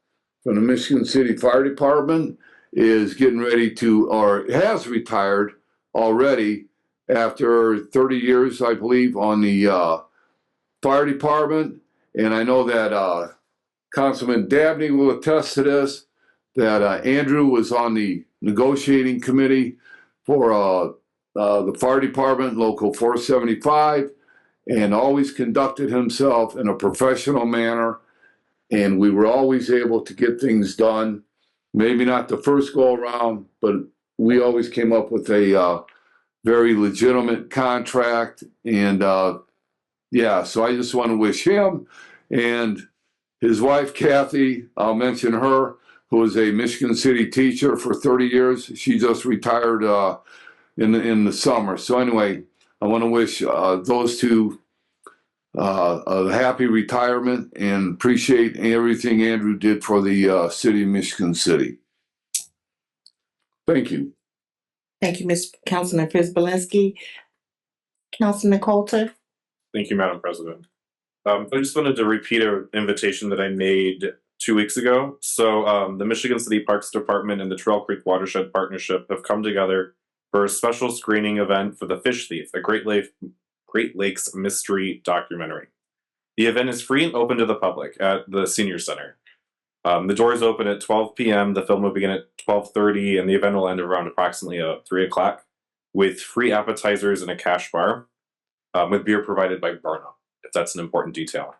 from the Michigan City Fire Department, is getting ready to, or has retired already, after 30 years, I believe, on the fire department. And I know that Councilman Dabney will attest to this, that Andrew was on the negotiating committee for the fire department, Local 475, and always conducted himself in a professional manner. And we were always able to get things done. Maybe not the first go around, but we always came up with a very legitimate contract. And yeah, so I just want to wish him and his wife, Kathy, I'll mention her, who was a Michigan City teacher for 30 years. She just retired in the summer. So anyway, I want to wish those two a happy retirement and appreciate everything Andrew did for the city of Michigan City. Thank you. Thank you, Councilman Prisbalinski. Councilman Coulter. Thank you, Madam President. I just wanted to repeat an invitation that I made 2 weeks ago. So the Michigan City Parks Department and the Trail Creek Watershed Partnership have come together for a special screening event for The Fish Thief, a Great Lakes mystery documentary. The event is free and open to the public at the Senior Center. The doors open at 12 p.m. The film will begin at 12:30, and the event will end around approximately 3 o'clock, with free appetizers and a cash bar, with beer provided by Burnham, if that's an important detail.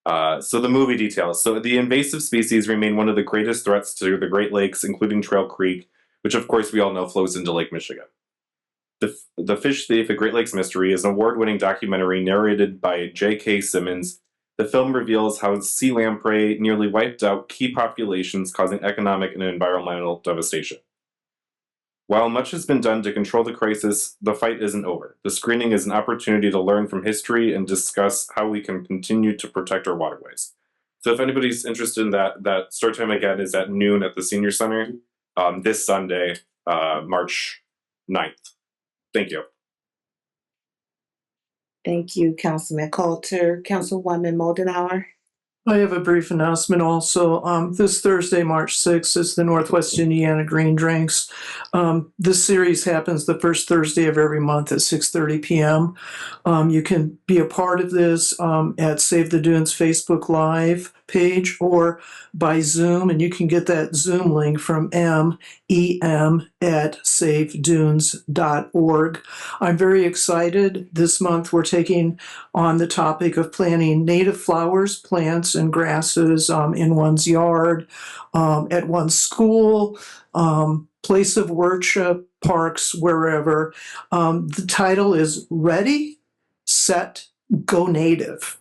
So the movie details. So the invasive species remain one of the greatest threats to the Great Lakes, including Trail Creek, which of course we all know flows into Lake Michigan. The Fish Thief, a Great Lakes Mystery, is an award-winning documentary narrated by J.K. Simmons. The film reveals how sea lamprey nearly wiped out key populations, causing economic and environmental devastation. While much has been done to control the crisis, the fight isn't over. The screening is an opportunity to learn from history and discuss how we can continue to protect our waterways. So if anybody's interested in that start time again is at noon at the Senior Center this Sunday, March 9th. Thank you. Thank you, Councilman Coulter. Councilwoman Moldenhauer. I have a brief announcement also. This Thursday, March 6th, is the Northwest Indiana Green Drinks. This series happens the first Thursday of every month at 6:30 p.m. You can be a part of this at Save the Dunes Facebook Live page or by Zoom, and you can get that Zoom link from mem@savedunes.org. I'm very excited. This month we're taking on the topic of planting native flowers, plants, and grasses in one's yard, at one's school, place of worship, parks, wherever. The title is Ready, Set, Go Native.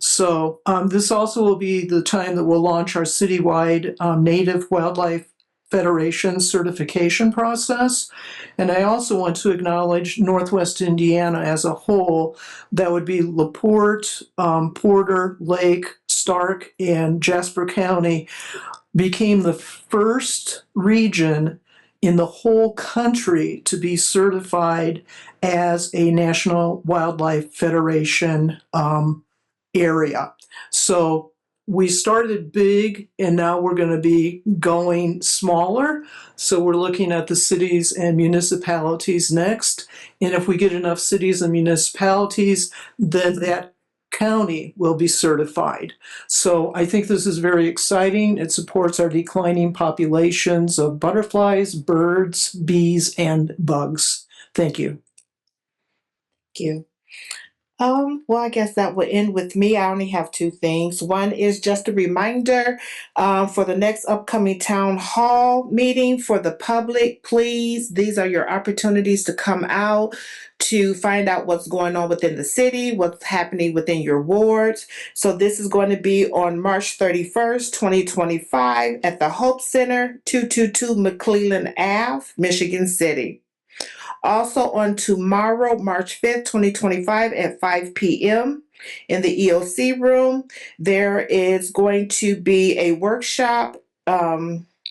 So this also will be the time that we'll launch our citywide Native Wildlife Federation certification process. And I also want to acknowledge Northwest Indiana as a whole. That would be LaPorte, Porter, Lake, Stark, and Jasper County became the first region in the whole country to be certified as a National Wildlife Federation area. So we started big and now we're going to be going smaller. So we're looking at the cities and municipalities next. And if we get enough cities and municipalities, then that county will be certified. So I think this is very exciting. It supports our declining populations of butterflies, birds, bees, and bugs. Thank you. Thank you. Well, I guess that will end with me. I only have two things. One is just a reminder for the next upcoming town hall meeting for the public. Please, these are your opportunities to come out to find out what's going on within the city, what's happening within your wards. So this is going to be on March 31st, 2025 at the Hope Center, 222 McClellan Ave, Michigan City. Also on tomorrow, March 5th, 2025 at 5 p.m. in the EOC room, there is going to be a workshop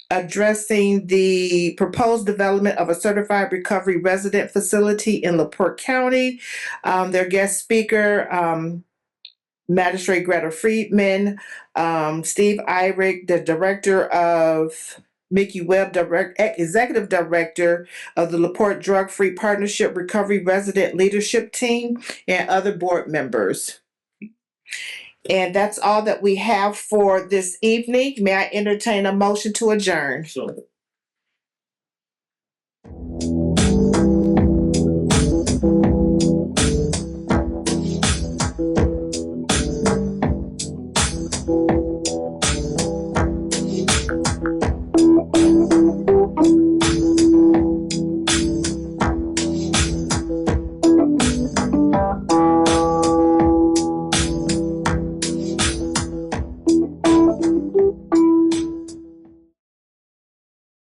addressing the proposed development of a certified recovery resident facility in LaPorte County. Their guest speaker, Magistrate Greta Friedman, Steve Eyrick, the Director of Mickey Webb, Executive Director of the LaPorte Drug Free Partnership Recovery Resident Leadership Team, and other board members. And that's all that we have for this evening. May I entertain a motion to adjourn? So